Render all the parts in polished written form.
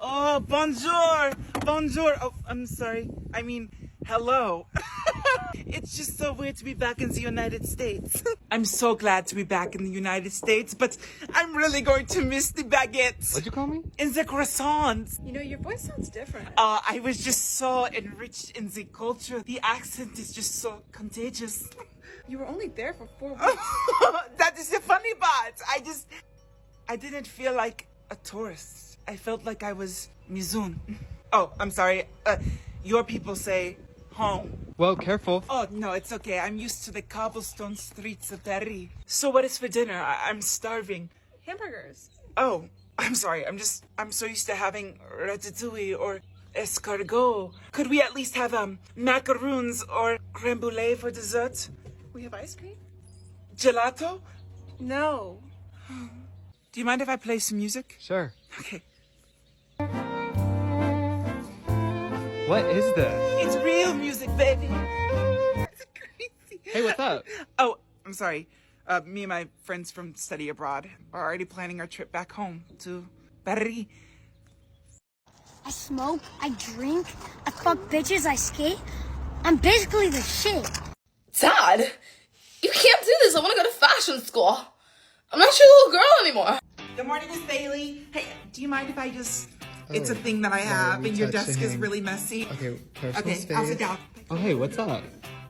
Oh, bonjour! Bonjour! Oh, I'm sorry. I mean, hello. It's just so weird to be back in the United States. I'm so glad to be back in the United States, but I'm really going to miss the baguettes. What'd you call me? In the croissants. You know, your voice sounds different. I was just so enriched in the culture. The accent is just so contagious. You were only there for 4 weeks. That is the funny part. I didn't feel like a tourist. I felt like I was Mizun. Oh, I'm sorry. Your people say home. Well, careful. Oh, no, it's okay. I'm used to the cobblestone streets of Paris. So what is for dinner? I'm starving. Hamburgers. Oh, I'm sorry. I'm so used to having ratatouille or escargot. Could we at least have, macaroons or creme brulee for dessert? We have ice cream? Gelato? No. Do you mind if I play some music? Sure. Okay. What is this? It's real music, baby. It's crazy. Hey, what's up? Oh, I'm sorry. Me and my friends from study abroad are already planning our trip back home to Paris. I smoke, I drink, I fuck bitches, I skate. I'm basically the shit. Dad, you can't do this. I want to go to fashion school. I'm not your little girl anymore. Good morning, Miss Bailey. Hey, do you mind if I just... It's a thing that I have, and your desk is really messy. Okay, Okay, I'll sit down. Oh, hey, what's up?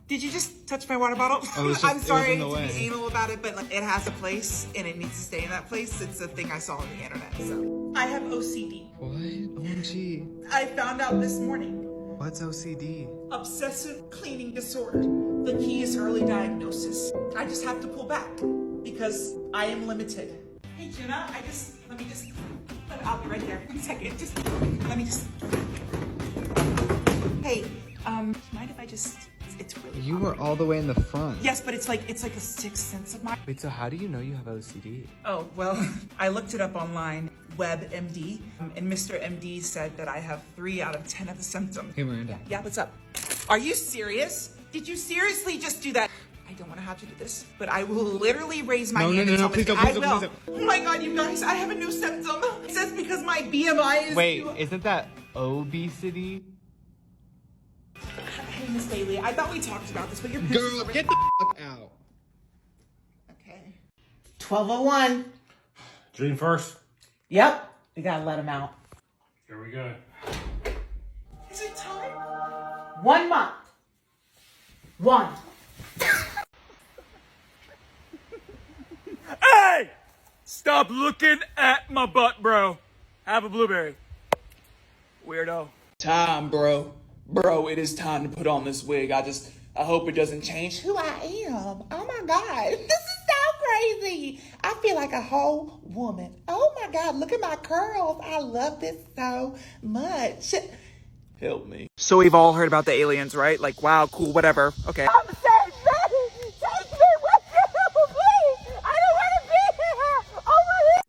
Did you just touch my water bottle? Oh, it's just- I'm sorry it was in to the be way. anal about it, but like, it has a place, and it needs to stay in that place. It's a thing I saw on the internet, so. I have OCD. What? OMG. I found out this morning. What's OCD? Obsessive cleaning disorder. The key is early diagnosis. I just have to pull back because I am limited. Hey, Jenna, I'll be right there. 1 second. Hey, mind if I it's really You were all the way in the front. Yes, but it's like a sixth sense of mine. Wait, so how do you know you have OCD? Oh, well, I looked it up online, WebMD, and Mr. MD said that I have 3 out of 10 of the symptoms. Hey, Miranda. Yeah, what's up? Are you serious? Did you seriously just do that? I don't want to have to do this, but I will literally raise my hand and tell please Mr. don't, I please will. don't. Oh my god, you guys, I have a new symptom. It says because my BMI is Wait, too... isn't that obesity? Hey, Miss Bailey, I thought we talked about this, but you're Girl, get the out. Okay. 12:01. Dream first. Yep, we gotta let him out. Here we go. Is it time? 1 month. 1. Hey! Stop looking at my butt, bro. Have a blueberry. Weirdo. Time, bro. Bro, it is time to put on this wig. I hope it doesn't change who I am. Oh my god, this is so crazy. I feel like a whole woman. Oh my god, look at my curls. I love this so much. Help me. So we've all heard about the aliens, right? Like, wow, cool, whatever. Okay. I'm sad. Take me with you, please. I don't want to be here. Oh my.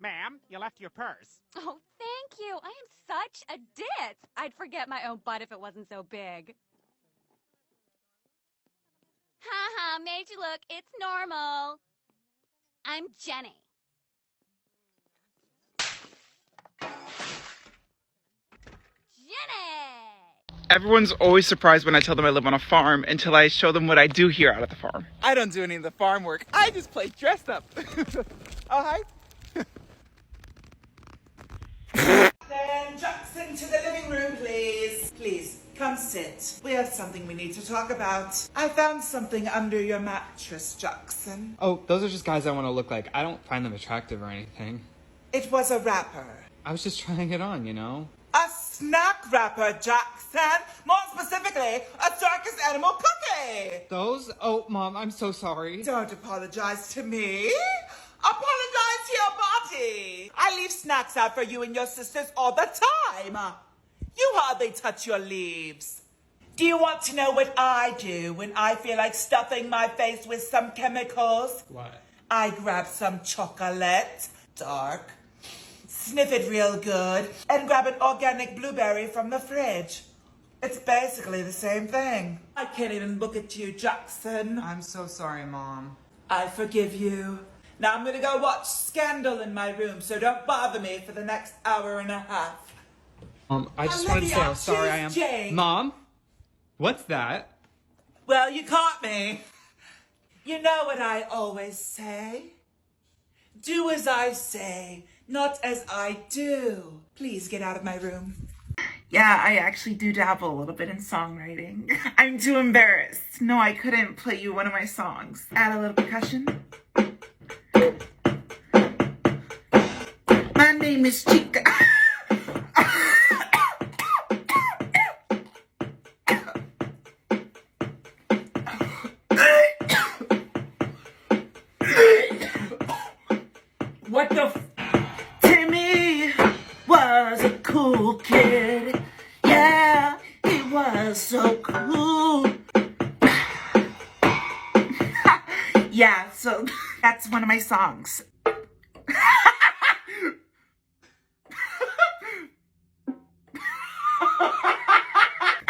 Ma'am, you left your purse. Oh, thank you. I am such a ditz. I'd forget my own butt if it wasn't so big. Haha, made you look. It's normal. I'm Jenny. Jenny! Everyone's always surprised when I tell them I live on a farm until I show them what I do here out at the farm. I don't do any of the farm work. I just play dressed up. Oh, hi. Then Jackson to the living room, please. Please, come sit. We have something we need to talk about. I found something under your mattress, Jackson. Oh, those are just guys I want to look like. I don't find them attractive or anything. It was a wrapper. I was just trying it on, you know? A snack wrapper, Jackson. More specifically, a circus animal cookie. Those? Oh, Mom, I'm so sorry. Don't apologize to me. Apologize to your body. I leave snacks out for you and your sisters all the time. You hardly touch your leaves. Do you want to know what I do when I feel like stuffing my face with some chemicals? What? I grab some chocolate, dark, sniff it real good, and grab an organic blueberry from the fridge. It's basically the same thing. I can't even look at you, Jackson. I'm so sorry, Mom. I forgive you. Now I'm gonna go watch Scandal in my room, so don't bother me for the next hour and a half. I just wanted to say how sorry I am. Jake. Mom? What's that? Well, you caught me. You know what I always say? Do as I say, not as I do. Please get out of my room. Yeah, I actually do dabble a little bit in songwriting. I'm too embarrassed. No, I couldn't play you one of my songs. Add a little percussion. My name is Yeika. What the Timmy was a cool kid. Yeah, he was so cool. Yeah, so that's one of my songs.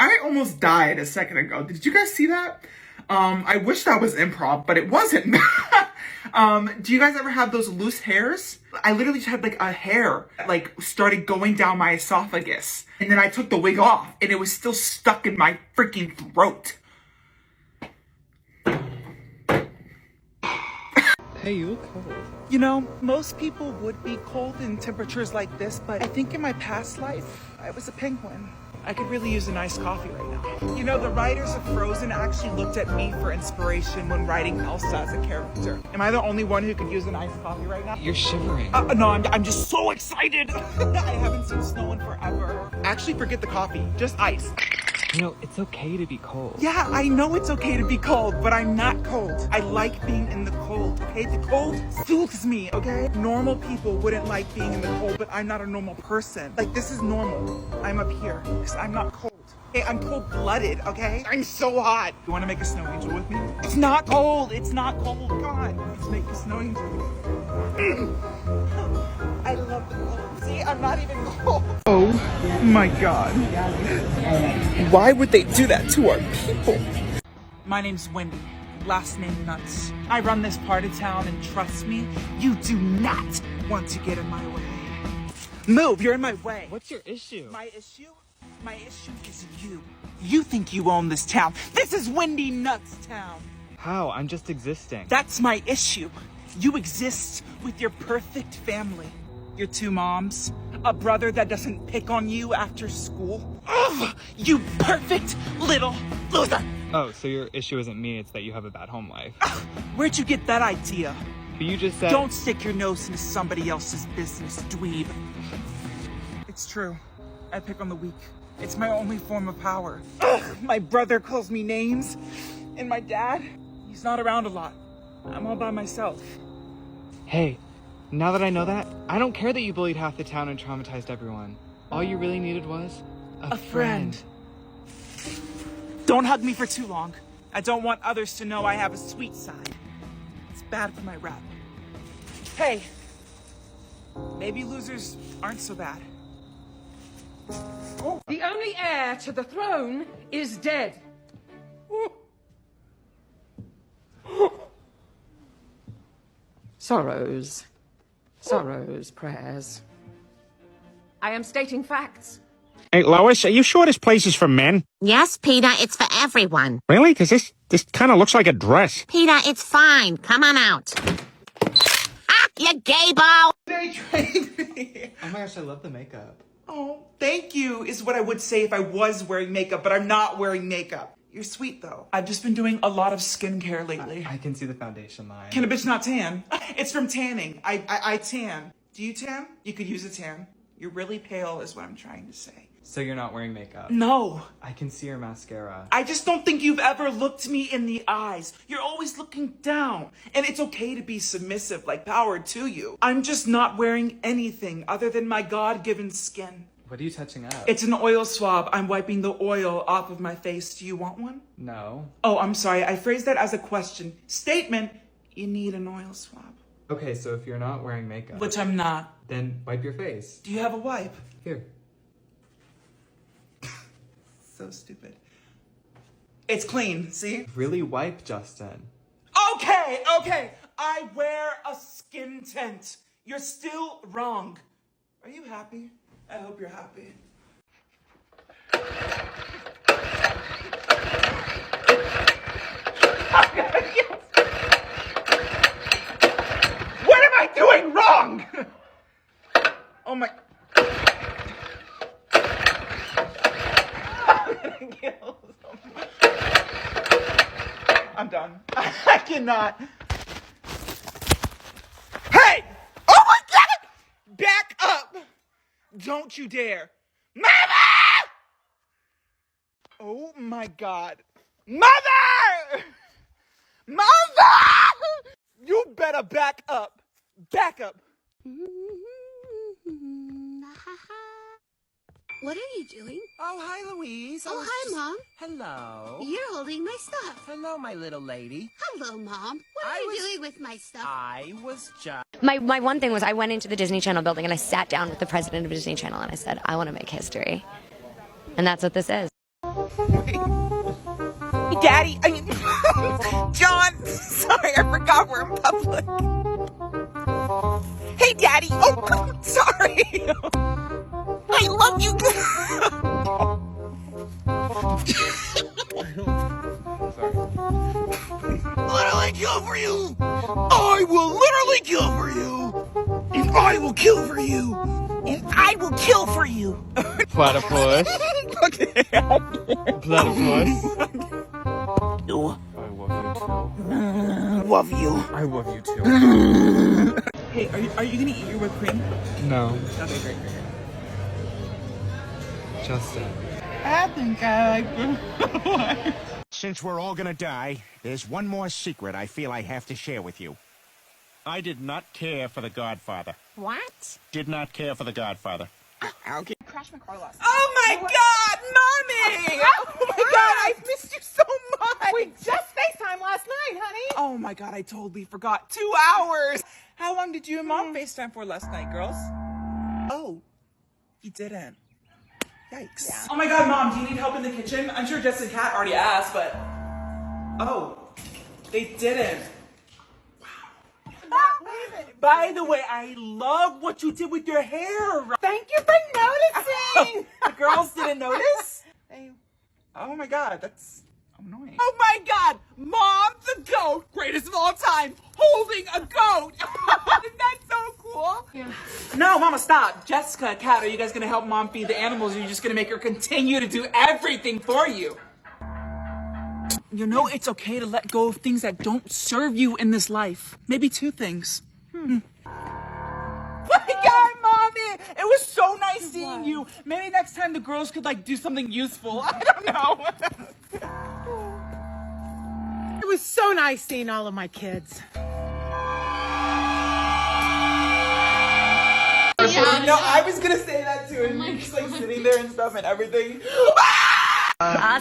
I almost died a second ago. Did you guys see that? I wish that was improv, but it wasn't. Do you guys ever have those loose hairs? I literally just had like a hair like started going down my esophagus. And then I took the wig off and it was still stuck in my freaking throat. Hey, you look cold. You know, most people would be cold in temperatures like this, but I think in my past life, I was a penguin. I could really use a nice coffee right now. You know, the writers of Frozen actually looked at me for inspiration when writing Elsa as a character. Am I the only one who could use a nice coffee right now? You're shivering. No, I'm just so excited. I haven't seen snow in forever. Actually, forget the coffee, just ice. You know, it's okay to be cold. Yeah, I know it's okay to be cold, but I'm not cold. I like being in the cold, okay? The cold soothes me, okay? Normal people wouldn't like being in the cold, but I'm not a normal person. Like, this is normal. I'm up here, because I'm not cold. Hey, I'm cold-blooded, okay? I'm so hot. You want to make a snow angel with me? It's not cold. It's not cold. Come on. Let's make a snow angel. I love the cold. See, I'm not even cold. Oh my God. Why would they do that to our people? My name's Wendy. Last name Nuts. I run this part of town, and trust me, you do not want to get in my way. Move, you're in my way. What's your issue? My issue? My issue is you. You think you own this town. This is Wendy Nuts Town. How? I'm just existing. That's my issue. You exist with your perfect family. Your two moms, a brother that doesn't pick on you after school. Ugh, you perfect little loser. Oh, so your issue isn't me, it's that you have a bad home life. Ugh, where'd you get that idea? But you just said... Don't stick your nose into somebody else's business, dweeb. It's true. I pick on the weak. It's my only form of power. Ugh, my brother calls me names. And my dad, he's not around a lot. I'm all by myself. Hey, now that I know that, I don't care that you bullied half the town and traumatized everyone. All you really needed was a friend. Don't hug me for too long. I don't want others to know I have a sweet side. It's bad for my rep. Hey, maybe losers aren't so bad. The only heir to the throne is dead. Sorrows. Sorrows, prayers. I am stating facts. Hey, Lois, are you sure this place is for men? Yes, Peter, it's for everyone. Really? Because this kind of looks like a dress. Peter, it's fine. Come on out. Ah, you gay-bo! They trained me. Oh my gosh, I love the makeup. Oh, thank you is what I would say if I was wearing makeup, but I'm not wearing makeup. You're sweet, though. I've just been doing a lot of skincare lately. I can see the foundation line. Can a bitch not tan? It's from tanning. I tan. Do you tan? You could use a tan. You're really pale is what I'm trying to say. So you're not wearing makeup? No. I can see your mascara. I just don't think you've ever looked me in the eyes. You're always looking down. And it's okay to be submissive, like power to you. I'm just not wearing anything other than my God-given skin. What are you touching up? It's an oil swab. I'm wiping the oil off of my face. Do you want one? No. Oh, I'm sorry. I phrased that as a question. Statement, you need an oil swab. Okay, so if you're not wearing makeup... Which I'm not. Then wipe your face. Do you have a wipe? Here. So stupid. It's clean, see? Really wipe, Justin. Okay. I wear a skin tent. You're still wrong. Are you happy? I hope you're happy. What am I doing wrong? Oh my. I'm done. I cannot. Hey! Oh my God! Back up! Don't you dare. Mother! Oh my God. Mother! Mother! You better back up. Back up. What are you doing? Oh, hi, Louise. Oh, hi, Mom. Hello. You're holding my stuff. Hello, my little lady. Hello, Mom. What are you doing with my stuff? I was just... My one thing was I went into the Disney Channel building and I sat down with the president of Disney Channel and I said, I want to make history. And that's what this is. Daddy, John, sorry, I forgot we're in public. Hey, Daddy. Oh, sorry. I love you. Literally kill for you. I will literally kill for you. And I will kill for you. And I will kill for you. Platypus. Platypus. Love you. I love you too. Hey, are you gonna eat your whipped cream? No. Okay, great. Justin. I think I like Since we're all gonna die, there's one more secret I feel I have to share with you. I did not care for The Godfather. What? Did not care for The Godfather. Okay. Crashed my car last night. Oh my God, Mommy! Oh my God, I missed you so much. We just FaceTime last night, honey. Oh my God, I totally forgot. 2 hours. How long did you and Mom FaceTime for last night, girls? Oh, you didn't. Yikes. Yeah. Oh my God, Mom, do you need help in the kitchen? I'm sure Jess and Kat already asked, but... Oh, they didn't. By the way, I love what you did with your hair. Thank you for noticing. The girls didn't notice? Oh my God, that's annoying. Oh my God, Mom the goat, greatest of all time, holding a goat. Isn't that so cool? Yeah. No, Mama, stop. Jessica, Kat, are you guys gonna help Mom feed the animals, or are you just gonna make her continue to do everything for you? You know, it's okay to let go of things that don't serve you in this life. Maybe 2 things. My God, Mommy! It was so nice seeing you. Maybe next time the girls could, do something useful. I don't know. It was so nice seeing all of my kids. Yeah. No, I was gonna say that too, and you're just sitting there and stuff and everything. I'm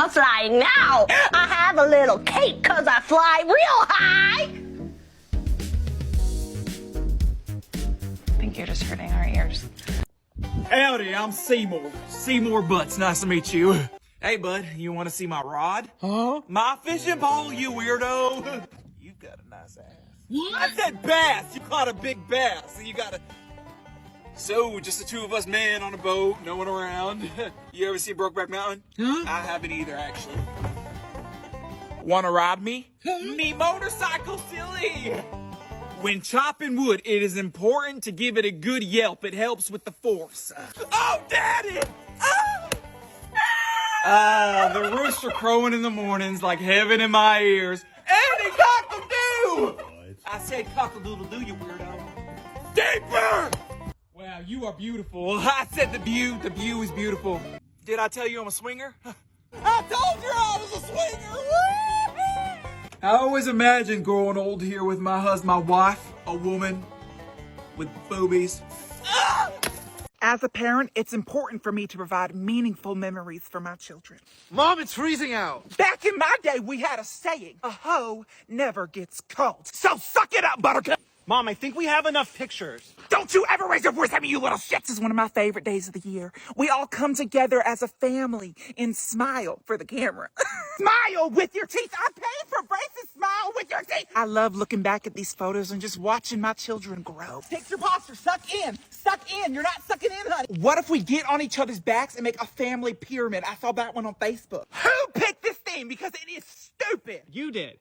a flying now. I have a little cake cause I fly real high. I think you're just hurting our ears. Howdy, I'm Seymour. Seymour Butts, nice to meet you. Hey, bud, you want to see my rod? Huh? My fishing pole, you weirdo. You got a nice ass. What? I said bass. You caught a big bass. You got a... So, just the 2 of us men on a boat, no one around. You ever see Brokeback Mountain? Huh? I haven't either, actually. Wanna ride me? Me motorcycle, silly! When chopping wood, it is important to give it a good yelp. It helps with the force. Oh, Daddy! The rooster crowing in the mornings like heaven in my ears. Andy cockle-doo! I said cockle-doodle-doo, you weirdo. Deeper! Wow, you are beautiful. I said the view is beautiful. Did I tell you I'm a swinger? I told you I was a swinger! Woo-hoo! I always imagined growing old here with my husband, my wife, a woman with boobies. As a parent, it's important for me to provide meaningful memories for my children. Mom, it's freezing out. Back in my day, we had a saying, a hoe never gets cold. So suck it up, Buttercup. Mom, I think we have enough pictures. Don't you ever raise your voice at me, you little shit! This is one of my favorite days of the year. We all come together as a family and smile for the camera. Smile with your teeth! I paid for braces! Smile with your teeth! I love looking back at these photos and just watching my children grow. Picture posture, suck in! Suck in! You're not sucking in, honey! What if we get on each other's backs and make a family pyramid? I saw that one on Facebook. Who picked this theme? Because it is stupid! You did.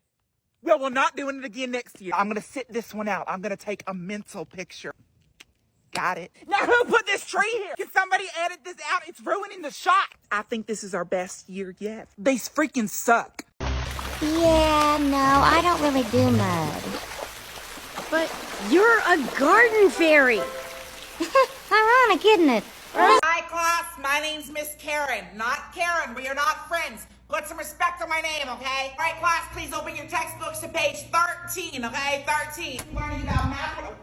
Well, we're not doing it again next year. I'm gonna sit this one out. I'm gonna take a mental picture. Got it. Now who put this tree here? Can somebody edit this out? It's ruining the shot. I think this is our best year yet. These freaking suck. Yeah, no, I don't really do mud. But you're a garden fairy. Ironic, isn't it? Hi, class. My name's Miss Karen. Not Karen. We are not friends. Put some respect on my name, okay? All right, class, please open your textbooks to page 13, okay? 13. Learning about math.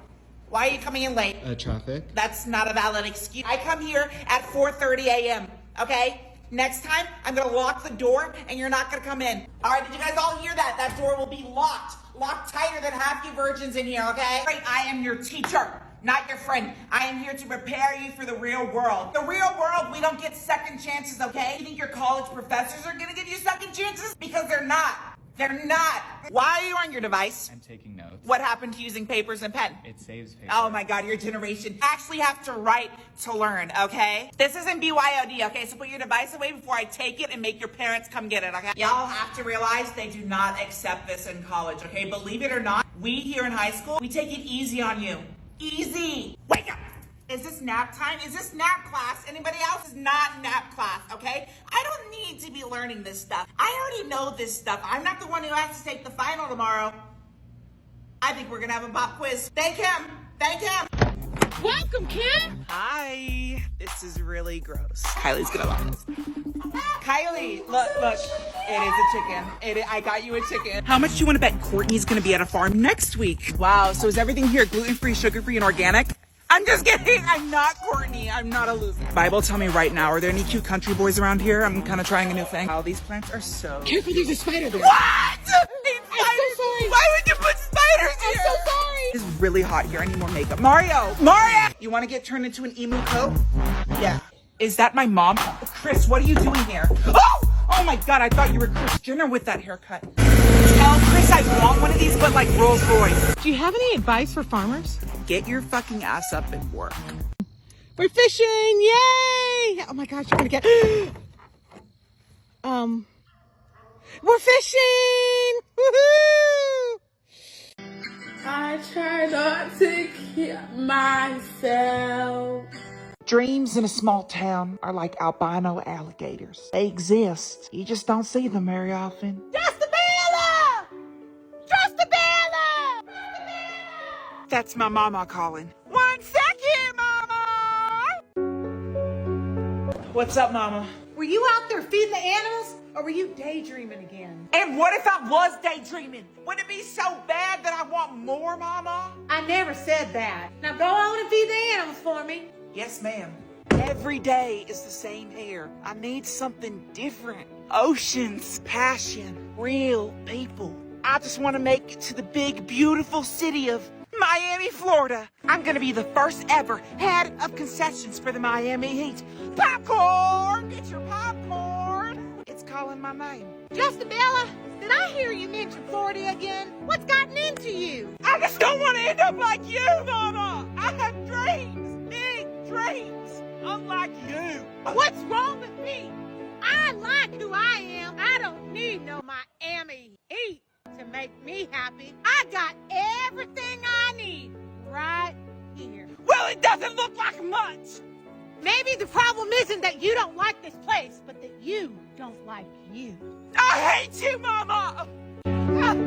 Why are you coming in late? Traffic. That's not a valid excuse. I come here at 4:30 a.m., okay? Next time, I'm gonna lock the door and you're not gonna come in. All right, did you guys all hear that? That door will be locked. Locked tighter than half you virgins in here, okay? Great, I am your teacher, not your friend. I am here to prepare you for the real world. The real world, we don't get second chances, okay? You think your college professors are gonna give you second chances? Because they're not. They're not. Why are you on your device? I'm taking notes. What happened to using papers and pen? It saves paper. Oh my God, your generation actually have to write to learn, okay? This isn't BYOD, okay? So put your device away before I take it and make your parents come get it, okay? Y'all have to realize they do not accept this in college, okay? Believe it or not, we here in high school, we take it easy on you. Easy. Wake up. Is this nap time? Is this nap class? Anybody else? Is not nap class, okay? I don't need to be learning this stuff. I already know this stuff. I'm not the one who has to take the final tomorrow. I think we're gonna have a pop quiz. Thank him. Thank him. Welcome, kid. Hi. This is really gross. Kylie's gonna love this. Kylie, look. It is a chicken. I got you a chicken. How much do you want to bet Courtney's gonna be at a farm next week? Wow, so is everything here gluten-free, sugar-free, and organic? I'm just kidding. I'm not Courtney. I'm not a loser. Bible, tell me right now, are there any cute country boys around here? I'm kind of trying a new thing. Wow, these plants are so... Careful, there's a spider there. What? I'm so sorry. Why would you put spiders here? I'm so sorry. It's really hot here. I need more makeup. Mario! You want to get turned into an emu coat? Yeah. Is that my mom? Chris, what are you doing here? Oh my God, I thought you were Kris Jenner with that haircut. Tell Chris I want one of these, but like Rolls Royce. Do you have any advice for farmers? Get your fucking ass up and work. We're fishing! Yay! Oh my gosh, you're gonna get... We're fishing! Woohoo! I try not to kill myself. Dreams in a small town are like albino alligators. They exist. You just don't see them very often. Justabella! Justabella! That's my mama calling. 1 second, mama! What's up, mama? Were you out there feeding the animals, or were you daydreaming again? And what if I was daydreaming? Would it be so bad that I want more, mama? I never said that. Now go on and feed the animals for me. Yes, ma'am. Every day is the same here. I need something different. Oceans, passion, real people. I just want to make it to the big, beautiful city of Miami, Florida. I'm going to be the first ever head of concessions for the Miami Heat. Popcorn! Get your popcorn! It's calling my name. Justabella, did I hear you mention Florida again? What's gotten into you? I just don't want to end up like you, Mama! I have dreams! Big dreams! Unlike you! What's wrong with me? I like who I am. I don't need no Miami Heat to make me happy. I got everything I need right here. Well, it doesn't look like much! Maybe the problem isn't that you don't like this place, but that you don't like you. I hate you, Mama! Mama!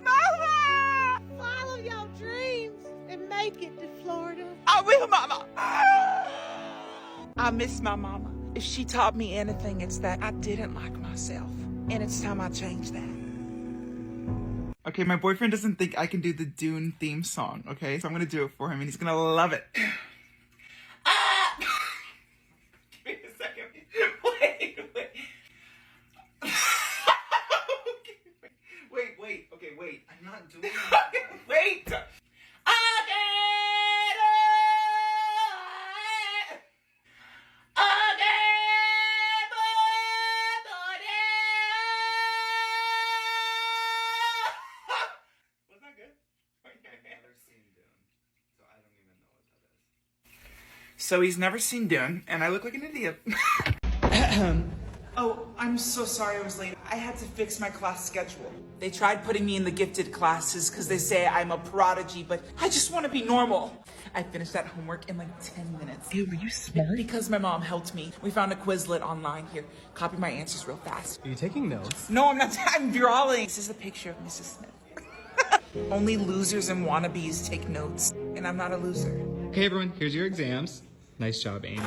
Mama! Follow your dreams and make it to Florida. I will, Mama! I miss my mama. If she taught me anything, it's that I didn't like myself. And it's time I change that. Okay, my boyfriend doesn't think I can do the Dune theme song, okay? So I'm gonna do it for him and he's gonna love it. Give me a second. Wait. Wait! So he's never seen Dune, and I look like an idiot. Oh, I'm so sorry I was late. I had to fix my class schedule. They tried putting me in the gifted classes because they say I'm a prodigy, but I just want to be normal. I finished that homework in like 10 minutes. Hey, were you smart? Because my mom helped me. We found a Quizlet online. Here, copy my answers real fast. Are you taking notes? No, I'm not. I'm drawing. This is a picture of Mrs. Smith. Only losers and wannabes take notes, and I'm not a loser. Okay, everyone, here's your exams. Nice job, Amy.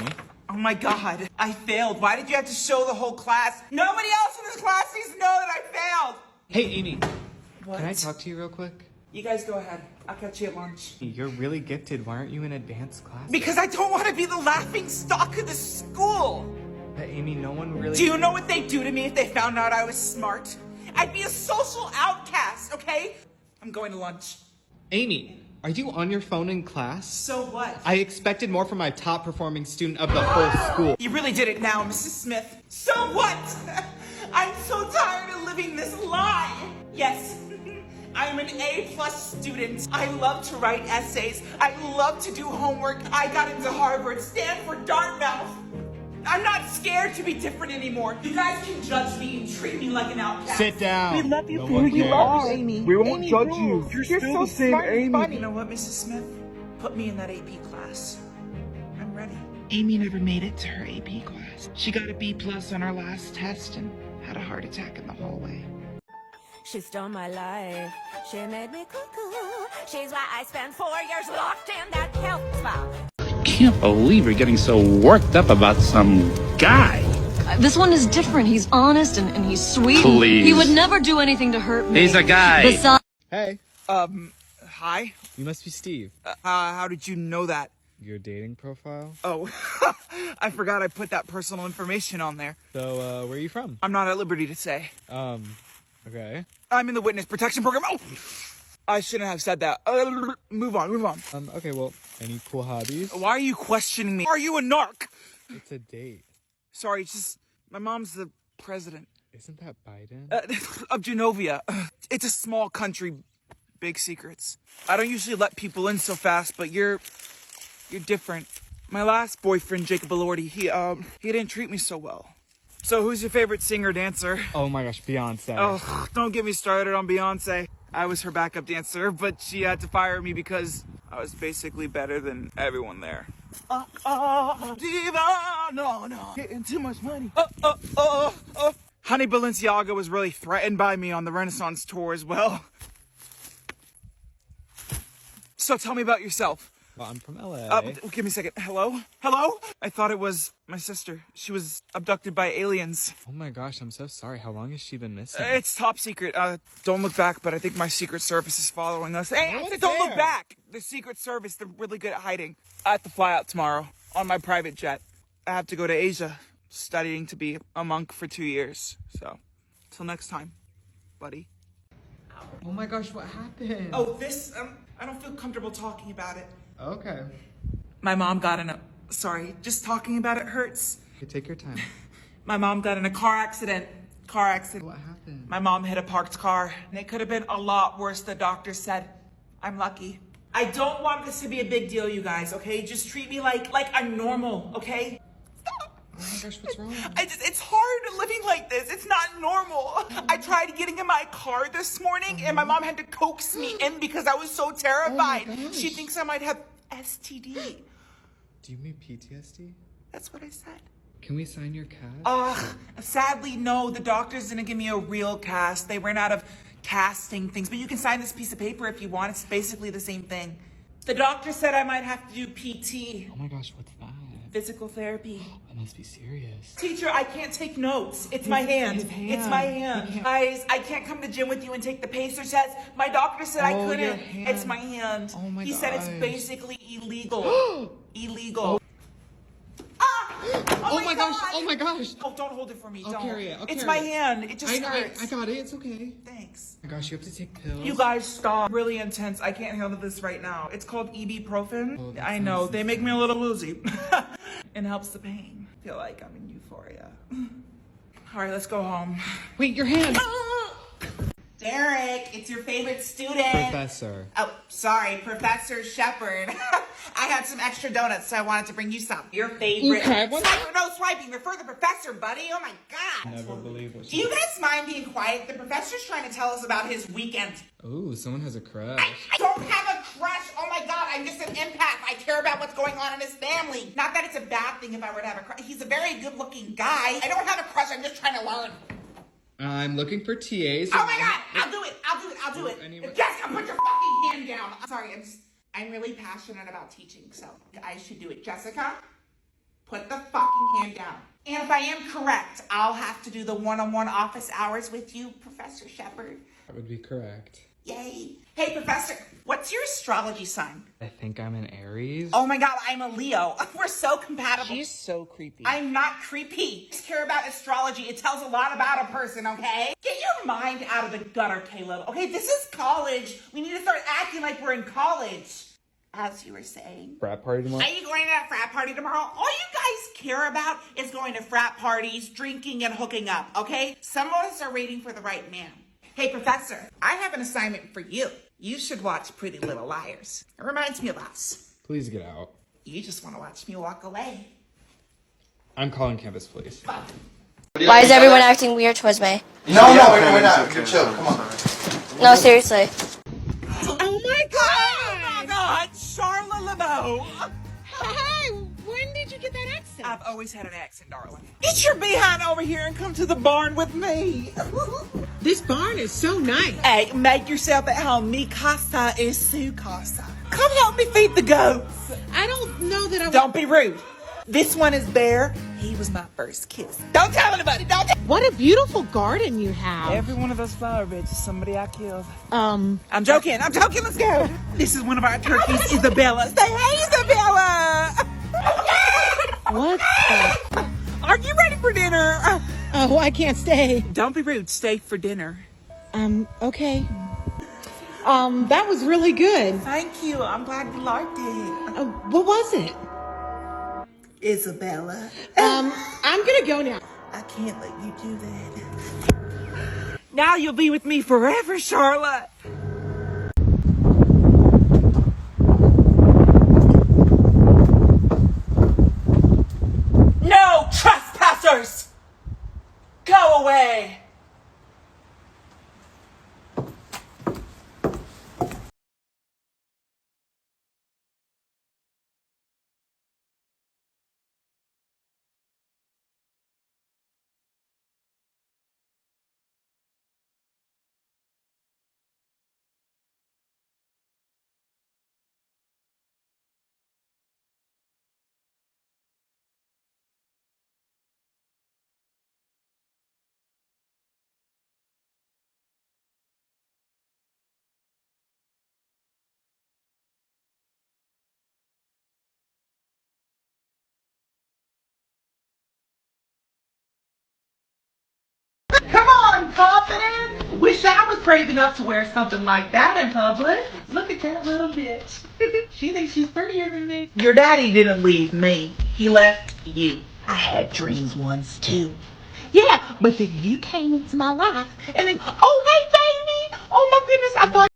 Oh my God, I failed. Why did you have to show the whole class? Nobody else in this class needs to know that I failed. Hey, Amy. What? Can I talk to you real quick? You guys go ahead. I'll catch you at lunch. You're really gifted. Why aren't you in advanced class? Because I don't want to be the laughing stock of the school. But Amy, no one really... Do you know what they'd do to me if they found out I was smart? I'd be a social outcast, okay? I'm going to lunch. Amy, are you on your phone in class? So what? I expected more from my top performing student of the whole school. You really did it now, Mrs. Smith. So what? I'm so tired of living this lie. Yes, I'm an A+ student. I love to write essays. I love to do homework. I got into Harvard, Stanford, Dartmouth. I'm not scared to be different anymore. You guys can judge me and treat me like an outcast. Sit down. We love you No for one who you cares. are, Amy. We won't Amy judge rules. you. You're still the same smart and Amy. funny. You know what, Mrs. Smith? Put me in that AP class. I'm ready. Amy never made it to her AP class. She got a B+ on her last test and had a heart attack in the hallway. She stole my life. She made me cuckoo. She's why I spent 4 years locked in that health spa. Can't believe you're getting so worked up about some guy. This one is different. He's honest and he's sweet. Please. He would never do anything to hurt me. He's a guy. Besides, Hey. Hi? You must be Steve. How did you know that? Your dating profile? Oh, I forgot I put that personal information on there. So, where are you from? I'm not at liberty to say. Okay. I'm in the witness protection program. Oh! I shouldn't have said that. Move on. Okay, well, any cool hobbies? Why are you questioning me? Are you a narc? It's a date. Sorry, it's just, my mom's the president. Isn't that Biden? Of Genovia. It's a small country, big secrets. I don't usually let people in so fast, but you're different. My last boyfriend, Jacob Elordi, he didn't treat me so well. So who's your favorite singer, dancer? Oh my gosh, Beyonce. Oh, don't get me started on Beyonce. I was her backup dancer, but she had to fire me because I was basically better than everyone there. Diva, no, getting too much money. Honey Balenciaga was really threatened by me on the Renaissance tour as well. So tell me about yourself. Well, I'm from LA. Give me a second. Hello? I thought it was my sister. She was abducted by aliens. Oh my gosh, I'm so sorry. How long has she been missing? It's top secret. Don't look back, but I think my Secret Service is following us. Hey, I said don't look back! The Secret Service, they're really good at hiding. I have to fly out tomorrow on my private jet. I have to go to Asia, studying to be a monk for 2 years. So, till next time, buddy. Oh my gosh, what happened? Oh, this, I don't feel comfortable talking about it. Okay. My mom got in a, sorry, just talking about it hurts. Okay, take your time. My mom got in a car accident. What happened? My mom hit a parked car, and it could have been a lot worse, the doctor said. I'm lucky. I don't want this to be a big deal, you guys, okay? Just treat me like I'm normal, okay? Oh my gosh, what's wrong? It's hard living like this. It's not normal. I tried getting in my car this morning, and my mom had to coax me in because I was so terrified. She thinks I might have STD. Do you mean PTSD? That's what I said. Can we sign your cast? Sadly, no. The doctors didn't give me a real cast. They ran out of casting things, but you can sign this piece of paper if you want. It's basically the same thing. The doctor said I might have to do PT. Oh my gosh, what's that? Physical therapy. That must be serious. Teacher, I can't take notes. It's my hand. It's my hand. Guys, I can't come to gym with you and take the pacer test. My doctor said I couldn't. It's my hand. Oh my He gosh. said it's basically illegal. Illegal. Ah! Oh my gosh! Oh my gosh! Oh, don't hold it for me. I'll Don't. carry it. I'll It's carry my it. hand. It just I hurts. got it. It's okay. Thanks. Oh my gosh, you have to take pills. You guys stop. Really intense. I can't handle this right now. It's called ibuprofen. Oh, that I know. sounds They make me a little woozy. It helps the pain. I feel like I'm in euphoria. All right, let's go home. Wait, your hand. Derek, it's your favorite student. Professor. Oh, sorry, Professor Shepard. I had some extra donuts, so I wanted to bring you some. Your favorite. Okay, No swiping. Refer the professor, buddy. Oh my God. Never believe what Do you guys mind being quiet? The professor's trying to tell us about his weekend. Oh, someone has a crush. I don't have a crush. Oh my God, I'm just an empath. I care about what's going on in his family. Not that it's a bad thing if I were to have a crush. He's a very good-looking guy. I don't have a crush. I'm just trying to learn. I'm looking for TAs. Oh my God, I'll do it. Anyway. Jessica, put your fucking hand down. I'm sorry, I'm really passionate about teaching, so I should do it. Jessica, put the fucking hand down. And if I am correct, I'll have to do the one-on-one office hours with you, Professor Shepard. That would be correct. Yay. Hey, Professor, what's your astrology sign? I think I'm an Aries. Oh my God, I'm a Leo. We're so compatible. She's so creepy. I'm not creepy. Just care about astrology. It tells a lot about a person, okay? Get your mind out of the gutter, Caleb. Okay, this is college. We need to start acting like we're in college. As you were saying. Frat party tomorrow? Are you going to a frat party tomorrow? All you guys care about is going to frat parties, drinking, and hooking up, okay? Some of us are waiting for the right man. Hey, Professor, I have an assignment for you. You should watch Pretty Little Liars. It reminds me of us. Please get out. You just want to watch me walk away. I'm calling campus police. Why is everyone acting weird towards me? No, we're not. You're chill. Come on. No, seriously. Oh my God! Oh my God, Charlotte LeBeau. Hi, when did you get that accent? I've always had an accent, darling. Get your behind over here and come to the barn with me. This barn is so nice. Hey, make yourself at home. Mi casa is su casa. Come help me feed the goats. I don't know that I... Don't be rude. This one is Bear. He was my first kiss. Don't tell anybody. Don't tell. What a beautiful garden you have. Every one of those flower beds is somebody I killed. I'm joking. Let's go. This is one of our turkeys, Isabella. Say hey, Isabella. What the... Are you ready for dinner? Oh, I can't stay. Don't be rude. Stay for dinner. Okay. That was really good. Thank you. I'm glad you liked it. What was it? Isabella. I'm gonna go now. I can't let you do that. Now you'll be with me forever, Charlotte. No trespassers! Go away! Come on, confident. Wish I was brave enough to wear something like that in public. Look at that little bitch. She thinks she's prettier than me. Your daddy didn't leave me. He left you. I had dreams once too. Yeah, but then you came into my life and then, oh, hey, baby. Oh my goodness, I thought.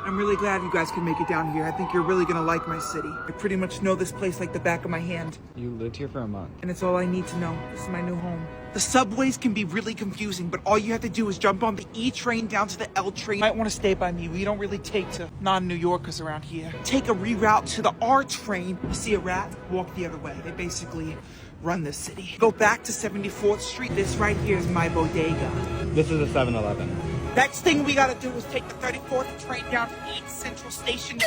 I'm really glad you guys can make it down here. I think you're really gonna like my city. I pretty much know this place like the back of my hand. You lived here for a month. And it's all I need to know. This is my new home. The subways can be really confusing, but all you have to do is jump on the E train down to the L train. You might want to stay by me. We don't really take to non-New Yorkers around here. Take a reroute to the R train. You see a rat? Walk the other way. They basically run this city. Go back to 74th Street. This right here is my bodega. This is a 7-Eleven. Next thing we gotta do is take the 34th train down to East Central Station.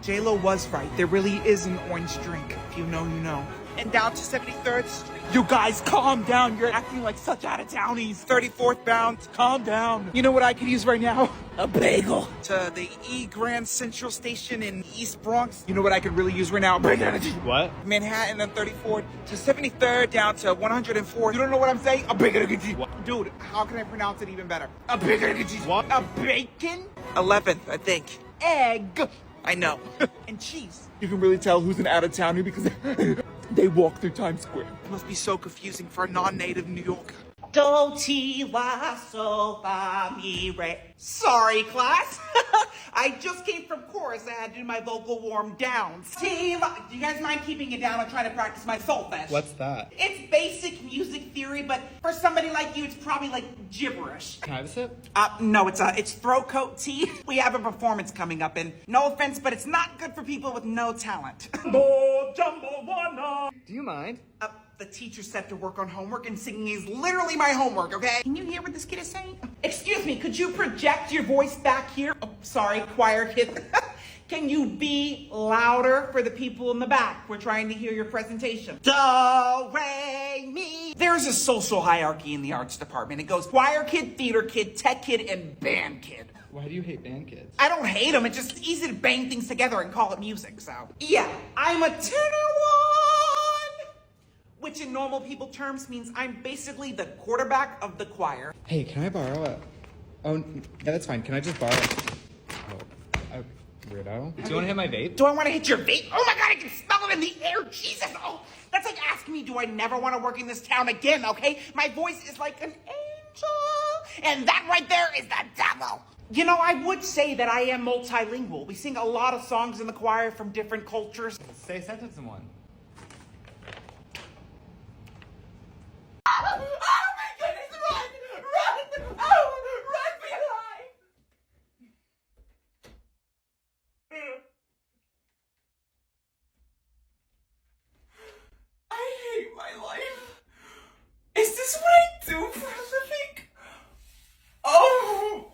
J-Lo was right. There really is an orange drink. If you know, you know. and down to 73rd Street. You guys, calm down. You're acting like such out-of-townies. 34th bound, calm down. You know what I could use right now? A bagel. To the E Grand Central Station in East Bronx. You know what I could really use right now? Big energy. What? Manhattan and 34th to 73rd down to 104th. You don't know what I'm saying? A big energy. Dude, how can I pronounce it even better? A big energy. What? A bacon? 11th, I think. Egg. I know. And cheese. You can really tell who's an out-of-towner because they walk through Times Square. It must be so confusing for a non-native New Yorker. Do, ti, wa, so, fa, mi, re. Sorry, class. I just came from chorus. I had to do my vocal warm downs. Team, do you guys mind keeping it down? I'm trying to practice my solfege. What's that? It's basic music theory, but for somebody like you, it's probably like gibberish. Can I have a sip? No, it's throat coat tea. We have a performance coming up, and no offense, but it's not good for people with no talent. Do you mind? The teacher said to work on homework, and singing is literally my homework, okay? Can you hear what this kid is saying? Excuse me, could you project your voice back here? Oh, sorry, choir kid. Can you be louder for the people in the back? We're trying to hear your presentation. Do, re, mi. There's a social hierarchy in the arts department. It goes choir kid, theater kid, tech kid, and band kid. Why do you hate band kids? I don't hate them. It's just easy to bang things together and call it music, so. Yeah, I'm a tenor one, which in normal people terms means I'm basically the quarterback of the choir. Hey, can I borrow it? Oh, yeah, that's fine. Can I just borrow it? Oh, weirdo. Do you want to hit my vape? Do I want to hit your vape? Oh my God, I can smell it in the air. Jesus. Oh, that's like asking me, do I never want to work in this town again, okay? My voice is like an angel. And that right there is the devil. You know, I would say that I am multilingual. We sing a lot of songs in the choir from different cultures. Say a sentence in one. Oh my goodness, run! Run! Oh, run for your life! I hate my life. Is this what I do for a living? Oh!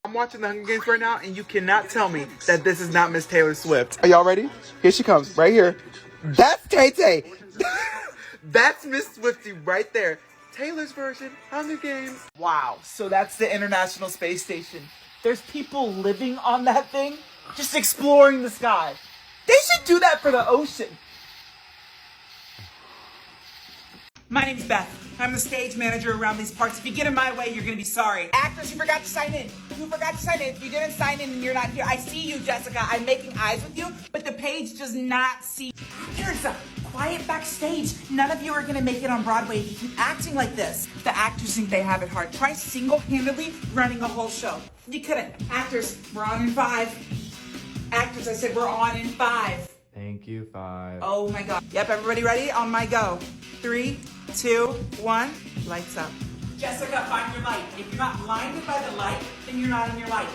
I'm watching the Hunger Games right now, and you cannot tell me that this is not Miss Taylor Swift. Are y'all ready? Here she comes, right here. That's Tay-Tay. That's Miss Swiftie right there. Taylor's version, Hunger Games. Wow, so that's the International Space Station. There's people living on that thing, just exploring the sky. They should do that for the ocean. My name's Beth. I'm the stage manager around these parts. If you get in my way, you're gonna be sorry. Actors who forgot to sign in. Who forgot to sign in? If you didn't sign in and you're not here, I see you, Jessica. I'm making eyes with you, but the page does not see. Here's a quiet backstage. None of you are gonna make it on Broadway if you keep acting like this. The actors think they have it hard. Try single-handedly running a whole show. You couldn't. Actors, we're on in 5. Actors, I said we're on in 5. Thank you, 5. Oh my God. Yep, everybody ready? On my go. 3, 2, 1. Lights up. Jessica, find your light. If you're not blinded by the light, then you're not in your light.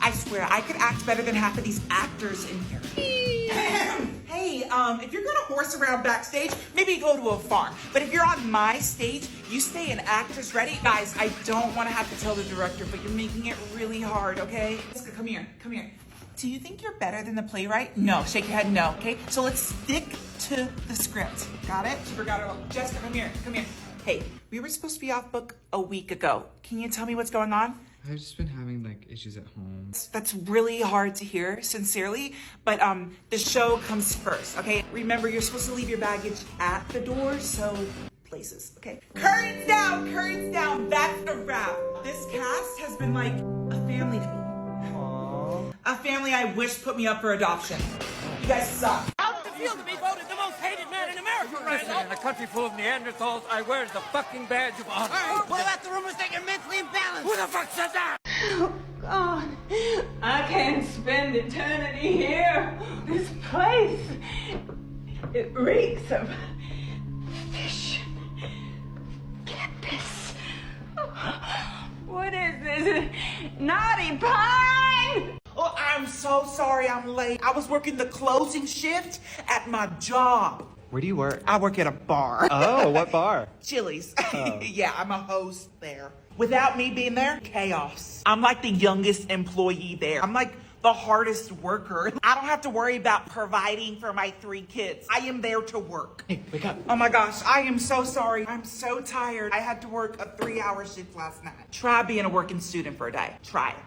I swear, I could act better than half of these actors in here. Hey, if you're gonna horse around backstage, maybe go to a farm. But if you're on my stage, you stay in actors ready. Guys, I don't want to have to tell the director, but you're making it really hard, okay? Jessica, come here, come here. Do you think you're better than the playwright? No, shake your head no, okay? So let's stick to the script. Got it? She forgot it all. Jessica, come here, come here. Hey, we were supposed to be off book a week ago. Can you tell me what's going on? I've just been having like issues at home. That's really hard to hear, sincerely, but the show comes first, okay? Remember, you're supposed to leave your baggage at the door, so places, okay? Curtains down, that's a wrap. This cast has been like a family to me. A family I wish put me up for adoption. You guys suck. How does it feel to be voted the most hated man in America right now? In a country full of Neanderthals, I wear the fucking badge of honor. All right, what about the rumors that you're mentally imbalanced? Who the fuck said that? Oh, God. I can't spend eternity here. This place, it reeks of fish. Campus. What is this? Naughty Pine? Oh, I'm so sorry I'm late. I was working the closing shift at my job. Where do you work? I work at a bar. Oh, what bar? Chili's. Oh. Yeah, I'm a host there. Without me being there, chaos. I'm like the youngest employee there. I'm like the hardest worker. I don't have to worry about providing for my 3 kids. I am there to work. Hey, wake up. Oh my gosh, I am so sorry. I'm so tired. I had to work a 3-hour shift last night. Try being a working student for a day. Try it.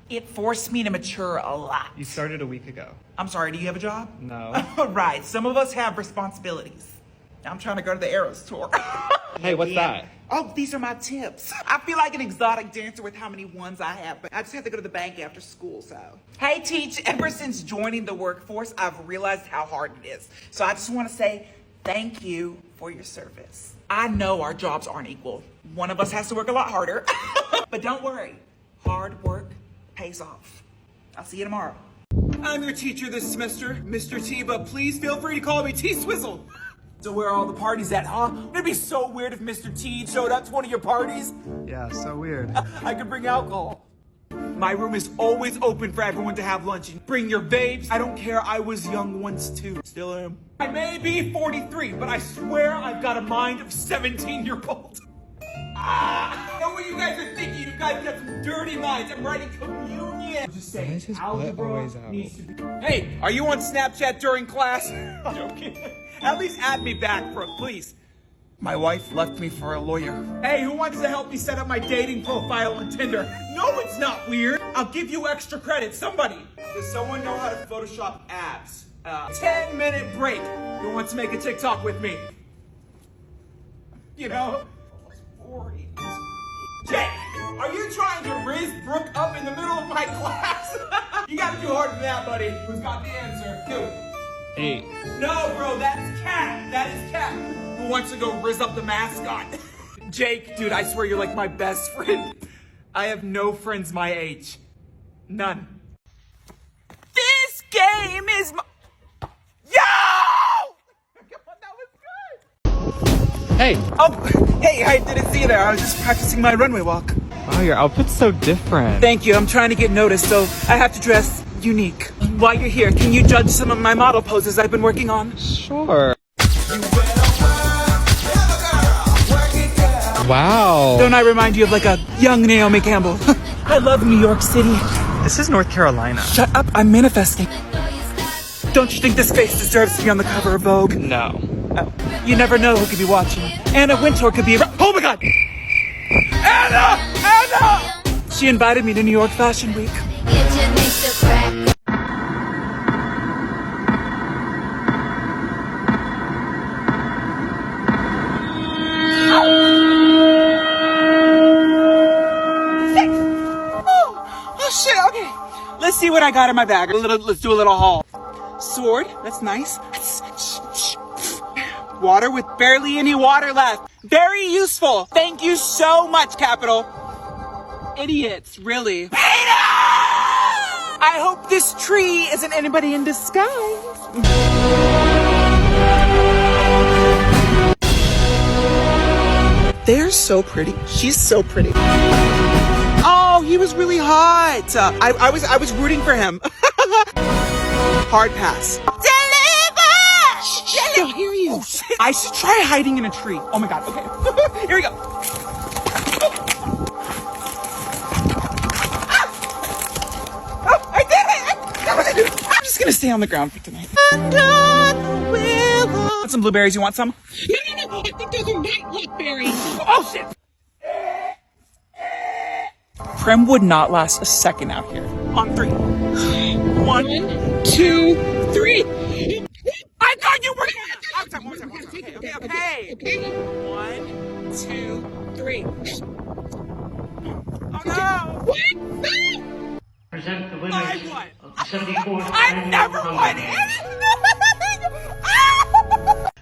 It forced me to mature a lot. You started a week ago. I'm sorry, do you have a job? No. Right, some of us have responsibilities. I'm trying to go to the Eras tour. Hey, what's that? Oh, these are my tips. I feel like an exotic dancer with how many ones I have, but I just have to go to the bank after school, so. Hey, Teach, ever since joining the workforce, I've realized how hard it is. So I just want to say thank you for your service. I know our jobs aren't equal. One of us has to work a lot harder, but don't worry. Hard work pays off. I'll see you tomorrow. I'm your teacher this semester, Mr. T, but please feel free to call me T-Swizzle. So where are all the parties at, huh? It'd be so weird if Mr. T showed up to one of your parties. Yeah, so weird. I could bring alcohol. My room is always open for everyone to have lunch. Bring your babes. I don't care, I was young once too. Still am. I may be 43, but I swear I've got a mind of 17-year-old. I know what you guys are thinking. You guys got some dirty minds. I'm writing communion. Just saying, algebra needs to be... Hey, are you on Snapchat during class? I'm joking. At least add me back, bro, please. My wife left me for a lawyer. Hey, who wants to help me set up my dating profile on Tinder? No, it's not weird. I'll give you extra credit. Somebody. Does someone know how to Photoshop abs? 10-minute break. Who wants to make a TikTok with me? You know? Jake, are you trying to riz Brooke up in the middle of my class? You gotta do harder than that, buddy. Who's got the answer? Do it. 8. No, bro, that's Cat. That is Cat. Who wants to go riz up the mascot? Jake, dude, I swear you're like my best friend. I have no friends my age. None. This game is my... Yo! Hey! Oh, hey, I didn't see you there. I was just practicing my runway walk. Wow, your outfit's so different. Thank you. I'm trying to get noticed, so I have to dress unique. While you're here, can you judge some of my model poses I've been working on? Sure. Wow. Don't I remind you of like a young Naomi Campbell? I love New York City. This is North Carolina. Shut up, I'm manifesting. Don't you think this face deserves to be on the cover of Vogue? No. Oh, you never know who could be watching. Anna Wintour could be oh my god! Anna! Anna! She invited me to New York Fashion Week. Oh shit, okay. Let's see what I got in my bag. Let's do a little haul. Sword, that's nice. Water with barely any water left. Very useful. Thank you so much, Capital. Idiots, really. Peter! I hope this tree isn't anybody in disguise. They're so pretty. She's so pretty. Oh, he was really hot. I was rooting for him. Hard pass. Deliver! They'll hear you. Oh, shit. I should try hiding in a tree. Oh my god. Okay. Here we go. Oh, I did it! I'm just gonna stay on the ground for tonight. Want some blueberries? You want some? No. I think those are not blackberries. Oh shit! Prem would not last a second out here. On 3. 1, 2, 3. I thought you were. One time. Okay. 1, 2, 3. Oh no! What? Present the winners of the 74th I've never won anything!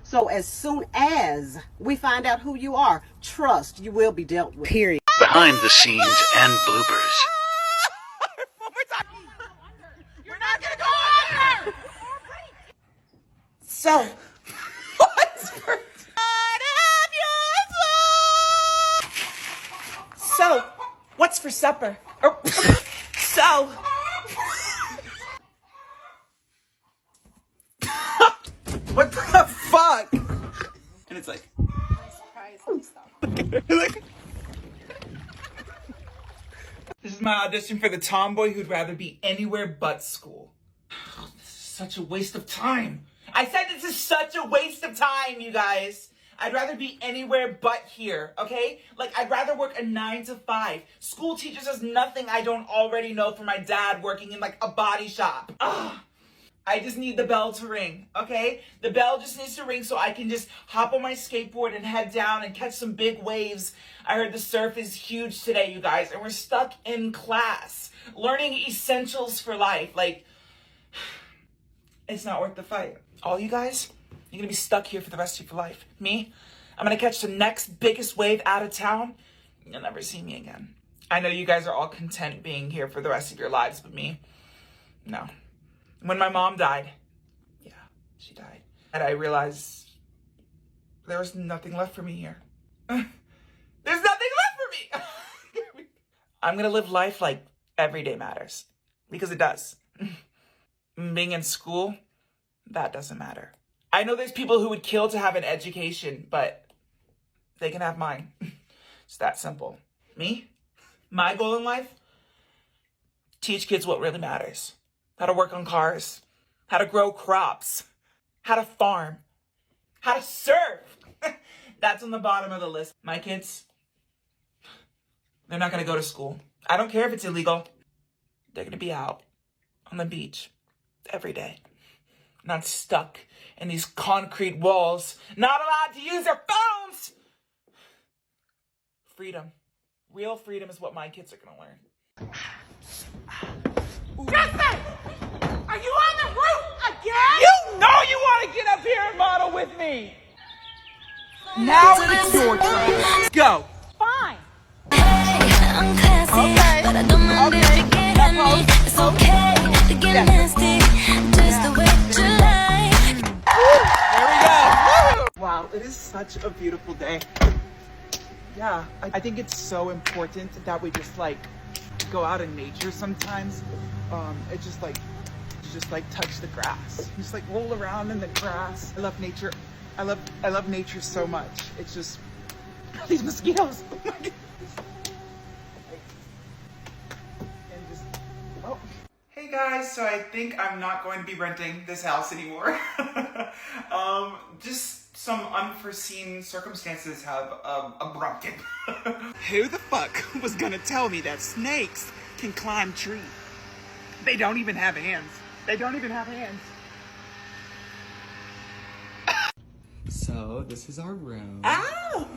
So as soon as we find out who you are, trust you will be dealt with. Period. Behind the scenes and bloopers. You're not gonna go on there! So, So, what's for supper? So, what the fuck? And it's like, This is my audition for the tomboy who'd rather be anywhere but school. This is such a waste of time. I said this is such a waste of time, you guys. I'd rather be anywhere but here, okay? Like, I'd rather work a 9 to 5. School teaches us nothing I don't already know from my dad working in, like, a body shop. Ugh. I just need the bell to ring, okay? The bell just needs to ring so I can just hop on my skateboard and head down and catch some big waves. I heard the surf is huge today, you guys, and we're stuck in class learning essentials for life. Like, it's not worth the fight. All you guys, you're gonna be stuck here for the rest of your life. Me, I'm gonna catch the next biggest wave out of town. You'll never see me again. I know you guys are all content being here for the rest of your lives, but me, no. When my mom died, yeah, she died. And I realized there was nothing left for me here. There's nothing left for me. I'm gonna live life like every day matters, because it does. Being in school, that doesn't matter. I know there's people who would kill to have an education, but they can have mine. It's that simple. Me, my goal in life, teach kids what really matters. How to work on cars, how to grow crops, how to farm, how to surf. That's on the bottom of the list. My kids, they're not gonna go to school. I don't care if it's illegal. They're gonna be out on the beach every day, not stuck in these concrete walls, not allowed to use their phones. Freedom, real freedom is what my kids are gonna learn. Justin! Are you on the roof again? You know you want to get up here and model with me. Now it's your turn. Go. Fine. I'm classy, but I don't mind if you get at me. It's okay to get nasty, just the way you like. There we go. Wow, it is such a beautiful day. Yeah, I think it's so important that we just like go out in nature sometimes. It's just like touch the grass. Just like roll around in the grass. I love nature. I love nature so much. It's just these mosquitoes. Oh my God. And just Hey guys, so I think I'm not going to be renting this house anymore. Just some unforeseen circumstances have abrupted. Who the fuck was gonna tell me that snakes can climb trees? They don't even have hands. They don't even have hands. So, this is our room. Oh,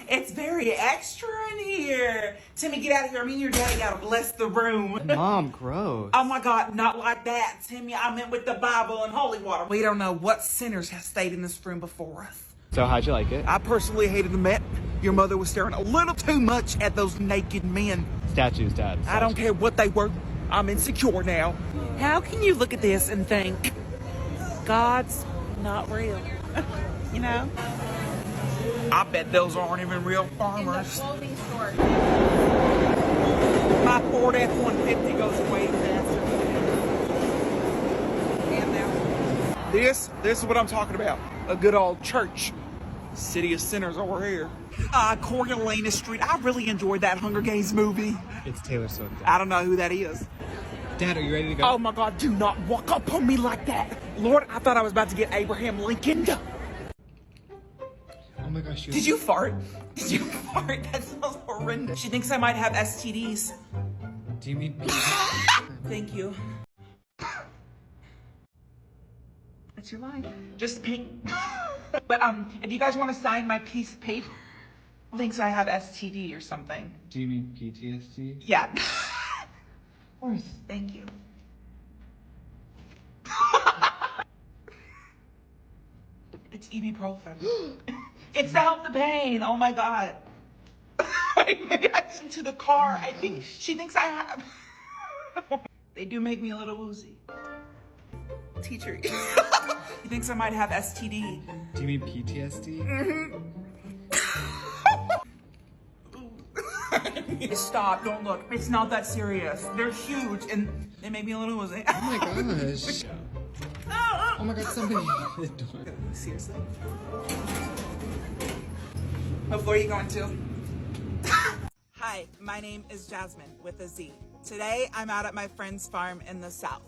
it's very extra in here. Timmy, get out of here. Me and your daddy gotta bless the room. Mom, gross. Oh my God, not like that, Timmy. I meant with the Bible and holy water. We don't know what sinners have stayed in this room before us. So, how'd you like it? I personally hated the Met. Your mother was staring a little too much at those naked men. Statues, Dad. I don't care what they were. I'm insecure now. How can you look at this and think God's not real? You know? I bet those aren't even real farmers. My Ford F-150 goes way faster. And now, this is what I'm talking about. A good old church. City of sinners over here. Coriolanus Street. I really enjoyed that Hunger Games movie. It's Taylor Swift. I don't know who that is. Dad, are you ready to go? Oh my God, do not walk up on me like that. Lord, I thought I was about to get Abraham Lincoln. Oh my gosh, Did you fart? Did you fart? That smells horrendous. She thinks I might have STDs. Do you mean Thank you. That's your line. Just pink. But if you guys want to sign my piece of paper, thinks I have STD or something. Do you mean PTSD? Yeah. Of course. Thank you. It's ibuprofen. It's to help the pain. Oh my God. Maybe I sent to the car. I think she thinks I have. They do make me a little woozy. Teacher. He thinks I might have STD. Do you mean PTSD? Stop, don't look. It's not that serious. They're huge and they make me a little woozy. Oh my gosh. Oh my God, somebody. Seriously? What floor are you going to? Hi, my name is Jasmine with a Z. Today, I'm out at my friend's farm in the South.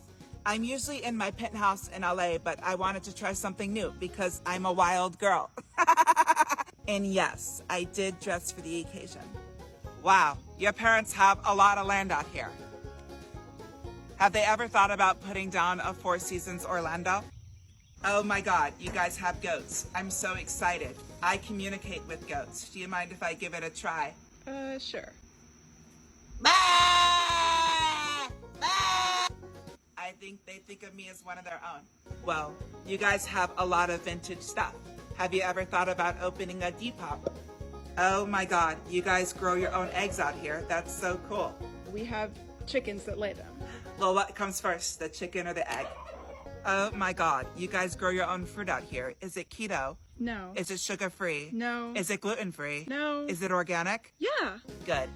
I'm usually in my penthouse in LA, but I wanted to try something new because I'm a wild girl. And yes, I did dress for the occasion. Wow, your parents have a lot of land out here. Have they ever thought about putting down a Four Seasons Orlando? Oh my God, you guys have goats. I'm so excited. I communicate with goats. Do you mind if I give it a try? Sure. I think they think of me as one of their own. Well, you guys have a lot of vintage stuff. Have you ever thought about opening a Depop? Oh my God, you guys grow your own eggs out here. That's so cool. We have chickens that lay them. Well, what comes first, the chicken or the egg? Oh my God, you guys grow your own fruit out here. Is it keto? No. Is it sugar-free? No. Is it gluten-free? No. Is it organic? Yeah. Good.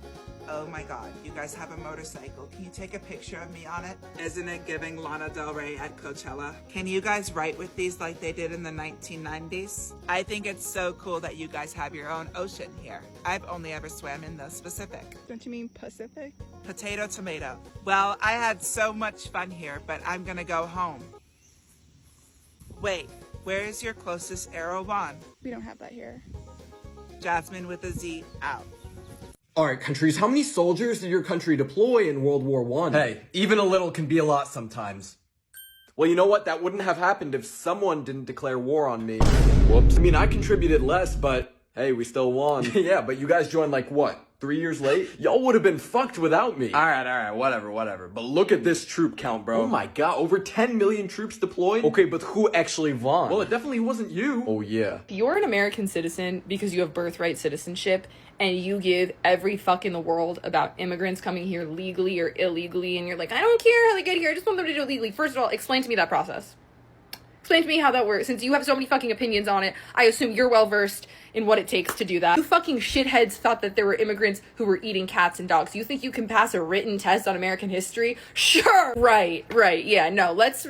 Oh my God, you guys have a motorcycle. Can you take a picture of me on it? Isn't it giving Lana Del Rey at Coachella? Can you guys write with these like they did in the 1990s? I think it's so cool that you guys have your own ocean here. I've only ever swam in the Pacific. Don't you mean Pacific? Potato, tomato. Well, I had so much fun here, but I'm gonna go home. Wait, where is your closest arrow wand? We don't have that here. Jasmine with a Z, out. Alright, countries, how many soldiers did your country deploy in World War I? Hey, even a little can be a lot sometimes. Well, you know what? That wouldn't have happened if someone didn't declare war on me. Whoops. I mean, I contributed less, but hey, we still won. Yeah, but you guys joined like what? 3 years late? Y'all would have been fucked without me. Alright, whatever. But look at this troop count, bro. Oh my God, over 10 million troops deployed? Okay, but who actually won? Well, it definitely wasn't you. Oh yeah. If you're an American citizen because you have birthright citizenship and you give every fuck in the world about immigrants coming here legally or illegally and you're like, I don't care how they get here, I just want them to do it legally. First of all, explain to me that process. Explain to me how that works. Since you have so many fucking opinions on it, I assume you're well versed in what it takes to do that. You fucking shitheads thought that there were immigrants who were eating cats and dogs. You think you can pass a written test on American history? Sure. Right. Yeah, no. Let's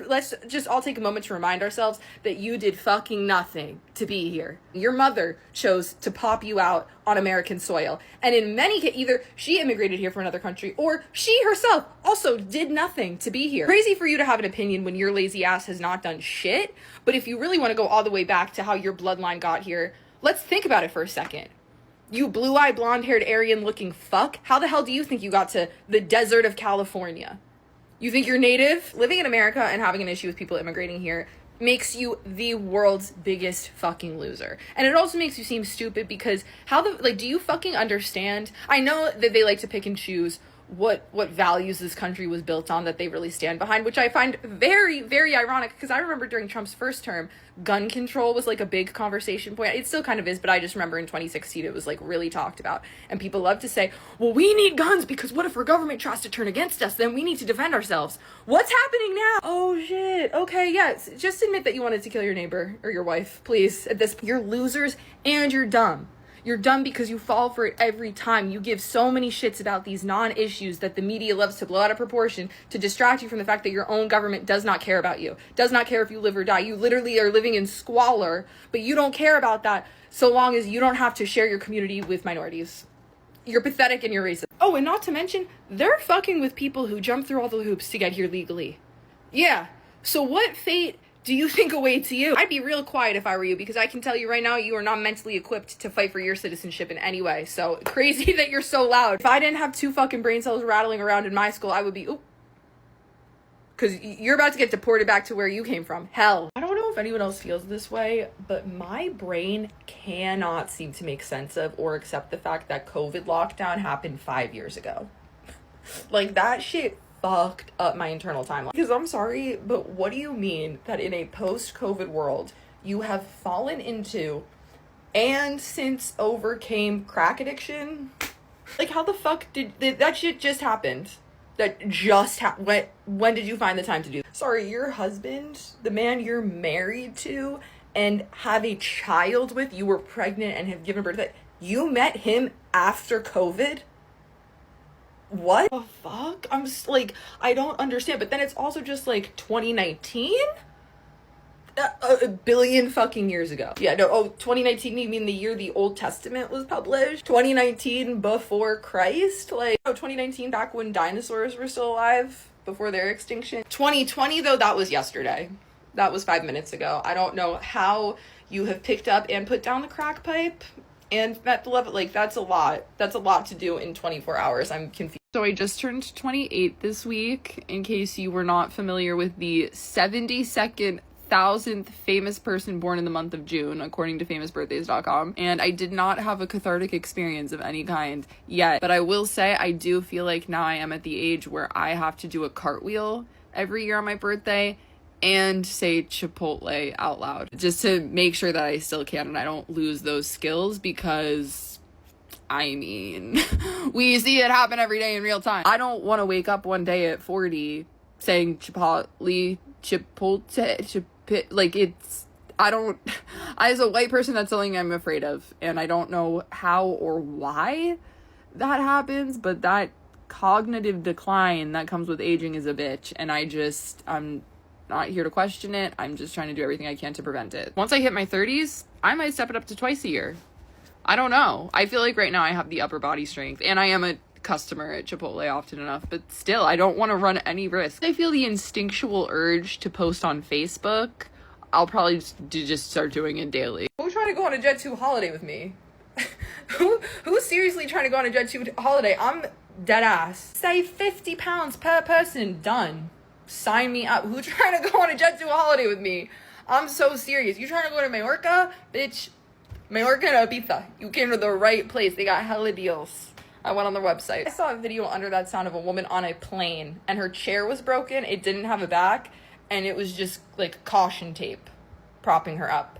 just all take a moment to remind ourselves that you did fucking nothing to be here. Your mother chose to pop you out on American soil. And in many cases, either she immigrated here from another country or she herself also did nothing to be here. Crazy for you to have an opinion when your lazy ass has not done shit. But if you really want to go all the way back to how your bloodline got here, let's think about it for a second. You blue-eyed, blonde-haired, Aryan-looking fuck. How the hell do you think you got to the desert of California? You think you're native? Living in America and having an issue with people immigrating here makes you the world's biggest fucking loser. And it also makes you seem stupid because do you fucking understand? I know that they like to pick and choose what values this country was built on that they really stand behind, which I find very, very ironic because I remember during Trump's first term, gun control was like a big conversation point. It still kind of is, but I just remember in 2016 it was like really talked about. And people love to say, well, we need guns because what if our government tries to turn against us? Then we need to defend ourselves. What's happening now? Oh shit. Okay, yes. Just admit that you wanted to kill your neighbor or your wife, please. At this, you're losers and you're dumb. You're dumb because you fall for it every time. You give so many shits about these non-issues that the media loves to blow out of proportion to distract you from the fact that your own government does not care about you. Does not care if you live or die. You literally are living in squalor, but you don't care about that so long as you don't have to share your community with minorities. You're pathetic and you're racist. Oh, and not to mention, they're fucking with people who jump through all the hoops to get here legally. Yeah, so what fate do you think awaits you? I'd be real quiet if I were you, because I can tell you right now, you are not mentally equipped to fight for your citizenship in any way. So crazy that you're so loud. If I didn't have 2 fucking brain cells rattling around in my skull, I would be, because you're about to get deported back to where you came from. Hell. I don't know if anyone else feels this way, but my brain cannot seem to make sense of or accept the fact that COVID lockdown happened 5 years ago. Like, that shit fucked up my internal timeline. Because I'm sorry, but what do you mean that in a post-COVID world, you have fallen into and since overcame crack addiction? Like, how the fuck did that shit just happened? That just happened. When did you find the time to do that? Sorry, your husband, the man you're married to and have a child with, you were pregnant and have given birth to, you met him after COVID? What the fuck? I'm just like, I don't understand. But then it's also just like 2019? A billion fucking years ago. Yeah, no, 2019, you mean the year the Old Testament was published? 2019 before Christ? Like, 2019 back when dinosaurs were still alive before their extinction. 2020, though, that was yesterday. That was 5 minutes ago. I don't know how you have picked up and put down the crack pipe and met the level. Like, that's a lot. That's a lot to do in 24 hours. I'm confused. So I just turned 28 this week, in case you were not familiar with the 72nd thousandth famous person born in the month of June, according to famousbirthdays.com. And I did not have a cathartic experience of any kind yet, but I will say I do feel like now I am at the age where I have to do a cartwheel every year on my birthday and say Chipotle out loud, just to make sure that I still can and I don't lose those skills, because I mean, we see it happen every day in real time. I don't want to wake up one day at 40 saying Chipotle, like, it's, as a white person, that's something I'm afraid of, and I don't know how or why that happens, but that cognitive decline that comes with aging is a bitch, and I'm not here to question it. I'm just trying to do everything I can to prevent it. Once I hit my 30s, I might step it up to twice a year. I don't know. I feel like right now I have the upper body strength, and I am a customer at Chipotle often enough, but still, I don't want to run any risk. I feel the instinctual urge to post on Facebook. I'll probably just start doing it daily. Who's trying to go on a Jet 2 holiday with me? Who's seriously trying to go on a Jet 2 holiday? I'm dead ass. Say 50 pounds per person. Done. Sign me up. Who's trying to go on a Jet 2 holiday with me? I'm so serious. You trying to go to Majorca? Bitch, Majorca and Ibiza. You came to the right place. They got hella deals. I went on their website. I saw a video under that sound of a woman on a plane, and her chair was broken. It didn't have a back, and it was just like caution tape propping her up.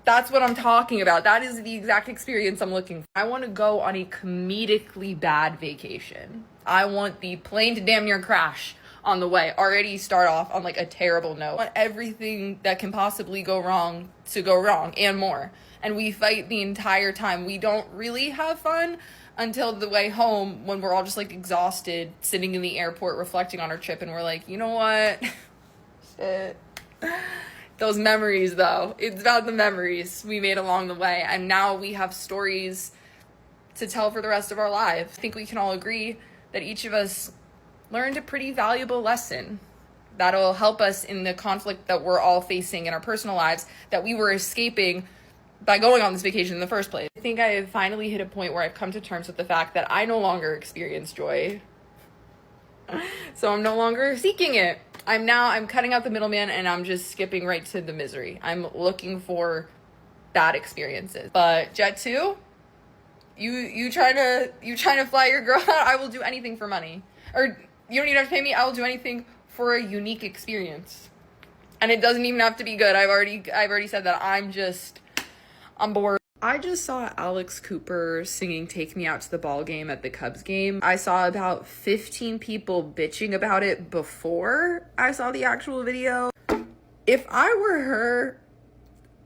That's what I'm talking about. That is the exact experience I'm looking for. I want to go on a comedically bad vacation. I want the plane to damn near crash on the way. Already start off on like a terrible note. I want everything that can possibly go wrong to go wrong and more. And we fight the entire time. We don't really have fun until the way home, when we're all just like exhausted, sitting in the airport reflecting on our trip, and we're like, you know what? Shit. Those memories, though. It's about the memories we made along the way, and now we have stories to tell for the rest of our lives. I think we can all agree that each of us learned a pretty valuable lesson that'll help us in the conflict that we're all facing in our personal lives, that we were escaping by going on this vacation in the first place. I think I have finally hit a point where I've come to terms with the fact that I no longer experience joy. So I'm no longer seeking it. I'm cutting out the middleman, and I'm just skipping right to the misery. I'm looking for bad experiences. But Jet 2, you trying to fly your girl out? I will do anything for money. Or you don't even have to pay me. I will do anything for a unique experience. And it doesn't even have to be good. I've already said that. I'm bored. I just saw Alex Cooper singing Take Me Out to the Ball Game at the Cubs game. I saw about 15 people bitching about it before I saw the actual video. If I were her,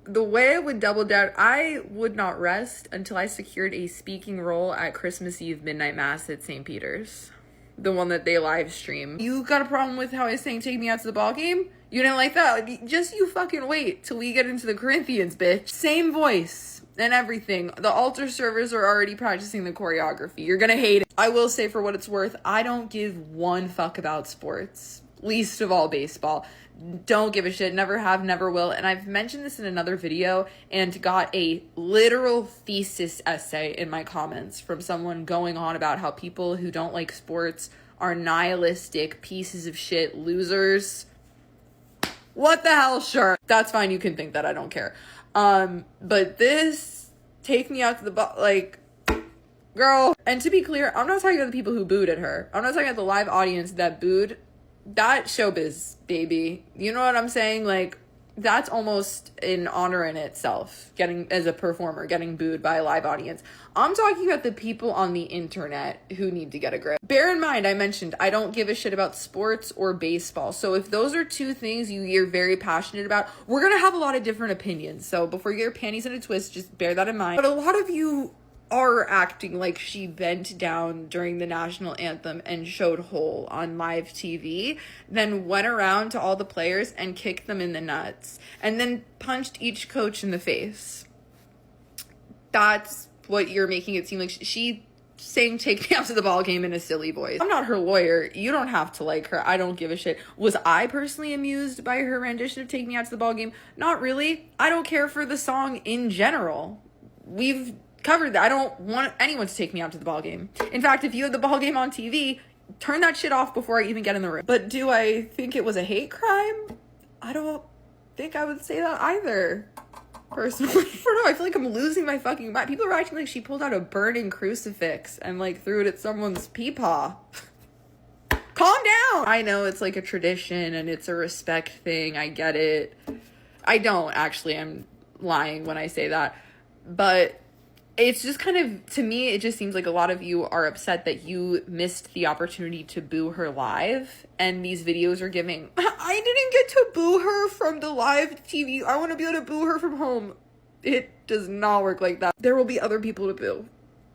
the way I would double down, I would not rest until I secured a speaking role at Christmas Eve Midnight Mass at St. Peter's. The one that they live stream. You got a problem with how I was saying Take Me Out to the Ball Game? You didn't like that? Like, just you fucking wait till we get into the Corinthians, bitch. Same voice and everything. The altar servers are already practicing the choreography. You're gonna hate it. I will say, for what it's worth, I don't give one fuck about sports. Least of all baseball. Don't give a shit. Never have, never will. And I've mentioned this in another video and got a literal thesis essay in my comments from someone going on about how people who don't like sports are nihilistic pieces of shit losers. What the hell? Sure. That's fine. You can think that. I don't care. But this, Take Me Out to the like, girl. And to be clear, I'm not talking about the people who booed at her. I'm not talking about the live audience that booed. That showbiz, baby. You know what I'm saying? Like, that's almost an honor in itself, as a performer, getting booed by a live audience. I'm talking about the people on the internet who need to get a grip. Bear in mind, I mentioned I don't give a shit about sports or baseball. So if those are two things you're very passionate about, we're going to have a lot of different opinions. So before you get your panties in a twist, just bear that in mind. But a lot of you are acting like she bent down during the national anthem and showed hole on live TV, then went around to all the players and kicked them in the nuts, and then punched each coach in the face. That's what you're making it seem like. She saying take me out to the ball game in a silly voice. I'm not her lawyer. You don't have to like her. I don't give a shit. Was I personally amused by her rendition of Take Me Out to the Ball Game? Not really. I don't care for the song in general. We've covered that. I don't want anyone to take me out to the ball game. In fact, if you had the ball game on TV, turn that shit off before I even get in the room. But do I think it was a hate crime? I don't think I would say that either. Personally, I don't know. I feel like I'm losing my fucking mind. People are acting like she pulled out a burning crucifix and like threw it at someone's peepaw. Calm down. I know it's like a tradition and it's a respect thing. I get it. I don't actually. I'm lying when I say that. But it's just kind of, to me, it just seems like a lot of you are upset that you missed the opportunity to boo her live. And these videos are giving, I didn't get to boo her from the live TV. I want to be able to boo her from home. It does not work like that. There will be other people to boo,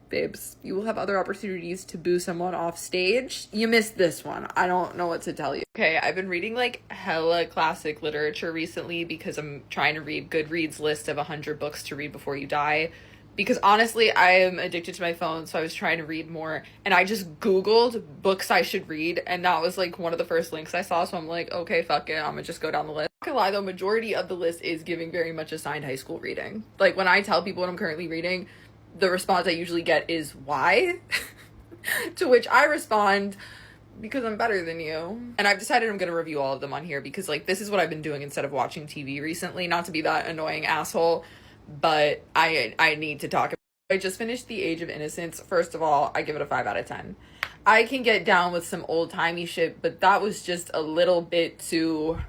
babes. You will have other opportunities to boo someone off stage. You missed this one. I don't know what to tell you. Okay, I've been reading like hella classic literature recently because I'm trying to read Goodreads' list of 100 books to read before you die. Because honestly, I am addicted to my phone, so I was trying to read more. And I just Googled books I should read, and that was like one of the first links I saw. So I'm like, okay, fuck it, I'm gonna just go down the list. Not gonna lie though, majority of the list is giving very much assigned high school reading. Like when I tell people what I'm currently reading, the response I usually get is, why? To which I respond, because I'm better than you. And I've decided I'm gonna review all of them on here because like this is what I've been doing instead of watching TV recently. Not to be that annoying asshole, but I need to talk about it. I just finished The Age of Innocence. First of all, I give it a 5 out of 10. I can get down with some old-timey shit, but that was just a little bit too,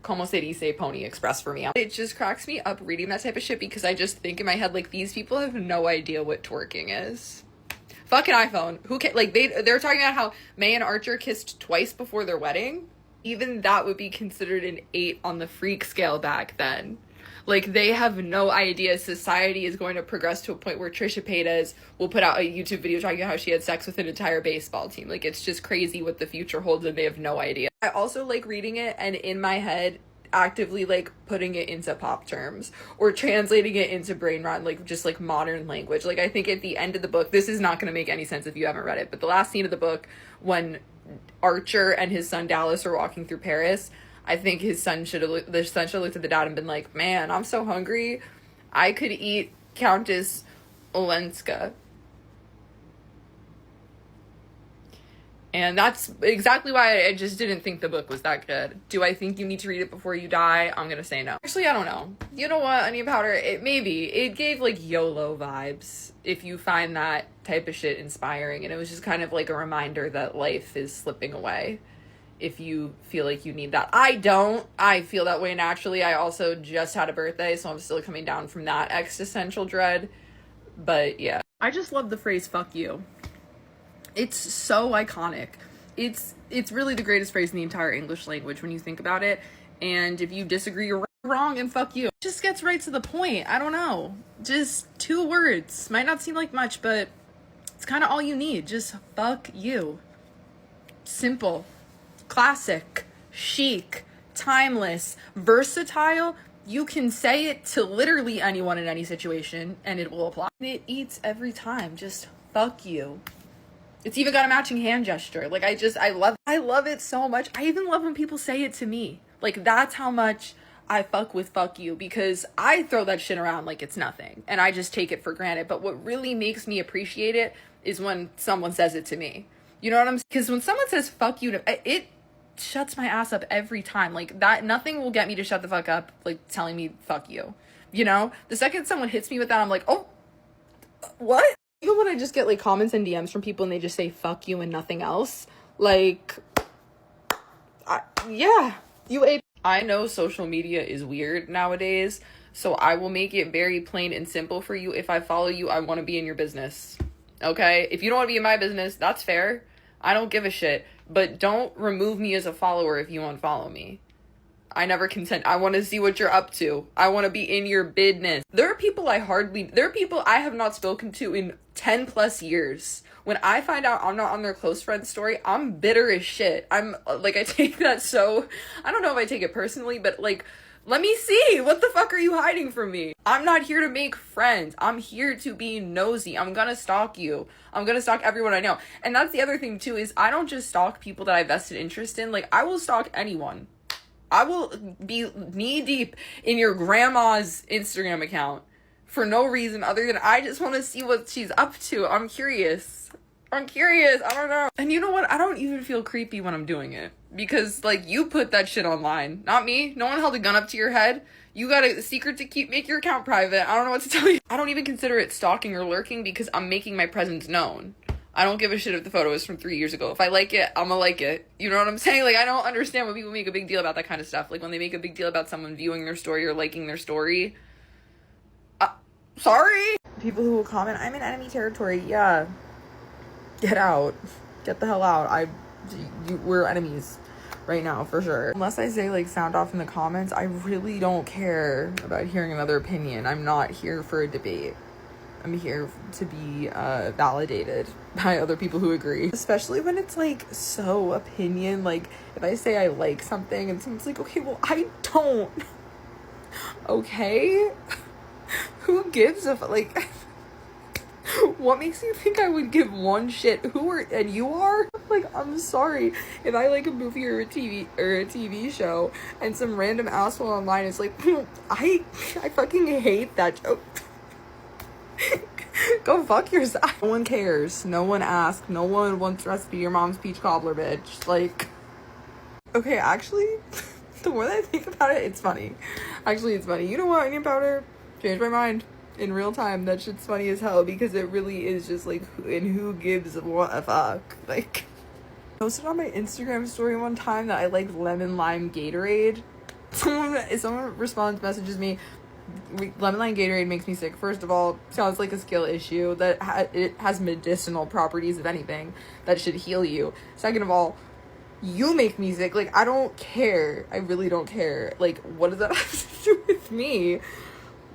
como se dice, Pony Express for me. It just cracks me up reading that type of shit because I just think in my head, like, these people have no idea what twerking is. Fucking iPhone. Who can, like, they're talking about how May and Archer kissed twice before their wedding. Even that would be considered an 8 on the freak scale back then. Like, they have no idea society is going to progress to a point where Trisha Paytas will put out a YouTube video talking about how she had sex with an entire baseball team. Like, it's just crazy what the future holds and they have no idea. I also like reading it and in my head actively like putting it into pop terms or translating it into brain rot, like just like modern language. Like, I think at the end of the book, this is not going to make any sense if you haven't read it, but the last scene of the book when Archer and his son Dallas are walking through Paris, I think the son should have looked at the dad and been like, man, I'm so hungry. I could eat Countess Olenska. And that's exactly why I just didn't think the book was that good. Do I think you need to read it before you die? I'm gonna say no. Actually, I don't know. You know what, Onion Powder? It gave like YOLO vibes if you find that type of shit inspiring. And it was just kind of like a reminder that life is slipping away. If you feel like you need that. I don't. I feel that way naturally. I also just had a birthday, so I'm still coming down from that existential dread. But yeah. I just love the phrase, fuck you. It's so iconic. It's really the greatest phrase in the entire English language when you think about it. And if you disagree, you're wrong and fuck you. It just gets right to the point. I don't know. Just 2 words. Might not seem like much, but it's kind of all you need. Just fuck you. Simple. Classic, chic, timeless, versatile. You can say it to literally anyone in any situation and it will apply. It eats every time. Just fuck you. It's even got a matching hand gesture. Like, I love it so much. I even love when people say it to me. Like, that's how much I fuck with fuck you, because I throw that shit around like it's nothing and I just take it for granted. But what really makes me appreciate it is when someone says it to me. You know what I'm saying? Because when someone says fuck you, it shuts my ass up every time. Like, that, nothing will get me to shut the fuck up like telling me fuck you. You know, the second someone hits me with that, I'm like, oh, what? Even when I just get like comments and DMs from people and they just say fuck you and nothing else, like, yeah, I know social media is weird nowadays, so I will make it very plain and simple for you. If I follow you, I want to be in your business. Okay, if you don't want to be in my business, that's fair. I don't give a shit. But don't remove me as a follower if you unfollow me. I never consent. I want to see what you're up to. I want to be in your business. There are people I have not spoken to in 10 plus years. When I find out I'm not on their close friend story, I'm bitter as shit. I'm like, I take that so, I don't know if I take it personally, but like, let me see. What the fuck are you hiding from me? I'm not here to make friends. I'm here to be nosy. I'm gonna stalk you. I'm gonna stalk everyone I know. And that's the other thing too, is I don't just stalk people that I vested interest in. Like, I will stalk anyone. I will be knee deep in your grandma's Instagram account for no reason other than I just want to see what she's up to. I'm curious. I don't know. And you know what? I don't even feel creepy when I'm doing it. Because, like, you put that shit online. Not me. No one held a gun up to your head. You got a secret to make your account private. I don't know what to tell you. I don't even consider it stalking or lurking because I'm making my presence known. I don't give a shit if the photo is from 3 years ago. If I like it, I'ma like it. You know what I'm saying? Like, I don't understand when people make a big deal about that kind of stuff. Like, when they make a big deal about someone viewing their story or liking their story. Sorry? People who will comment, I'm in enemy territory. Yeah. Get out. Get the hell out. We're enemies right now, for sure. Unless I say, like, sound off in the comments, I really don't care about hearing another opinion. I'm not here for a debate. I'm here to be validated by other people who agree. Especially when it's, like, so opinion. Like, if I say I like something and someone's like, okay, well, I don't. Okay? Who gives a like... What makes you think I would give one shit? And you are? Like, I'm sorry. If I like a movie or a TV show and some random asshole online is like, I fucking hate that joke. Go fuck yourself. No one cares. No one asks. No one wants recipe your mom's peach cobbler, bitch. Like, okay, actually, the more that I think about it, it's funny. Actually, it's funny. You know what, onion powder? Changed my mind. In real time, that shit's funny as hell because it really is just like, and who gives what a fuck? Like, I posted on my Instagram story one time that I like lemon lime Gatorade. Someone responds, messages me, lemon lime Gatorade makes me sick. First of all, sounds like a skill issue that it has medicinal properties, if anything, that should heal you. Second of all, you make me sick. Like, I don't care. I really don't care. Like, what does that have to do with me?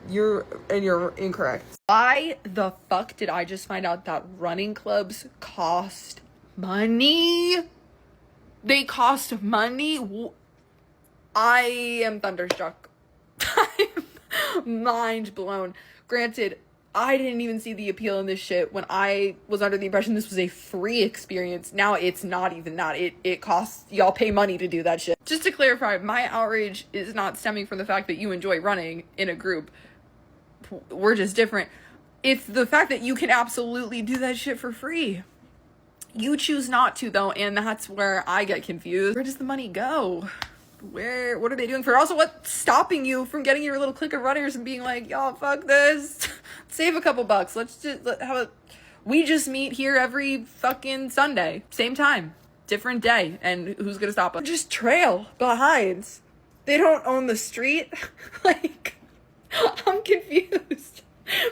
You're incorrect. Why the fuck did I just find out that running clubs cost money? They cost money? I am thunderstruck. I'm mind blown. Granted, I didn't even see the appeal in this shit when I was under the impression this was a free experience. Now it's not even that. It costs, y'all pay money to do that shit. Just to clarify, my outrage is not stemming from the fact that you enjoy running in a group. We're just different. It's the fact that you can absolutely do that shit for free. You choose not to, though, and that's where I get confused. Where does the money go? What are they doing for? Also, what's stopping you from getting your little clique of runners and being like, y'all, fuck this. Save a couple bucks. We just meet here every fucking Sunday. Same time. Different day. And who's gonna stop us? Just trail behind. They don't own the street. Like, I'm confused.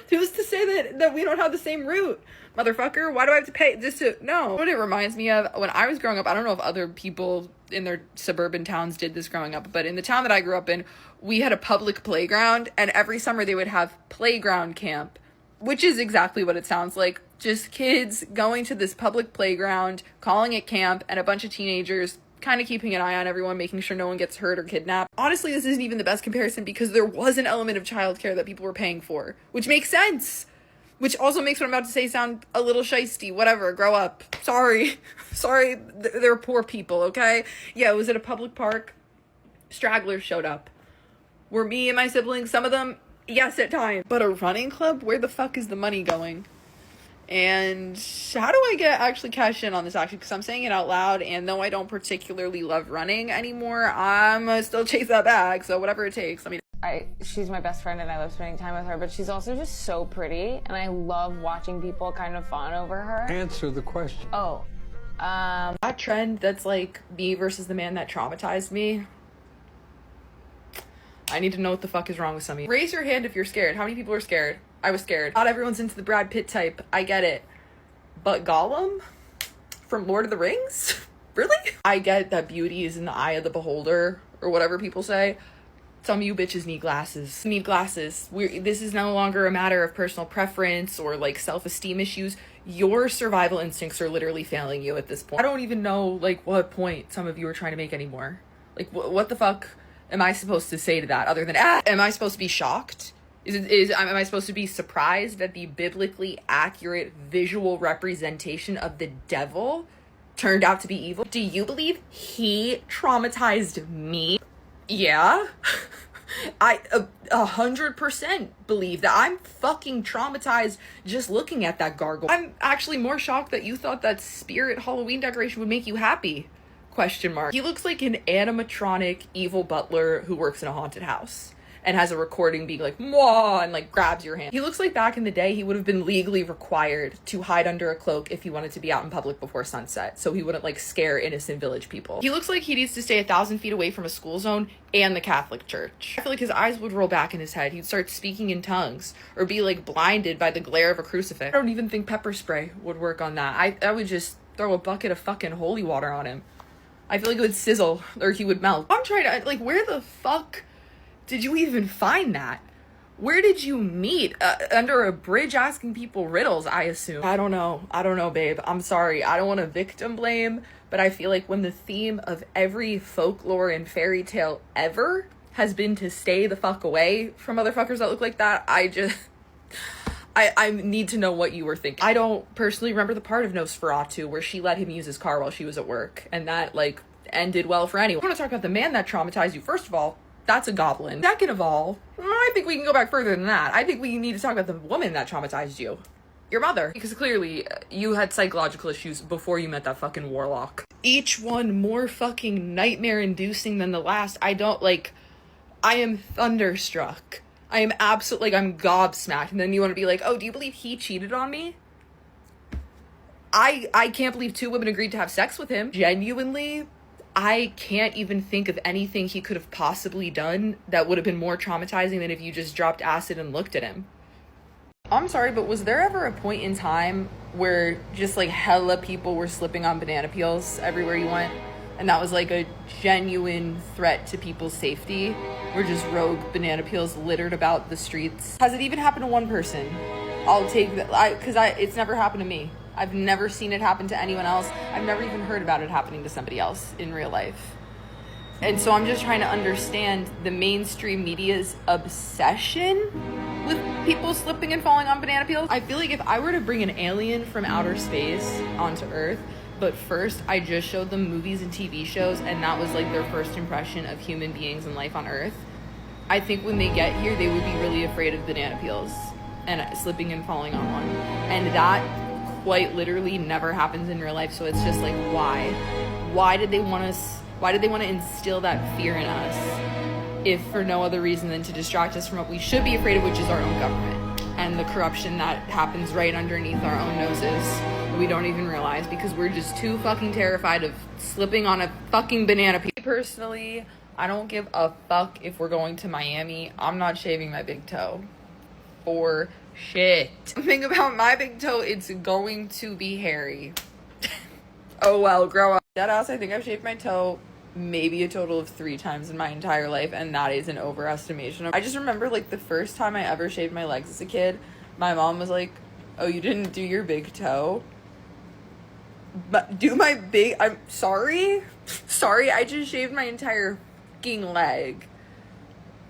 Who's to say that we don't have the same route? Motherfucker, why do I have to pay just to... No. What it reminds me of, when I was growing up, I don't know if other people in their suburban towns did this growing up, but in the town that I grew up in, we had a public playground, and every summer they would have playground camp, which is exactly what it sounds like. Just kids going to this public playground, calling it camp, and a bunch of teenagers kind of keeping an eye on everyone, making sure no one gets hurt or kidnapped. Honestly, this isn't even the best comparison because there was an element of childcare that people were paying for, which makes sense. Which also makes what I'm about to say sound a little shisty. Whatever, grow up. Sorry. They're poor people, okay? Yeah, it was at a public park. Stragglers showed up. Were me and my siblings, some of them, yes, at times. But a running club? Where the fuck is the money going? And how do I actually cash in on this actually? Because I'm saying it out loud, and though I don't particularly love running anymore, I'm gonna still chase that bag, so whatever it takes. I mean, she's my best friend and I love spending time with her, but she's also just so pretty, and I love watching people kind of fawn over her. Answer the question. That trend that's like me versus the man that traumatized me. I need to know what the fuck is wrong with some of you. Raise your hand if you're scared. How many people are scared? I was scared. Not everyone's into the Brad Pitt type. I get it. But Gollum? From Lord of the Rings? Really? I get that beauty is in the eye of the beholder, or whatever people say. Some of you bitches need glasses. Need glasses. This is no longer a matter of personal preference or like self-esteem issues. Your survival instincts are literally failing you at this point. I don't even know like what point some of you are trying to make anymore. Like what the fuck am I supposed to say to that other than am I supposed to be shocked? Am I supposed to be surprised that the biblically accurate visual representation of the devil turned out to be evil? Do you believe he traumatized me? Yeah. I 100% believe that. I'm fucking traumatized just looking at that gargoyle. I'm actually more shocked that you thought that spirit Halloween decoration would make you happy. Question mark. He looks like an animatronic evil butler who works in a haunted house and has a recording being like, "Mwah," and like grabs your hand. He looks like back in the day he would have been legally required to hide under a cloak if he wanted to be out in public before sunset, so he wouldn't like scare innocent village people. He looks like he needs to stay 1,000 feet away from a school zone and the Catholic Church. I feel like his eyes would roll back in his head. He'd start speaking in tongues or be like blinded by the glare of a crucifix. I don't even think pepper spray would work on that. I would just throw a bucket of fucking holy water on him. I feel like it would sizzle or he would melt. I'm trying to, like, where the fuck did you even find that? Where did you meet? Under a bridge asking people riddles, I assume. I don't know, babe. I'm sorry. I don't want to victim blame, but I feel like when the theme of every folklore and fairy tale ever has been to stay the fuck away from motherfuckers that look like that, I need to know what you were thinking. I don't personally remember the part of Nosferatu where she let him use his car while she was at work, and that, like, ended well for anyone. I want to talk about the man that traumatized you. First of all, that's a goblin. Second of all, I think we can go back further than that. I think we need to talk about the woman that traumatized you. Your mother. Because clearly, you had psychological issues before you met that fucking warlock. Each one more fucking nightmare-inducing than the last. I am thunderstruck. I am absolutely, like, I'm gobsmacked. And then you want to be like, oh, do you believe he cheated on me? I can't believe 2 women agreed to have sex with him. Genuinely, I can't even think of anything he could have possibly done that would have been more traumatizing than if you just dropped acid and looked at him. I'm sorry, but was there ever a point in time where just like hella people were slipping on banana peels everywhere you went? And that was like a genuine threat to people's safety? Where just rogue banana peels littered about the streets? Has it even happened to one person? I'll take that, because it's never happened to me. I've never seen it happen to anyone else. I've never even heard about it happening to somebody else in real life. And so I'm just trying to understand the mainstream media's obsession with people slipping and falling on banana peels. I feel like if I were to bring an alien from outer space onto Earth, but first I just showed them movies and TV shows and that was like their first impression of human beings and life on Earth, I think when they get here, they would be really afraid of banana peels and slipping and falling on one. And that quite literally never happens in real life. So it's just like, why did they want to instill that fear in us if for no other reason than to distract us from what we should be afraid of, which is our own government and the corruption that happens right underneath our own noses that we don't even realize because we're just too fucking terrified of slipping on a fucking banana peel. Personally, I don't give a fuck if we're going to Miami. I'm not shaving my big toe for shit. The thing about my big toe, it's going to be hairy. Oh well, grow up. Deadass, I think I've shaved my toe maybe a total of 3 times in my entire life, and that is an overestimation. I just remember like the first time I ever shaved my legs as a kid, my mom was like, oh, you didn't do your big toe? But do my big, I'm sorry, I just shaved my entire fucking leg.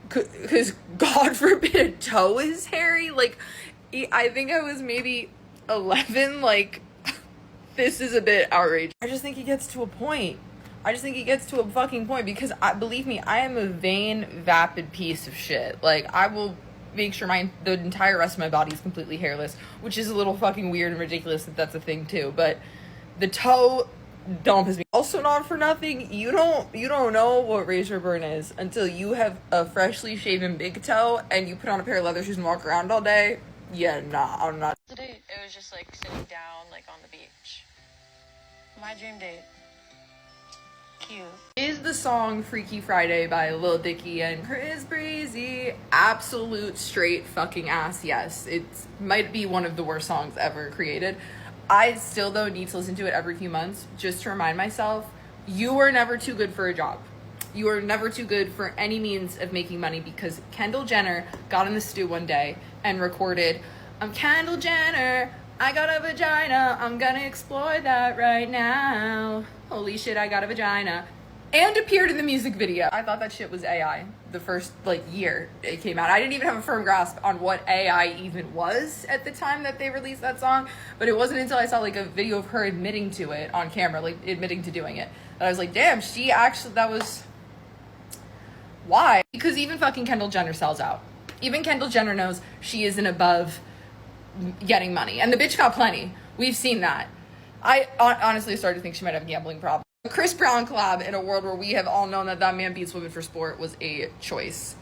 Because God forbid a toe is hairy. Like, I think I was maybe 11. Like, this is a bit outrageous. I just think he gets to a point. I just think he gets to a fucking point because, believe me, I am a vain, vapid piece of shit. Like, I will make sure the entire rest of my body is completely hairless, which is a little fucking weird and ridiculous that that's a thing too. But the toe, don't piss me. Also, not for nothing, you don't know what razor burn is until you have a freshly shaven big toe and you put on a pair of leather shoes and walk around all day. Yeah, nah, I'm not. Today it was just like sitting down like on the beach. My dream date. Cute. Is the song Freaky Friday by Lil Dicky and Chris Breezy absolute straight fucking ass? Yes. It might be one of the worst songs ever created. I still, though, need to listen to it every few months just to remind myself, you were never too good for a job. You are never too good for any means of making money, because Kendall Jenner got in the stew one day and recorded, I'm Kendall Jenner, I got a vagina, I'm gonna explore that right now. Holy shit, I got a vagina. And appeared in the music video. I thought that shit was AI the first year it came out. I didn't even have a firm grasp on what AI even was at the time that they released that song, but it wasn't until I saw a video of her admitting to it on camera, admitting to doing it, that I was like, damn, she actually, that was... Why? Because even fucking Kendall Jenner sells out. Even Kendall Jenner knows she isn't above getting money, and the bitch got plenty. We've seen that. I honestly started to think she might have a gambling problem. A Chris Brown collab in a world where we have all known that that man beats women for sport was a choice.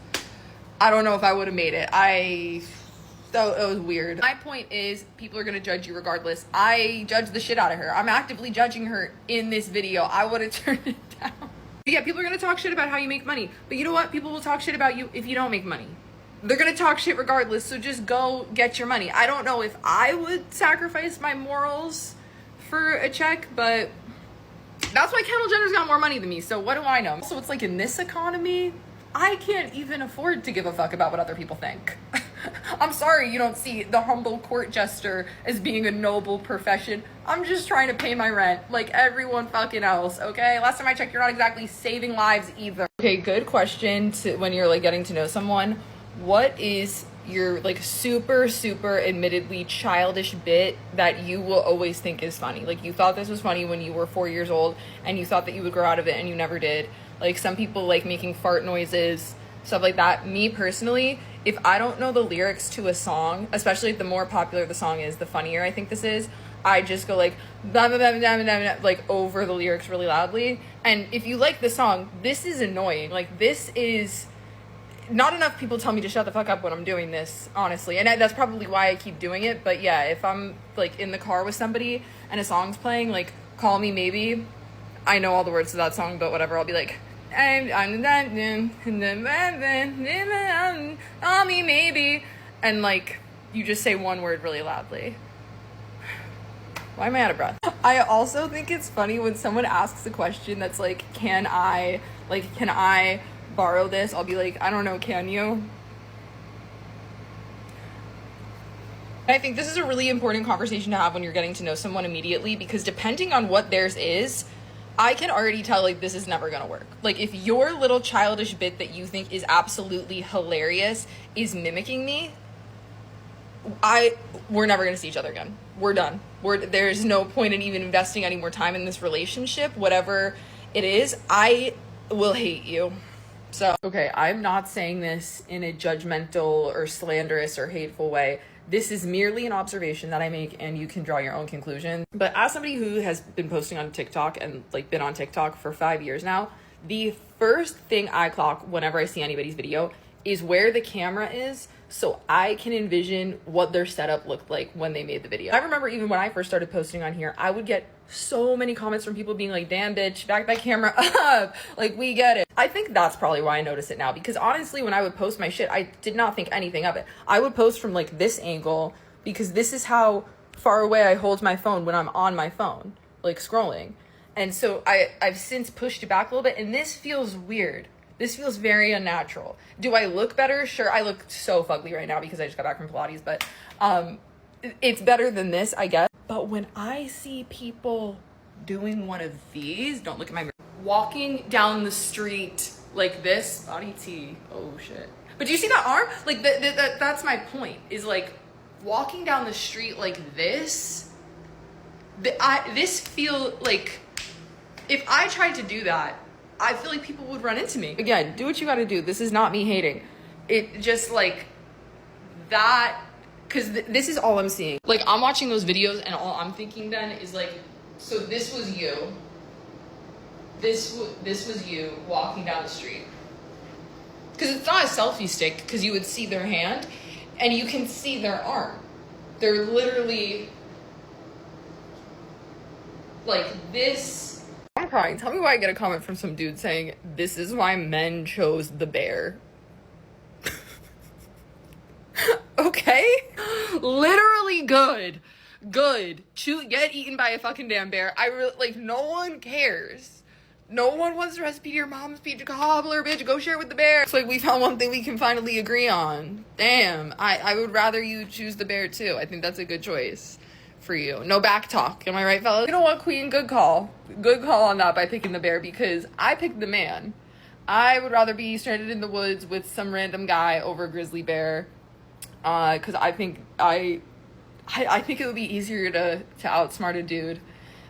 I don't know if I would have made it. That was weird. My point is, people are gonna judge you regardless. I judge the shit out of her. I'm actively judging her in this video. I would have turned it down. But yeah, people are gonna talk shit about how you make money. But you know what? People will talk shit about you if you don't make money. They're gonna talk shit regardless, so just go get your money. I don't know if I would sacrifice my morals for a check, but that's why Kendall Jenner's got more money than me, so what do I know? So it's like, in this economy, I can't even afford to give a fuck about what other people think. I'm sorry you don't see the humble court jester as being a noble profession. I'm just trying to pay my rent like everyone fucking else, okay? Last time I checked, you're not exactly saving lives either. Okay, good question when you're getting to know someone. What is your super admittedly childish bit that you will always think is funny? You thought this was funny when you were 4 years old and you thought that you would grow out of it and you never did. Some people like making fart noises, stuff like that. Me personally, if I don't know the lyrics to a song, especially the more popular the song is, the funnier I think this is, I just go blah, blah, blah, blah, blah, blah, over the lyrics really loudly. And if you like the song, this is annoying. This is... Not enough people tell me to shut the fuck up when I'm doing this, honestly. And that's probably why I keep doing it. But yeah, if I'm in the car with somebody and a song's playing, Call Me Maybe, I know all the words to that song, but whatever, I'll be like, call me maybe. And you just say one word really loudly. Why am I out of breath? I also think it's funny when someone asks a question that's can I borrow this? I'll be like, I don't know, can you? I think this is a really important conversation to have when you're getting to know someone immediately, because depending on what theirs is, I can already tell this is never gonna work. If your little childish bit that you think is absolutely hilarious is mimicking me, we're never gonna see each other again. We're done. There's no point in even investing any more time in this relationship. Whatever it is, I will hate you. So, okay, I'm not saying this in a judgmental or slanderous or hateful way. This is merely an observation that I make, and you can draw your own conclusion. But as somebody who has been posting on TikTok and been on TikTok for 5 years now, the first thing I clock whenever I see anybody's video is where the camera is, so I can envision what their setup looked like when they made the video. I remember even when I first started posting on here, I would get so many comments from people being like, damn bitch, back that camera up, we get it. I think that's probably why I notice it now, because honestly, when I would post my shit, I did not think anything of it. I would post from this angle, because this is how far away I hold my phone when I'm on my phone, scrolling. And so I've since pushed it back a little bit, and this feels weird. This feels very unnatural. Do I look better? Sure, I look so fugly right now because I just got back from Pilates, but it's better than this, I guess. But when I see people doing one of these, don't look at my mirror, walking down the street like this, body T, oh shit. But do you see that arm? That's my point, is walking down the street like this, this feel if I tried to do that, I feel like people would run into me. Again, do what you gotta do. This is not me hating. It just that, because this is all I'm seeing. I'm watching those videos and all I'm thinking then is so this was you. This was you walking down the street. Because it's not a selfie stick, because you would see their hand and you can see their arm. They're literally this. I'm crying. Tell me why I get a comment from some dude saying, this is why men chose the bear. Okay? Literally good. Get eaten by a fucking damn bear. I really, no one cares. No one wants the recipe to your mom's pizza cobbler, bitch. Go share it with the bear. It's like we found one thing we can finally agree on. Damn, I would rather you choose the bear too. I think that's a good choice for you. No back talk. Am I right, fellas? You know what, Queen? Good call. Good call on that by picking the bear, because I picked the man. I would rather be stranded in the woods with some random guy over a grizzly bear. Because I think it would be easier to outsmart a dude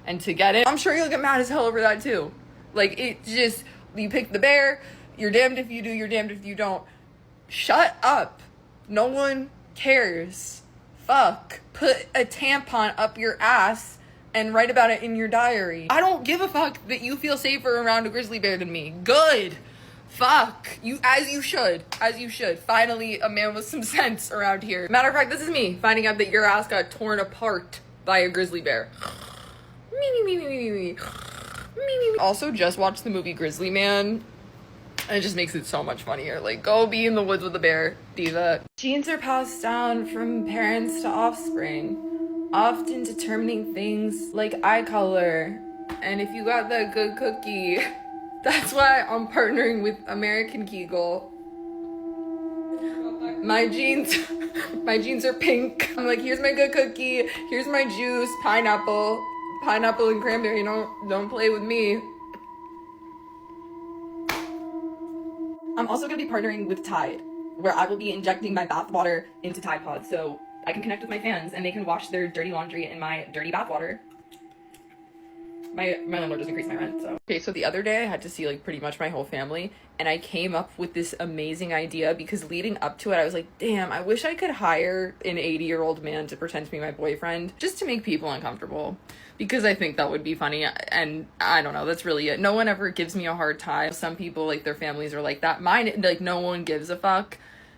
and to get it. I'm sure you'll get mad as hell over that too. Like, it just, you pick the bear, you're damned if you do, you're damned if you don't. Shut up. No one cares. Fuck. Put a tampon up your ass and write about it in your diary. I don't give a fuck that you feel safer around a grizzly bear than me. Good. Fuck. As you should. Finally, a man with some sense around here. Matter of fact, this is me finding out that your ass got torn apart by a grizzly bear. Me. Also, just watched the movie Grizzly Man, and it just makes it so much funnier. Like, go be in the woods with a bear, diva. Genes are passed down from parents to offspring, often determining things like eye color. And if you got that good cookie, that's why I'm partnering with American Kegel. My jeans are pink. I'm like, here's my good cookie, here's my juice, pineapple and cranberry. Don't play with me. I'm also going to be partnering with Tide, where I will be injecting my bath water into Tide Pods so I can connect with my fans and they can wash their dirty laundry in my dirty bath water. My landlord doesn't increase my rent, so. Okay, so the other day I had to see like pretty much my whole family, and I came up with this amazing idea because leading up to it I was like, damn, I wish I could hire an 80-year-old man to pretend to be my boyfriend just to make people uncomfortable, because I think that would be funny. And I don't know, that's really it. No one ever gives me a hard time. Some people, like, their families are like that. Mine, like, no one gives a fuck.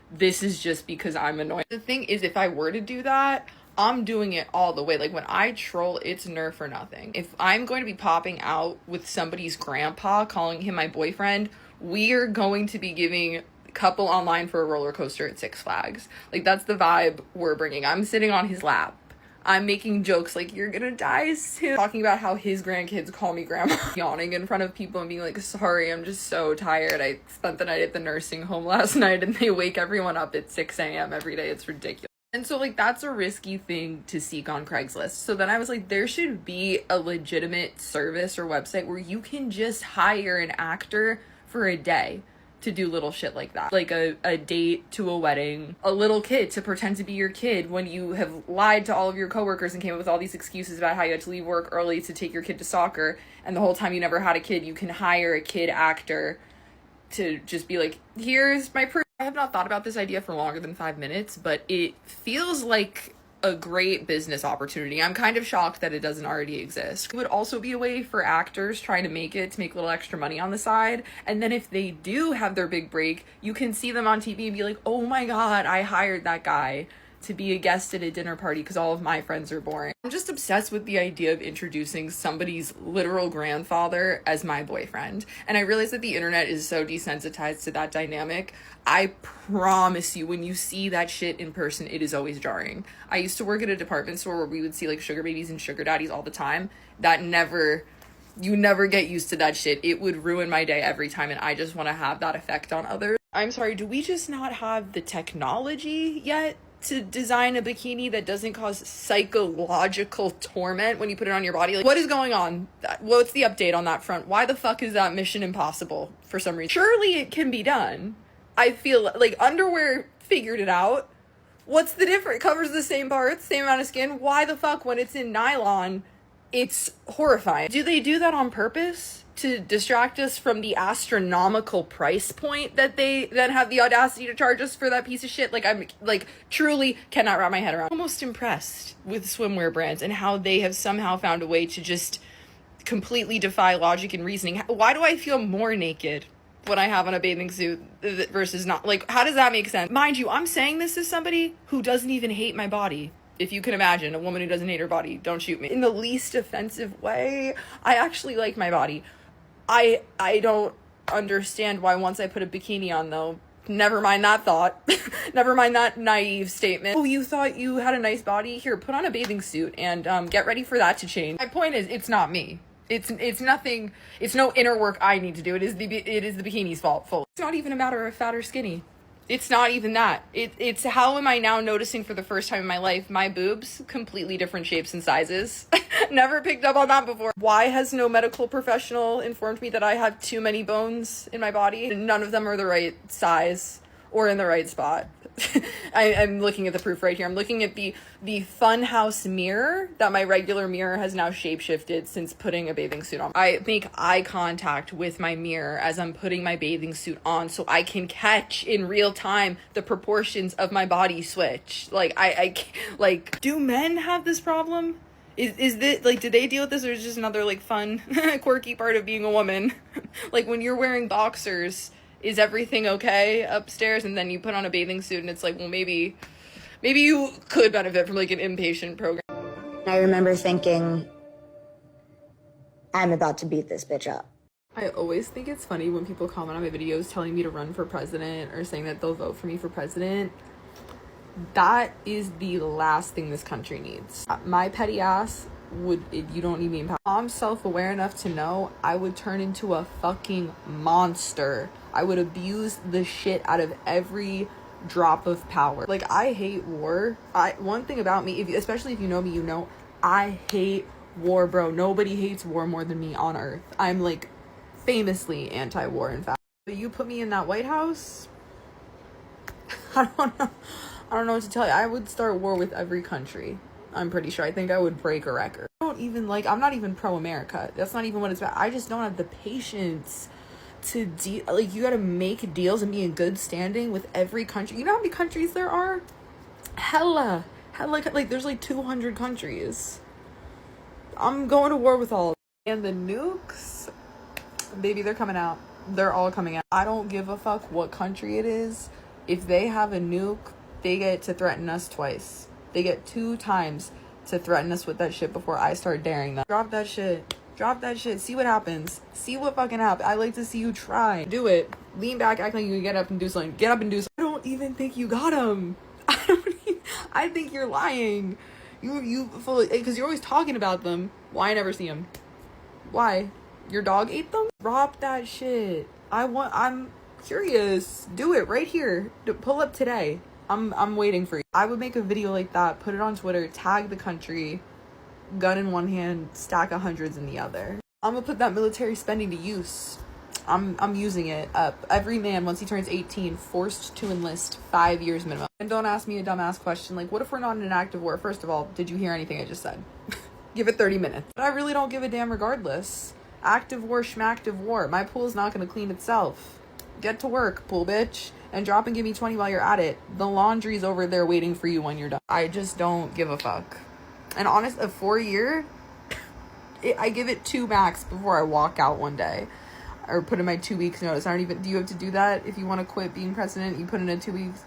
This is just because I'm annoyed. The thing is, if I were to do that, I'm doing it all the way. Like, when I troll, it's nerf or nothing. If I'm going to be popping out with somebody's grandpa, calling him my boyfriend, we're going to be giving couple online for a roller coaster at Six Flags. Like, that's the vibe we're bringing. I'm sitting on his lap. I'm making jokes like, you're gonna die soon. Talking about how his grandkids call me grandma. Yawning in front of people and being like, sorry, I'm just so tired. I spent the night at the nursing home last night, and they wake everyone up at 6 a.m. every day. It's ridiculous. And so, like, that's a risky thing to seek on Craigslist. So then I was like, there should be a legitimate service or website where you can just hire an actor for a day to do little shit like that. Like a date to a wedding, a little kid to pretend to be your kid when you have lied to all of your coworkers and came up with all these excuses about how you had to leave work early to take your kid to soccer, and the whole time you never had a kid. You can hire a kid actor to just be like, here's my proof. I have not thought about this idea for longer than 5 minutes, but it feels like a great business opportunity. I'm kind of shocked that it doesn't already exist. It would also be a way for actors trying to make a little extra money on the side. And then if they do have their big break, you can see them on TV and be like, oh my God, I hired that guy to be a guest at a dinner party because all of my friends are boring. I'm just obsessed with the idea of introducing somebody's literal grandfather as my boyfriend. And I realize that the internet is so desensitized to that dynamic. I promise you, when you see that shit in person, it is always jarring. I used to work at a department store where we would see like sugar babies and sugar daddies all the time. You never get used to that shit. It would ruin my day every time, and I just want to have that effect on others. I'm sorry, do we just not have the technology yet to design a bikini that doesn't cause psychological torment when you put it on your body? Like, what is going on? What's the update on that front? Why the fuck is that mission impossible for some reason? Surely it can be done. I feel like underwear figured it out. What's the difference? It covers the same parts, same amount of skin. Why the fuck, when it's in nylon, it's horrifying? Do they do that on purpose to distract us from the astronomical price point that they then have the audacity to charge us for that piece of shit? Like, I'm like truly cannot wrap my head around. I'm almost impressed with swimwear brands and how they have somehow found a way to just completely defy logic and reasoning. Why do I feel more naked when I have on a bathing suit versus not? Like, how does that make sense? Mind you, I'm saying this as somebody who doesn't even hate my body. If you can imagine a woman who doesn't hate her body, don't shoot me. In the least offensive way, I actually like my body. I don't understand why once I put a bikini on, though. Never mind that thought. Never mind that naive statement. Oh, you thought you had a nice body? Here, put on a bathing suit and get ready for that to change. My point is, it's not me. It's nothing. It's no inner work I need to do. It is the bikini's fault. Fully. It's not even a matter of fat or skinny. It's not even that. It's how am I now noticing for the first time in my life my boobs completely different shapes and sizes. Never picked up on that before. Why has no medical professional informed me that I have too many bones in my body? None of them are the right size or in the right spot. I'm looking at the proof right here. I'm looking at the funhouse mirror that my regular mirror has now shapeshifted since putting a bathing suit on. I make eye contact with my mirror as I'm putting my bathing suit on so I can catch in real time the proportions of my body switch. Like, like, do men have this problem? Is this, like, did they deal with this, or is it just another, like, fun, quirky part of being a woman? Like, when you're wearing boxers, is everything okay upstairs? And then you put on a bathing suit and it's like, well, maybe you could benefit from like an inpatient program. I remember thinking, I'm about to beat this bitch up. I always think it's funny when people comment on my videos telling me to run for president or saying that they'll vote for me for president. That is the last thing this country needs. My petty ass you don't need me in power. I'm self-aware enough to know I would turn into a fucking monster. I would abuse the shit out of every drop of power. Like, I hate war. One thing about me, especially if you know me, you know I hate war, bro. Nobody hates war more than me on earth. I'm like famously anti-war, in fact. But you put me in that White House, I don't know what to tell you. I would start war with every country. I'm pretty sure. I think I would break a record. I'm not even pro-America. That's not even what it's about. I just don't have the patience to deal. Like, you gotta make deals and be in good standing with every country. You know how many countries there are? Hella. Like there's like 200 countries. I'm going to war with all of them. And the nukes, baby, they're coming out. They're all coming out. I don't give a fuck what country it is. If they have a nuke, they get to threaten us twice. They get 2 times to threaten us with that shit before I start daring them. Drop that shit. Drop that shit. See what happens. See what fucking happens. I like to see you try. Do it. Lean back, act like you can get up and do something. Get up and do something. I don't even think you got him. I think you're lying. You fully, because you're always talking about them. Why I never see them? Why? Your dog ate them? Drop that shit. I'm curious. Do it right here. Pull up today. I'm waiting for you. I would make a video like that, put it on Twitter, tag the country, gun in one hand, stack of hundreds in the other. I'm gonna put that military spending to use. I'm using it up. Every man, once he turns 18, forced to enlist 5 years minimum. And don't ask me a dumbass question like, what if we're not in an active war? First of all, did you hear anything I just said? Give it 30 minutes. But I really don't give a damn regardless. Active war, schmactive war. My pool's not gonna clean itself. Get to work, pool bitch. And drop and give me 20 while you're at it. The laundry's over there waiting for you when you're done. I just don't give a fuck. And honest, a 4-year, I give it 2 max before I walk out one day. Or put in my 2 weeks notice. I don't even, do you have to do that? If you want to quit being president, you put in a 2 weeks?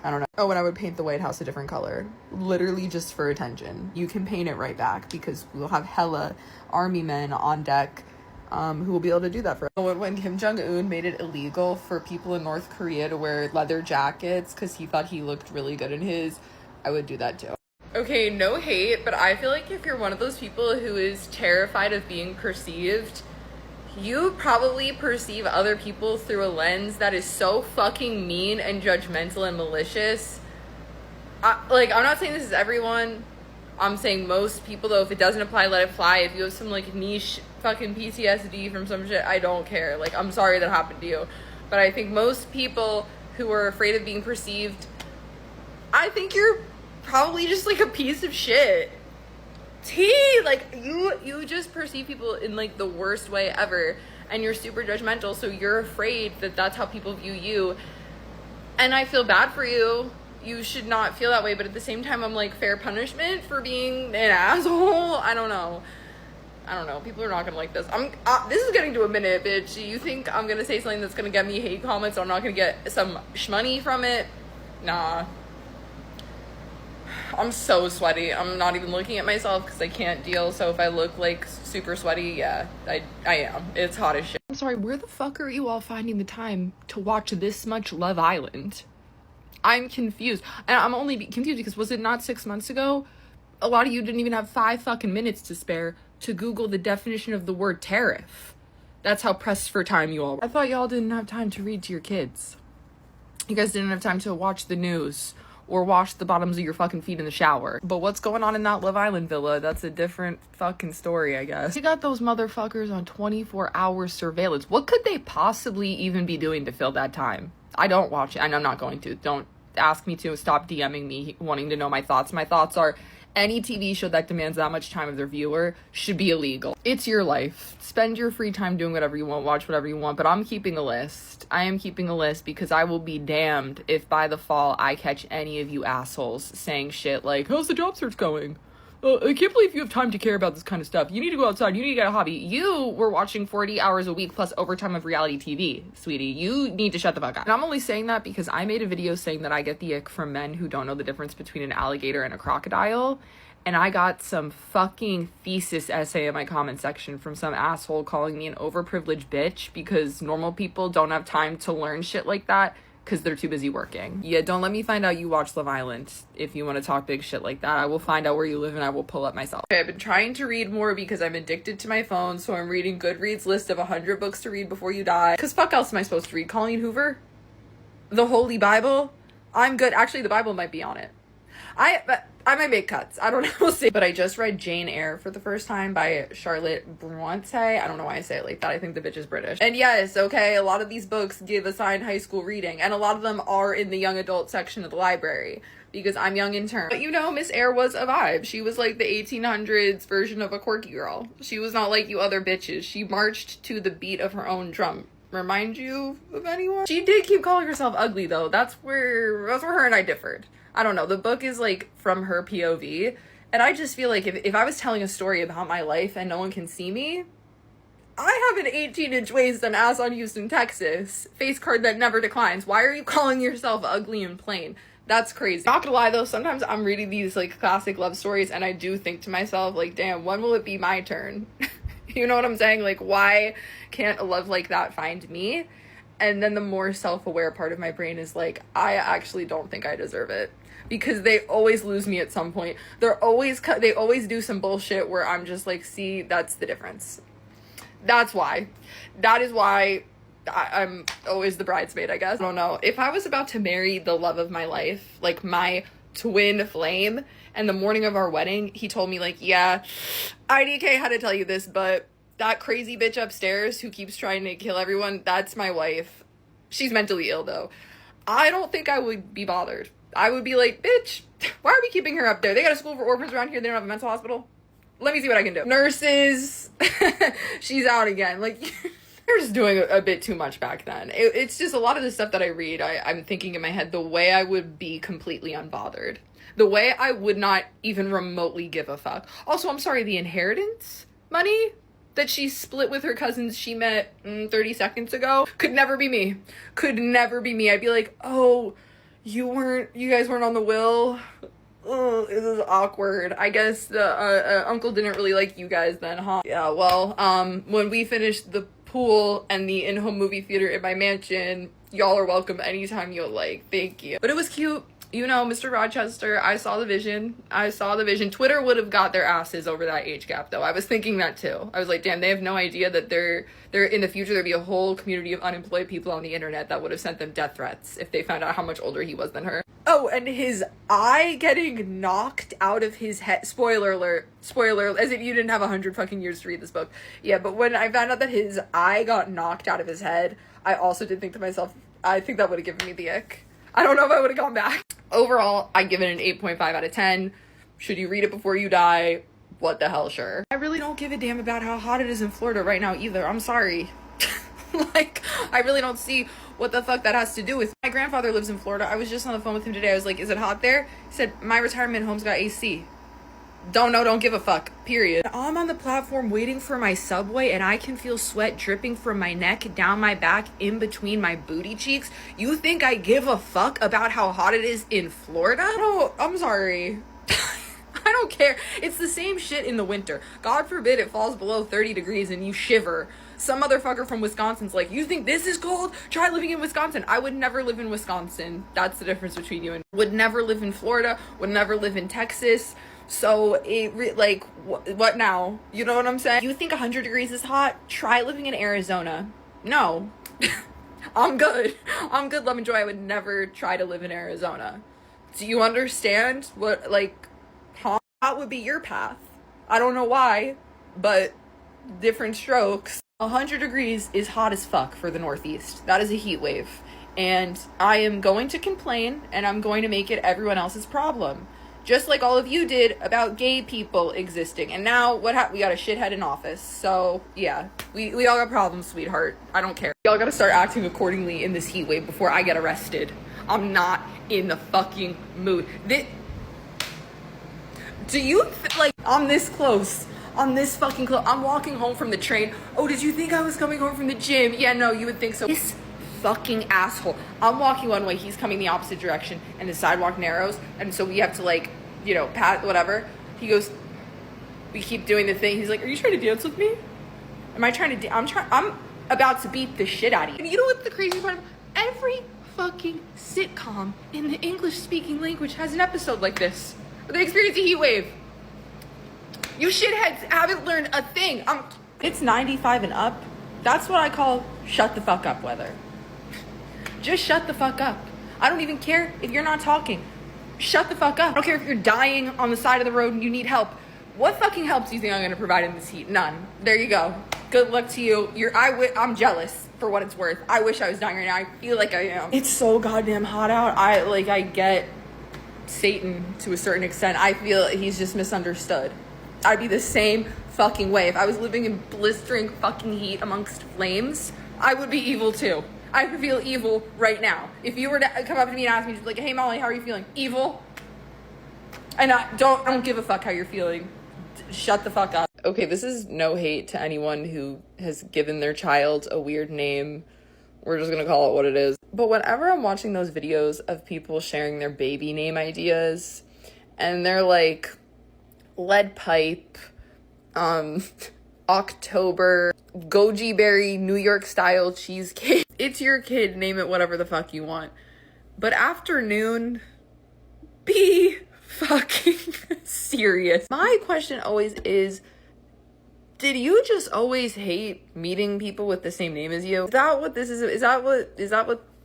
I don't know. Oh, and I would paint the White House a different color. Literally just for attention. You can paint it right back because we'll have hella army men on deck who will be able to do that for us. When Kim Jong-un made it illegal for people in North Korea to wear leather jackets because he thought he looked really good in his, I would do that too. Okay, no hate, but I feel like if you're one of those people who is terrified of being perceived, you probably perceive other people through a lens that is so fucking mean and judgmental and malicious. I'm not saying this is everyone. I'm saying most people, though. If it doesn't apply, let it fly. If you have some, like, niche fucking PTSD from some shit, I don't care. Like, I'm sorry that happened to you. But I think most people who are afraid of being perceived, I think you're probably just, like, a piece of shit. Like, you just perceive people in, like, the worst way ever. And you're super judgmental, so you're afraid that that's how people view you. And I feel bad for you. You should not feel that way, but at the same time, I'm like, fair punishment for being an asshole? I don't know. People are not gonna like this. This is getting to a minute, bitch. You think I'm gonna say something that's gonna get me hate comments, so I'm not gonna get some shmoney from it? Nah. I'm so sweaty. I'm not even looking at myself because I can't deal, so if I look, like, super sweaty, yeah, I am. It's hot as shit. I'm sorry, where the fuck are you all finding the time to watch this much Love Island? I'm confused. And I'm only confused because was it not 6 months ago? A lot of you didn't even have 5 fucking minutes to spare to Google the definition of the word tariff. That's how pressed for time you all were. I thought y'all didn't have time to read to your kids. You guys didn't have time to watch the news or wash the bottoms of your fucking feet in the shower. But what's going on in that Love Island villa? That's a different fucking story, I guess. You got those motherfuckers on 24-hour surveillance. What could they possibly even be doing to fill that time? I don't watch it, and I'm not going to. Don't ask me to. Stop DMing me wanting to know my thoughts. My thoughts are, any TV show that demands that much time of their viewer should be illegal. It's your life. Spend your free time doing whatever you want, watch whatever you want, but I'm keeping a list. I am keeping a list because I will be damned if by the fall I catch any of you assholes saying shit like, how's the job search going? I can't believe you have time to care about this kind of stuff. You need to go outside. You need to get a hobby. You were watching 40 hours a week plus overtime of reality TV, sweetie. You need to shut the fuck up. And I'm only saying that because I made a video saying that I get the ick from men who don't know the difference between an alligator and a crocodile. And I got some fucking thesis essay in my comment section from some asshole calling me an overprivileged bitch because normal people don't have time to learn shit like that because they're too busy working. Yeah, don't let me find out you watch Love Island if you want to talk big shit like that. I will find out where you live and I will pull up myself. Okay, I've been trying to read more because I'm addicted to my phone, so I'm reading Goodreads' list of 100 books to read before you die. Because fuck else am I supposed to read? Colleen Hoover? The Holy Bible? I'm good. Actually, the Bible might be on it. I might make cuts. I don't know. We'll see. But I just read Jane Eyre for the first time by Charlotte Bronte. I don't know why I say it like that. I think the bitch is British. And yes, okay, a lot of these books give assigned high school reading, and a lot of them are in the young adult section of the library because I'm young in turn. But you know, Miss Eyre was a vibe. She was like the 1800s version of a quirky girl. She was not like you other bitches. She marched to the beat of her own drum. Remind you of anyone? She did keep calling herself ugly though. That's where her and I differed. I don't know, the book is like from her POV, and I just feel like if I was telling a story about my life and no one can see me, I have an 18-inch waist and ass on Houston, Texas, face card that never declines. Why are you calling yourself ugly and plain? That's crazy. Not gonna lie though, sometimes I'm reading these like classic love stories and I do think to myself like, damn, when will it be my turn? You know what I'm saying? Like, why can't a love like that find me? And then the more self-aware part of my brain is like, I actually don't think I deserve it. Because they always lose me at some point. They always do some bullshit where I'm just like, see, that's the difference. That's why. That is why I'm always the bridesmaid, I guess. I don't know. If I was about to marry the love of my life, like my twin flame, and the morning of our wedding, he told me like, yeah, IDK had to tell you this, but that crazy bitch upstairs who keeps trying to kill everyone, that's my wife. She's mentally ill though. I don't think I would be bothered. I would be like, bitch, why are we keeping her up there? They got a school for orphans around here. They don't have a mental hospital. Let me see what I can do. Nurses, she's out again. Like, they're just doing a bit too much back then. It's just a lot of the stuff that I read, I'm thinking in my head the way I would be completely unbothered. The way I would not even remotely give a fuck. Also, I'm sorry, the inheritance money that she split with her cousins she met 30 seconds ago could never be me. Could never be me. I'd be like, oh, you guys weren't on the will. Oh, this is awkward. I guess the uncle didn't really like you guys then, huh? Yeah, well, when we finished the pool and the in-home movie theater in my mansion, y'all are welcome anytime you like. Thank you. But it was cute. You know, Mr. Rochester, I saw the vision. Twitter would have got their asses over that age gap, though. I was thinking that, too. I was like, damn, they have no idea that they're in the future, there'd be a whole community of unemployed people on the internet that would have sent them death threats if they found out how much older he was than her. Oh, and his eye getting knocked out of his head. Spoiler alert, as if you didn't have 100 fucking years to read this book. Yeah, but when I found out that his eye got knocked out of his head, I also did think to myself, I think that would have given me the ick. I don't know if I would have gone back. Overall, I give it an 8.5 out of 10. Should you read it before you die? What the hell, sure. I really don't give a damn about how hot it is in Florida right now either. I'm sorry. Like, I really don't see what the fuck that has to do with. My grandfather lives in Florida. I was just on the phone with him today. I was like, is it hot there? He said, my retirement home's got AC. Don't know, don't give a fuck, period. I'm on the platform waiting for my subway and I can feel sweat dripping from my neck, down my back, in between my booty cheeks. You think I give a fuck about how hot it is in Florida? No, I'm sorry. I don't care. It's the same shit in the winter. God forbid it falls below 30 degrees and you shiver. Some motherfucker from Wisconsin's like, you think this is cold? Try living in Wisconsin. I would never live in Wisconsin. That's the difference between you and would never live in Florida, would never live in Texas. So what now? You know what I'm saying? You think 100 degrees is hot? Try living in Arizona. No. I'm good. I'm good, Lemon Joy. I would never try to live in Arizona. Do you understand what, like, hot would be your path? I don't know why, but different strokes. 100 degrees is hot as fuck for the Northeast. That is a heat wave. And I am going to complain, and I'm going to make it everyone else's problem. Just like all of you did about gay people existing. And now, we got a shithead in office. So, yeah. We all got problems, sweetheart. I don't care. Y'all gotta start acting accordingly in this heat wave before I get arrested. I'm not in the fucking mood. I'm this close. I'm this fucking close. I'm walking home from the train. Oh, did you think I was coming home from the gym? Yeah, no, you would think so. This fucking asshole. I'm walking one way, he's coming the opposite direction, and the sidewalk narrows, and so we have to pat whatever. He goes, we keep doing the thing. He's like, are you trying to dance with me? Am I trying to I'm about to beat the shit out of you. And you know what the crazy part of every fucking sitcom in the English speaking language has an episode like this, where they experience a heat wave. You shitheads haven't learned a thing. It's 95 and up. That's what I call shut the fuck up weather. Just shut the fuck up. I don't even care if you're not talking. Shut the fuck up. I don't care if you're dying on the side of the road and you need help. What fucking help do you think I'm gonna provide in this heat? None. There you go. Good luck to you. I'm jealous for what it's worth. I wish I was dying right now. I feel like I am. It's so goddamn hot out. I get Satan to a certain extent. I feel he's just misunderstood. I'd be the same fucking way. If I was living in blistering fucking heat amongst flames, I would be evil too. I would feel evil right now. If you were to come up to me and ask me, like, hey Molly, how are you feeling? Evil. And I don't give a fuck how you're feeling. Shut the fuck up. Okay, this is no hate to anyone who has given their child a weird name. We're just gonna call it what it is. But whenever I'm watching those videos of people sharing their baby name ideas, and they're like, lead pipe, October, goji berry, New York style cheesecake. It's your kid, name it whatever the fuck you want. But afternoon, be fucking serious. My question always is, did you just always hate meeting people with the same name as you? Is that what this is? Is that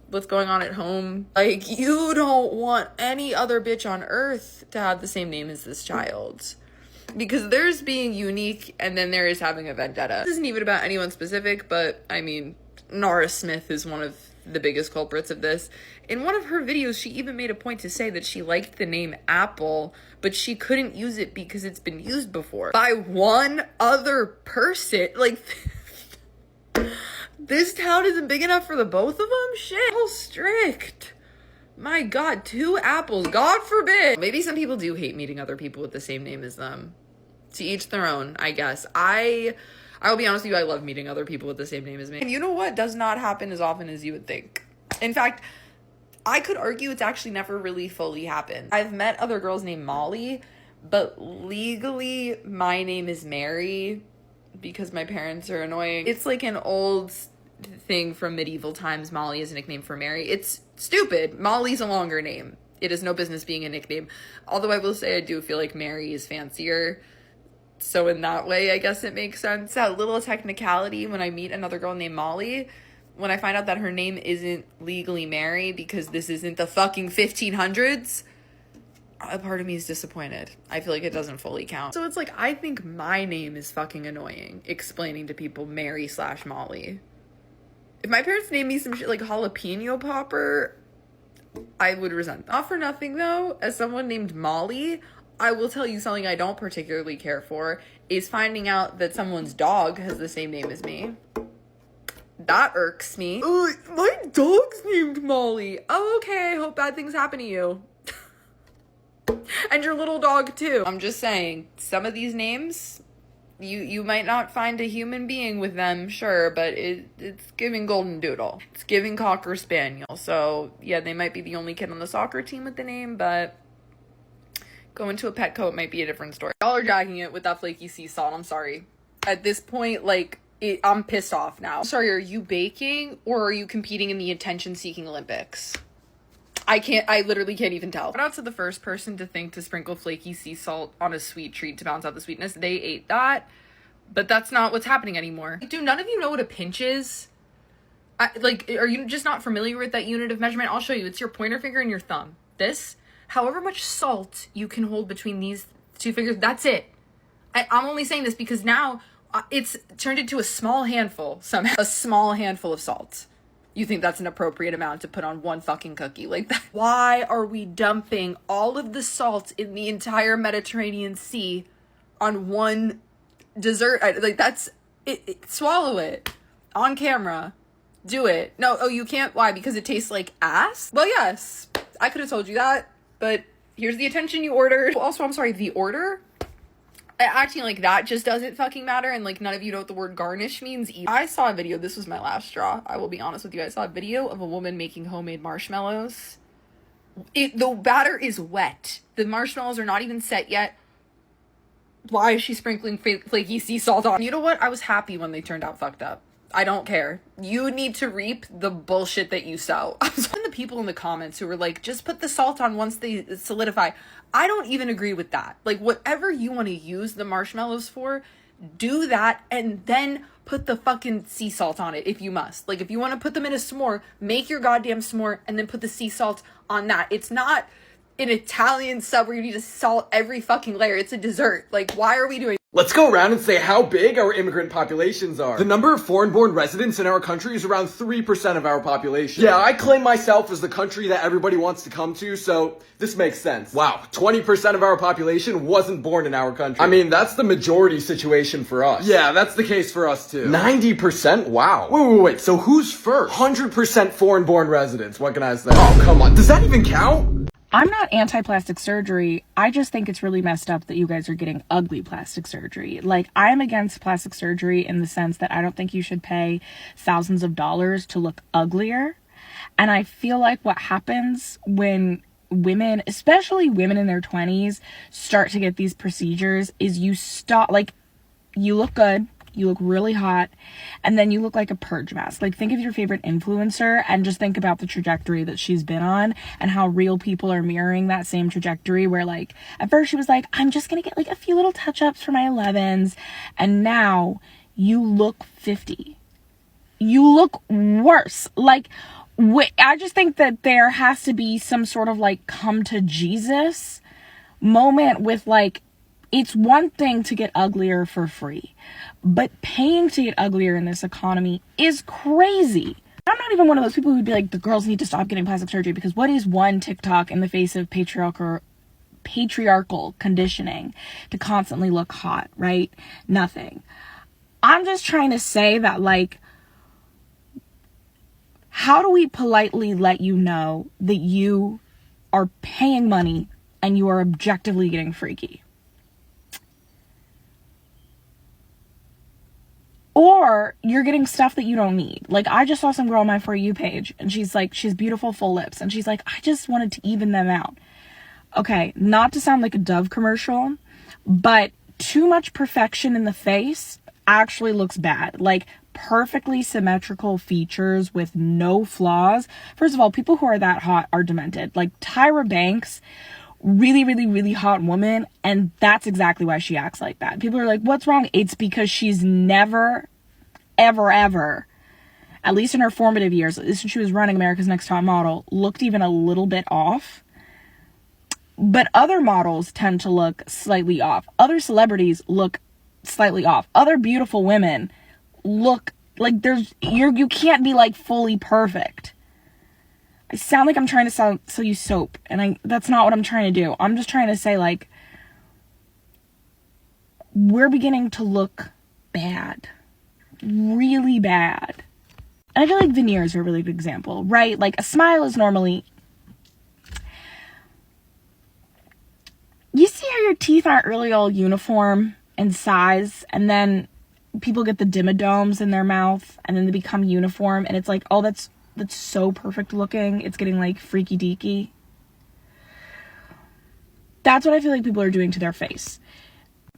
what's going on at home? Like, you don't want any other bitch on earth to have the same name as this child. Because there's being unique, and then there is having a vendetta. This isn't even about anyone specific, but I mean, Nora Smith is one of the biggest culprits of this. In one of her videos, she even made a point to say that she liked the name Apple, but she couldn't use it because it's been used before by one other person. Like, this town isn't big enough for the both of them? Shit, how strict. My God, 2 apples, God forbid. Maybe some people do hate meeting other people with the same name as them. To each their own, I guess. I will be honest with you, I love meeting other people with the same name as me. And you know what does not happen as often as you would think? In fact, I could argue it's actually never really fully happened. I've met other girls named Molly, but legally my name is Mary because my parents are annoying. It's like an old thing from medieval times. Molly is a nickname for Mary. It's stupid. Molly's a longer name. It has no business being a nickname. Although I will say I do feel like Mary is fancier. So in that way, I guess it makes sense. That little technicality when I meet another girl named Molly, when I find out that her name isn't legally Mary because this isn't the fucking 1500s, a part of me is disappointed. I feel like it doesn't fully count. So it's like, I think my name is fucking annoying, explaining to people Mary/Molly. If my parents named me some shit like Jalapeno Popper, I would resent. Not for nothing though, as someone named Molly, I will tell you something I don't particularly care for is finding out that someone's dog has the same name as me. That irks me. My dog's named Molly. Oh, okay. I hope bad things happen to you. And your little dog too. I'm just saying, some of these names, you might not find a human being with them, sure, but it's giving golden doodle. It's giving cocker spaniel. So yeah, they might be the only kid on the soccer team with the name, but going to a Petco, it might be a different story. Y'all are dragging it with that flaky sea salt. I'm sorry. At this point, like, I'm pissed off now. Sorry, are you baking or are you competing in the attention-seeking Olympics? I literally can't even tell. Shout out to the first person to think to sprinkle flaky sea salt on a sweet treat to balance out the sweetness. They ate that, but that's not what's happening anymore. Do none of you know what a pinch is? Are you just not familiar with that unit of measurement? I'll show you. It's your pointer finger and your thumb. This, however much salt you can hold between these two fingers, that's it. I'm only saying this because now it's turned into a small handful somehow. A small handful of salt. You think that's an appropriate amount to put on one fucking cookie like that? Why are we dumping all of the salt in the entire Mediterranean Sea on one dessert? That's it. Swallow it on camera. Do it. No, oh, you can't. Why? Because it tastes like ass? Well, yes, I could have told you that, but here's the attention you ordered. Also, I'm sorry, the order? Acting like that just doesn't fucking matter, and like none of you know what the word garnish means either. I saw a video, this was my last straw, I will be honest with you. I saw a video of a woman making homemade marshmallows. The batter is wet. The marshmallows are not even set yet. Why is she sprinkling flaky sea salt on? You know what? I was happy when they turned out fucked up. I don't care. You need to reap the bullshit that you sow. I was the people in the comments who were like, just put the salt on once they solidify. I don't even agree with that. Like, whatever you want to use the marshmallows for, do that and then put the fucking sea salt on it if you must. Like, if you want to put them in a s'more, make your goddamn s'more and then put the sea salt on that. It's not an Italian sub where you need to salt every fucking layer. It's a dessert. Like, why are we doing? Let's go around and say how big our immigrant populations are. The number of foreign-born residents in our country is around 3% of our population. Yeah, I claim myself as the country that everybody wants to come to, so this makes sense. Wow, 20% of our population wasn't born in our country. I mean, that's the majority situation for us. Yeah, that's the case for us too. 90%? Wow. Wait, so who's first? 100% foreign-born residents, what can I say? Oh, come on, does that even count? I'm not anti-plastic surgery. I just think it's really messed up that you guys are getting ugly plastic surgery. Like, I'm against plastic surgery in the sense that I don't think you should pay thousands of dollars to look uglier. And I feel like what happens when women, especially women in their 20s, start to get these procedures is you look good. You look really hot, and then you look like a purge mask. Like, think of your favorite influencer and just think about the trajectory that she's been on and how real people are mirroring that same trajectory where, like, at first she was like, I'm just gonna get, like, a few little touch-ups for my 11s, and now you look 50. You look worse. Like, I just think that there has to be some sort of, like, come to Jesus moment with, like, it's one thing to get uglier for free, but paying to get uglier in this economy is crazy. I'm not even one of those people who'd be like, the girls need to stop getting plastic surgery, because what is one TikTok in the face of patriarchal conditioning to constantly look hot, right? Nothing. I'm just trying to say that, like, how do we politely let you know that you are paying money and you are objectively getting freaky? Or you're getting stuff that you don't need. Like, I just saw some girl on my For You page, and she's like, she has beautiful full lips, and she's like, I just wanted to even them out. Okay, not to sound like a Dove commercial, but too much perfection in the face actually looks bad. Like, perfectly symmetrical features with no flaws. First of all, people who are that hot are demented. Like, Tyra Banks, really, really, really hot woman, and that's exactly why she acts like that. People are like, what's wrong? It's because she's never, ever, ever, at least in her formative years, at least when she was running America's Next Top Model, looked even a little bit off. But other models tend to look slightly off. Other celebrities look slightly off. Other beautiful women look like you can't be, like, fully perfect. I sound like I'm trying to sell you soap, and that's not what I'm trying to do. I'm just trying to say, like, we're beginning to look bad. Really bad. And I feel like veneers are a really good example, right? Like, a smile is normally... You see how your teeth aren't really all uniform in size, and then people get the dimidomes in their mouth, and then they become uniform, and it's like, oh, that's so perfect looking, it's getting, like, freaky deaky. That's what I feel like people are doing to their face.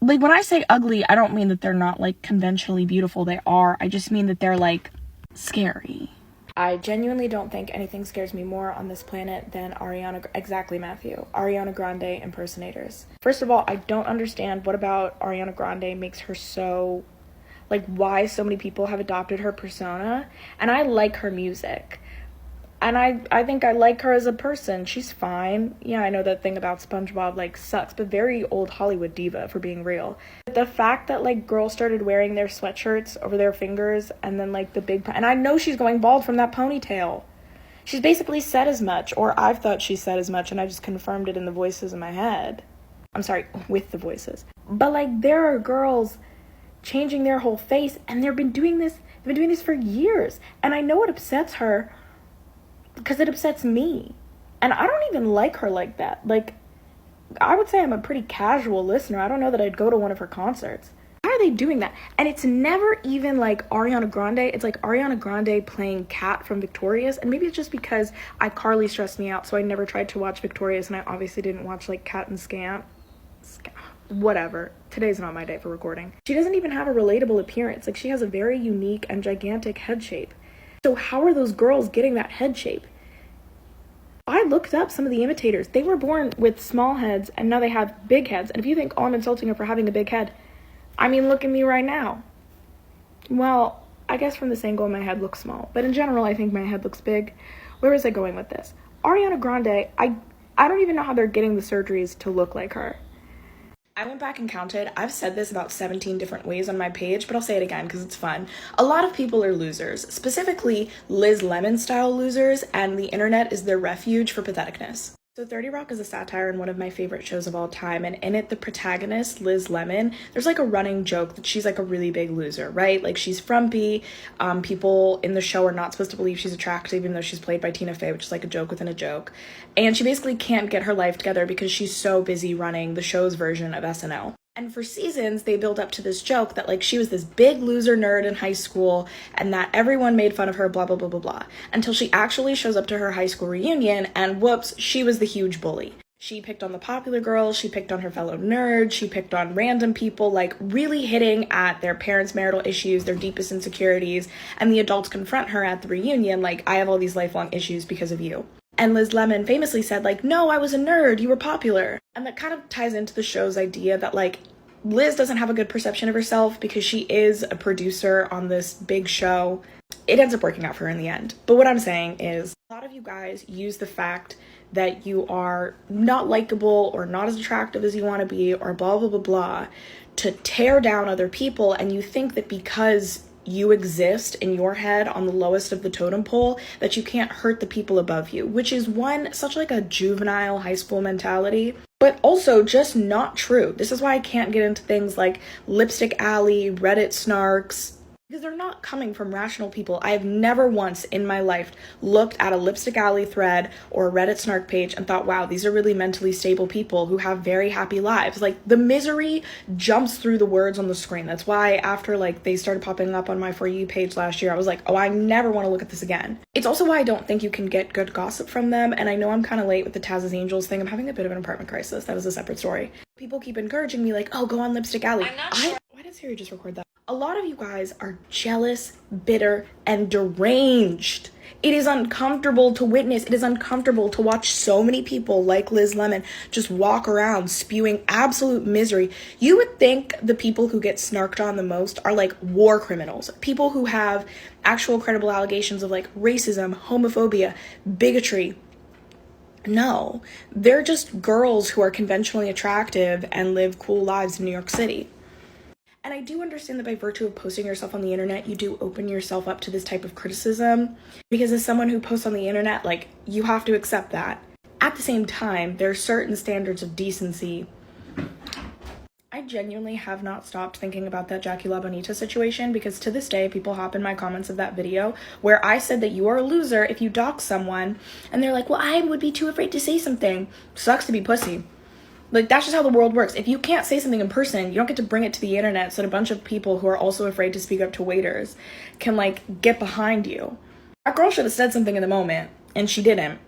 Like, when I say ugly, I don't mean that they're not, like, conventionally beautiful. They are. I just mean that they're, like, scary. I genuinely don't think anything scares me more on this planet than exactly, Matthew, Ariana Grande impersonators. First of all, I don't understand what about Ariana Grande makes her so, like, why so many people have adopted her persona, and I like her music. And I think I like her as a person. She's fine. Yeah, I know that thing about SpongeBob, like, sucks, but very old Hollywood diva, for being real. The fact that, like, girls started wearing their sweatshirts over their fingers, and then, like, and I know she's going bald from that ponytail. She's basically said as much, or I've thought she said as much, and I just confirmed it in the voices in my head. I'm sorry, with the voices. But, like, there are girls changing their whole face, and they've been doing this for years. And I know it upsets her, because it upsets me. And I don't even like her like that. Like, I would say I'm a pretty casual listener. I don't know that I'd go to one of her concerts. Why are they doing that? And it's never even like Ariana Grande. It's like Ariana Grande playing Kat from Victorious. And maybe it's just because iCarly stressed me out, so I never tried to watch Victorious, and I obviously didn't watch, like, Kat and Scamp. Whatever. Today's not my day for recording. She doesn't even have a relatable appearance. Like, she has a very unique and gigantic head shape. So how are those girls getting that head shape? I looked up some of the imitators. They were born with small heads, and now they have big heads. And if you think, oh, I'm insulting her for having a big head, I mean, look at me right now. Well, I guess from this angle, my head looks small. But in general, I think my head looks big. Where was I going with this? Ariana Grande, I don't even know how they're getting the surgeries to look like her. I went back and counted. I've said this about 17 different ways on my page, but I'll say it again because it's fun. A lot of people are losers, specifically Liz Lemon style losers, and the internet is their refuge for patheticness. So 30 Rock is a satire and one of my favorite shows of all time, and in it, the protagonist, Liz Lemon, there's like a running joke that she's like a really big loser, right? Like, she's frumpy, people in the show are not supposed to believe she's attractive even though she's played by Tina Fey, which is like a joke within a joke, and she basically can't get her life together because she's so busy running the show's version of SNL. And for seasons, they build up to this joke that, like, she was this big loser nerd in high school and that everyone made fun of her, blah, blah, blah, blah, blah. Until she actually shows up to her high school reunion and whoops, she was the huge bully. She picked on the popular girls, she picked on her fellow nerds, she picked on random people, like, really hitting at their parents' marital issues, their deepest insecurities, and the adults confront her at the reunion like, I have all these lifelong issues because of you. And Liz Lemon famously said, like, no, I was a nerd, you were popular. And that kind of ties into the show's idea that, like, Liz doesn't have a good perception of herself because she is a producer on this big show. It ends up working out for her in the end. But what I'm saying is, a lot of you guys use the fact that you are not likable or not as attractive as you want to be or blah, blah, blah, blah, to tear down other people, and you think that because you exist in your head on the lowest of the totem pole that you can't hurt the people above you, which is such like a juvenile high school mentality, but also just not true. This is why I can't get into things like Lipstick Alley, Reddit snarks, because they're not coming from rational people. I have never once in my life looked at a Lipstick Alley thread or a Reddit snark page and thought, wow, these are really mentally stable people who have very happy lives. Like, the misery jumps through the words on the screen. That's why after, like, they started popping up on my For You page last year, I was like, oh, I never want to look at this again. It's also why I don't think you can get good gossip from them, and I know I'm kind of late with the Taz's Angels thing. I'm having a bit of an apartment crisis. That is a separate story. People keep encouraging me, like, oh, go on Lipstick Alley. Why did Siri just record that? A lot of you guys are jealous, bitter, and deranged. It is uncomfortable to witness. It is uncomfortable to watch so many people like Liz Lemon just walk around spewing absolute misery. You would think the people who get snarked on the most are like war criminals. People who have actual credible allegations of like racism, homophobia, bigotry. No, they're just girls who are conventionally attractive and live cool lives in New York City. And I do understand that by virtue of posting yourself on the internet, you do open yourself up to this type of criticism, because as someone who posts on the internet, like, you have to accept that. At the same time, there are certain standards of decency. I genuinely have not stopped thinking about that Jackie LaBonita situation, because to this day, people hop in my comments of that video where I said that you are a loser if you dox someone, and they're like, well, I would be too afraid to say something. Sucks to be pussy. Like, that's just how the world works. If you can't say something in person, you don't get to bring it to the internet so that a bunch of people who are also afraid to speak up to waiters can, like, get behind you. That girl should have said something in the moment, and she didn't.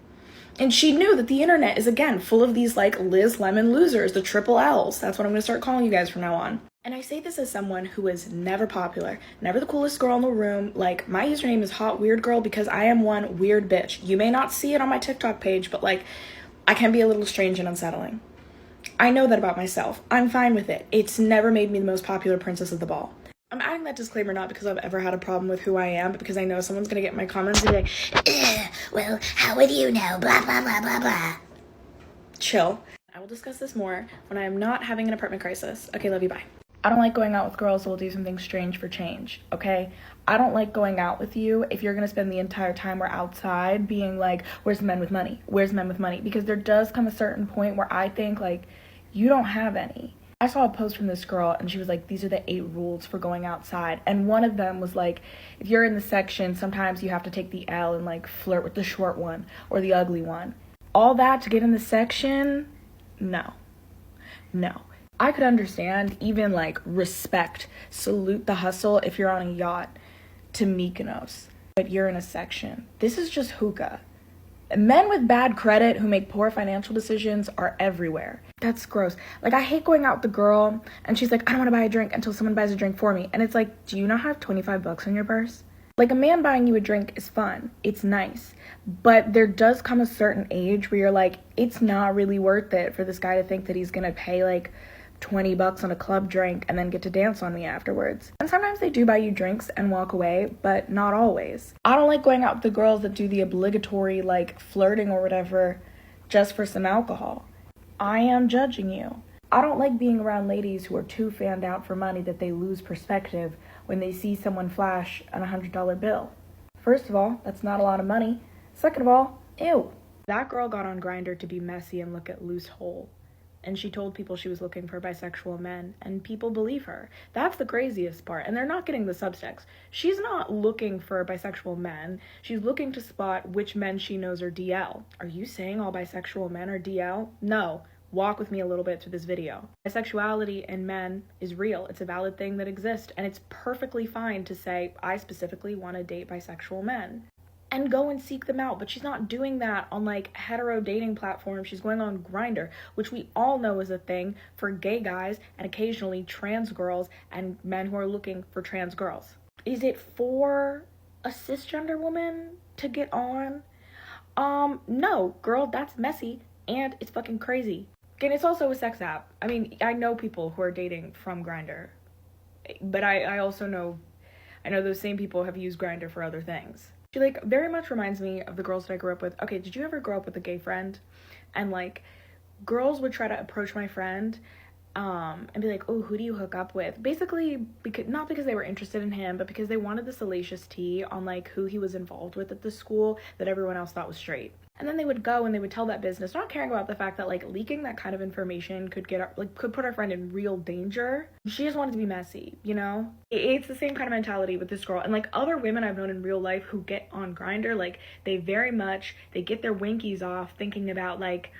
And she knew that the internet is, again, full of these, like, Liz Lemon losers, the triple L's. That's what I'm going to start calling you guys from now on. And I say this as someone who is never popular, never the coolest girl in the room. Like, my username is Hot Weird Girl because I am one weird bitch. You may not see it on my TikTok page, but like, I can be a little strange and unsettling. I know that about myself. I'm fine with it. It's never made me the most popular princess of the ball. I'm adding that disclaimer not because I've ever had a problem with who I am, but because I know someone's gonna get in my comments and be like, well, how would you know? Blah, blah, blah, blah, blah. Chill. I will discuss this more when I am not having an apartment crisis. Okay, love you, bye. I don't like going out with girls who will do something strange for change, okay? I don't like going out with you if you're gonna spend the entire time we're outside being like, where's the men with money? Where's the men with money? Because there does come a certain point where I think, like, you don't have any. I saw a post from this girl and she was like, these are the 8 rules for going outside. And one of them was like, if you're in the section, sometimes you have to take the L and like flirt with the short one or the ugly one. All that to get in the section? No. No. I could understand, even like respect, salute the hustle if you're on a yacht to Mykonos, but you're in a section. This is just hookah. Men with bad credit who make poor financial decisions are everywhere. That's gross. Like, I hate going out with the girl and she's like, I don't want to buy a drink until someone buys a drink for me. And it's like, do you not have 25 bucks in your purse? Like, a man buying you a drink is fun. It's nice. But there does come a certain age where you're like, it's not really worth it for this guy to think that he's gonna pay like 20 bucks on a club drink and then get to dance on me afterwards. And sometimes they do buy you drinks and walk away, but not always. I don't like going out with the girls that do the obligatory like flirting or whatever just for some alcohol. I am judging you. I don't like being around ladies who are too fanned out for money that they lose perspective when they see someone flash a $100 bill. First of all, that's not a lot of money. Second of all, ew. That girl got on Grindr to be messy and look at loose hole. And she told people she was looking for bisexual men, and people believe her. That's the craziest part, and they're not getting the subtext. She's not looking for bisexual men. She's looking to spot which men she knows are DL. Are you saying all bisexual men are DL? No. Walk with me a little bit through this video. Bisexuality in men is real. It's a valid thing that exists, and it's perfectly fine to say, I specifically want to date bisexual men. And go and seek them out. But she's not doing that on like hetero dating platforms. She's going on Grindr, which we all know is a thing for gay guys and occasionally trans girls and men who are looking for trans girls. Is it for a cisgender woman to get on? No, girl, that's messy and it's fucking crazy. And it's also a sex app. I mean, I know people who are dating from Grindr, but I also know those same people have used Grindr for other things. She like very much reminds me of the girls that I grew up with. Okay, did you ever grow up with a gay friend? And like girls would try to approach my friend and be like, oh, who do you hook up with? Basically, not because they were interested in him, but because they wanted the salacious tea on like who he was involved with at the school that everyone else thought was straight. And then they would go and they would tell that business, not caring about the fact that like leaking that kind of information could put our friend in real danger. She just wanted to be messy, you know? It's the same kind of mentality with this girl. And like other women I've known in real life who get on Grindr, like they get their winkies off thinking about like,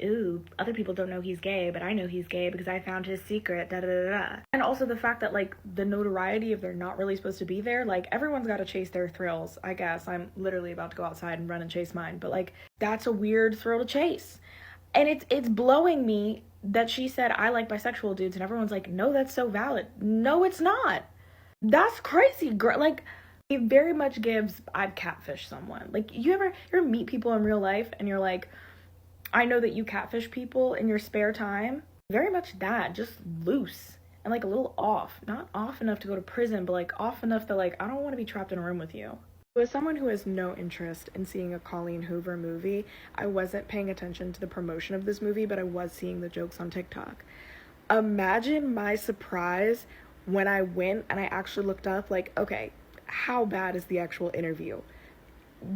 ooh, other people don't know he's gay, but I know he's gay because I found his secret, da da da da. And also the fact that like the notoriety of they're not really supposed to be there, like everyone's got to chase their thrills, I guess. I'm literally about to go outside and run and chase mine, but like that's a weird thrill to chase. And it's blowing me that she said I like bisexual dudes and everyone's like, no, that's so valid. No, it's not. That's crazy, girl. Like it very much gives I've catfished someone. Like you ever meet people in real life and you're like, I know that you catfish people in your spare time. Very much that, just loose and like a little off. Not off enough to go to prison, but like off enough that like I don't want to be trapped in a room with you. As someone who has no interest in seeing a Colleen Hoover movie, I wasn't paying attention to the promotion of this movie, but I was seeing the jokes on TikTok. Imagine my surprise when I went and I actually looked up like, okay, how bad is the actual interview?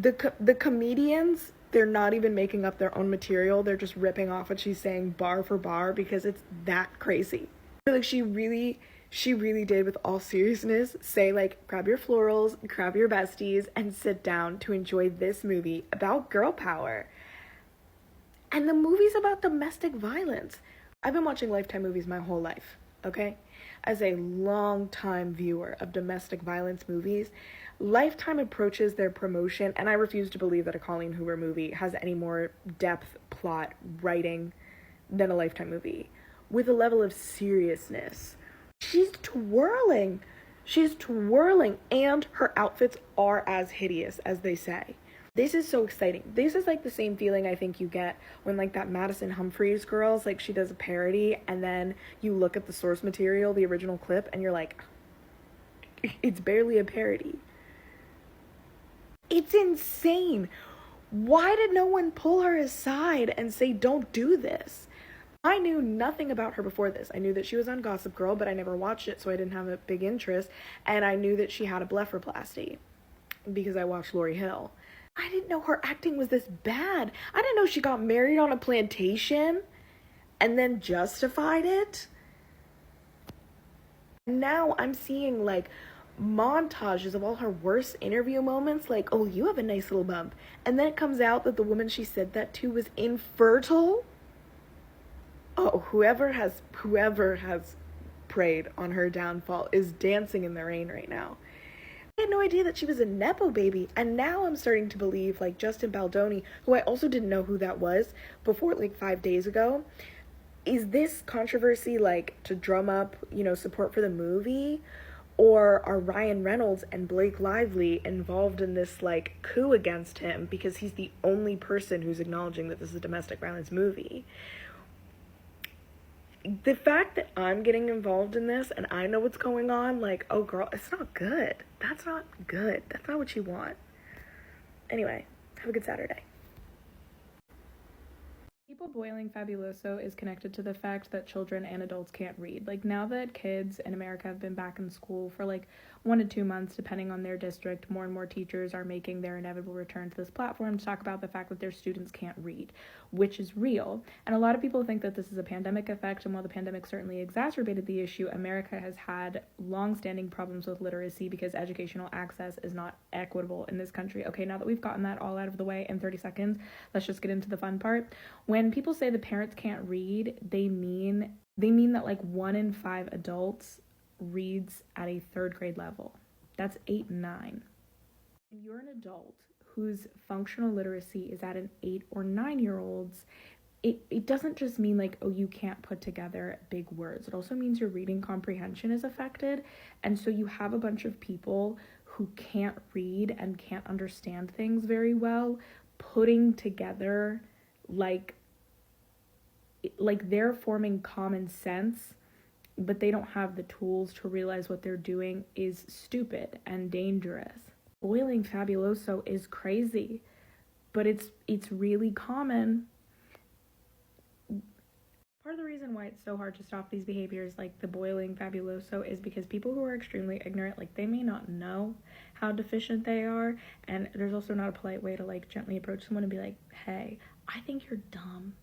The comedians, they're not even making up their own material. They're just ripping off what she's saying bar for bar because it's that crazy. Like she really did with all seriousness say like, grab your florals, grab your besties, and sit down to enjoy this movie about girl power. And the movie's about domestic violence. I've been watching Lifetime movies my whole life, okay? As a long-time viewer of domestic violence movies, Lifetime approaches their promotion, and I refuse to believe that a Colleen Hoover movie has any more depth, plot, writing than a Lifetime movie, with a level of seriousness She's twirling. She's twirling, and her outfits are as hideous as they say. This is so exciting. This is like the same feeling I think you get when like that Madison Humphreys girls, like she does a parody and then you look at the source material, the original clip, and you're like, it's barely a parody. It's insane. Why did no one pull her aside and say, don't do this? I knew nothing about her before this. I knew that she was on Gossip Girl, but I never watched it, so I didn't have a big interest. And I knew that she had a blepharoplasty because I watched Lauryn Hill. I didn't know her acting was this bad. I didn't know she got married on a plantation and then justified it. Now I'm seeing like montages of all her worst interview moments, like, oh, you have a nice little bump. And then it comes out that the woman she said that to was infertile. Oh, whoever has preyed on her downfall is dancing in the rain right now. I had no idea that she was a Nepo baby, and now I'm starting to believe, like, Justin Baldoni, who I also didn't know who that was before, like, 5 days ago. Is this controversy, like, to drum up, you know, support for the movie? Or are Ryan Reynolds and Blake Lively involved in this, like, coup against him because he's the only person who's acknowledging that this is a domestic violence movie? The fact that I'm getting involved in this and I know what's going on, like, oh girl, it's not good. That's not good. That's not what you want. Anyway, have a good Saturday. People boiling Fabuloso is connected to the fact that children and adults can't read. Like, now that kids in America have been back in school for like 1 to 2 months, depending on their district, more and more teachers are making their inevitable return to this platform to talk about the fact that their students can't read, which is real. And a lot of people think that this is a pandemic effect, and while the pandemic certainly exacerbated the issue, America has had long-standing problems with literacy because educational access is not equitable in this country. Okay, now that we've gotten that all out of the way in 30 seconds, let's just get into the fun part. When people say the parents can't read, they mean that like 1 in 5 adults reads at a 3rd grade level. That's 8 and 9. When you're an adult whose functional literacy is at an 8 or 9-year-old's, it doesn't just mean like, oh, you can't put together big words. It also means your reading comprehension is affected. And so you have a bunch of people who can't read and can't understand things very well, putting together like they're forming common sense, but they don't have the tools to realize what they're doing is stupid and dangerous. Boiling Fabuloso is crazy, but it's really common. Part of the reason why it's so hard to stop these behaviors like the boiling Fabuloso is because people who are extremely ignorant, like, they may not know how deficient they are, and there's also not a polite way to like gently approach someone and be like, hey, I think you're dumb.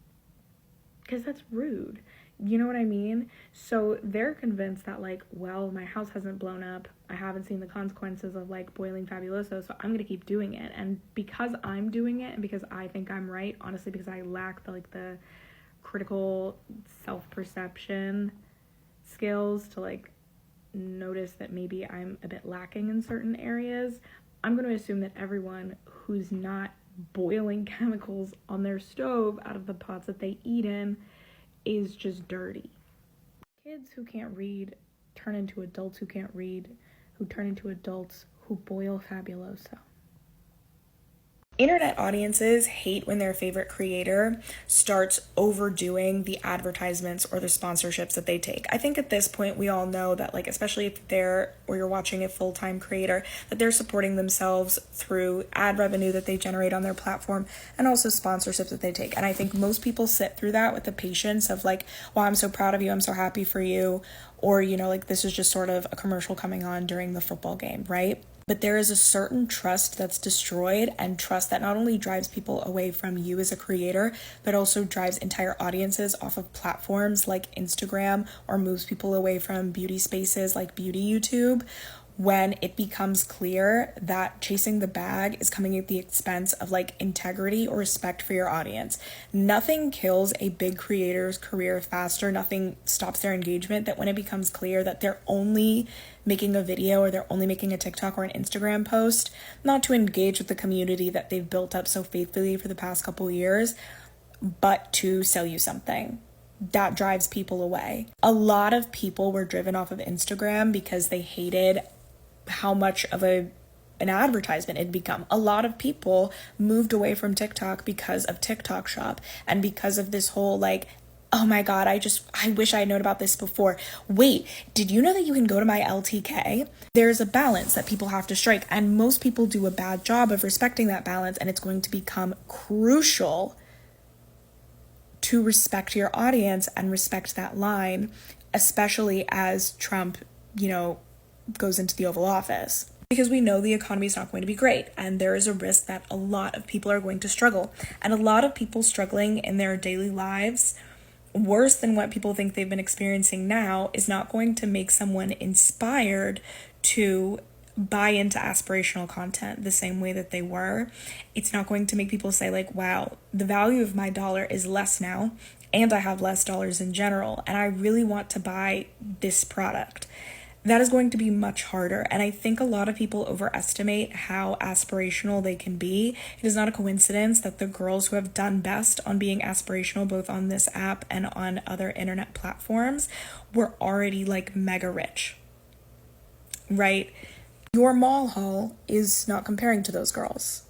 Because that's rude. You know what I mean? So they're convinced that like, well, my house hasn't blown up. I haven't seen the consequences of like boiling Fabuloso, so I'm going to keep doing it. And because I'm doing it and because I think I'm right, honestly, because I lack the critical self-perception skills to like notice that maybe I'm a bit lacking in certain areas, I'm going to assume that everyone who's not boiling chemicals on their stove out of the pots that they eat in is just dirty. Kids who can't read turn into adults who can't read, who turn into adults who boil Fabuloso. Internet audiences hate when their favorite creator starts overdoing the advertisements or the sponsorships that they take. I think at this point we all know that, like, especially if you're watching a full-time creator, that they're supporting themselves through ad revenue that they generate on their platform and also sponsorships that they take. And I think most people sit through that with the patience of like, wow, I'm so proud of you, I'm so happy for you, or, you know, like, this is just sort of a commercial coming on during the football game, right? But there is a certain trust that's destroyed, and trust that not only drives people away from you as a creator, but also drives entire audiences off of platforms like Instagram, or moves people away from beauty spaces like beauty YouTube, when it becomes clear that chasing the bag is coming at the expense of like integrity or respect for your audience. Nothing kills a big creator's career faster, nothing stops their engagement, that when it becomes clear that they're only making a video or they're only making a TikTok or an Instagram post, not to engage with the community that they've built up so faithfully for the past couple years, but to sell you something. that drives people away. A lot of people were driven off of Instagram because they hated how much of an advertisement it'd become. A lot of people moved away from TikTok because of TikTok Shop and because of this whole like, oh my God, I wish I had known about this before. Wait, did you know that you can go to my LTK? There's a balance that people have to strike, and most people do a bad job of respecting that balance, and it's going to become crucial to respect your audience and respect that line, especially as Trump, goes into the Oval Office. Because we know the economy is not going to be great, and there is a risk that a lot of people are going to struggle. And a lot of people struggling in their daily lives, worse than what people think they've been experiencing now, is not going to make someone inspired to buy into aspirational content the same way that they were. It's not going to make people say like, wow, the value of my dollar is less now, and I have less dollars in general, and I really want to buy this product. That is going to be much harder, and I think a lot of people overestimate how aspirational they can be. It is not a coincidence that the girls who have done best on being aspirational, both on this app and on other internet platforms, were already like mega rich, right? Your mall haul is not comparing to those girls.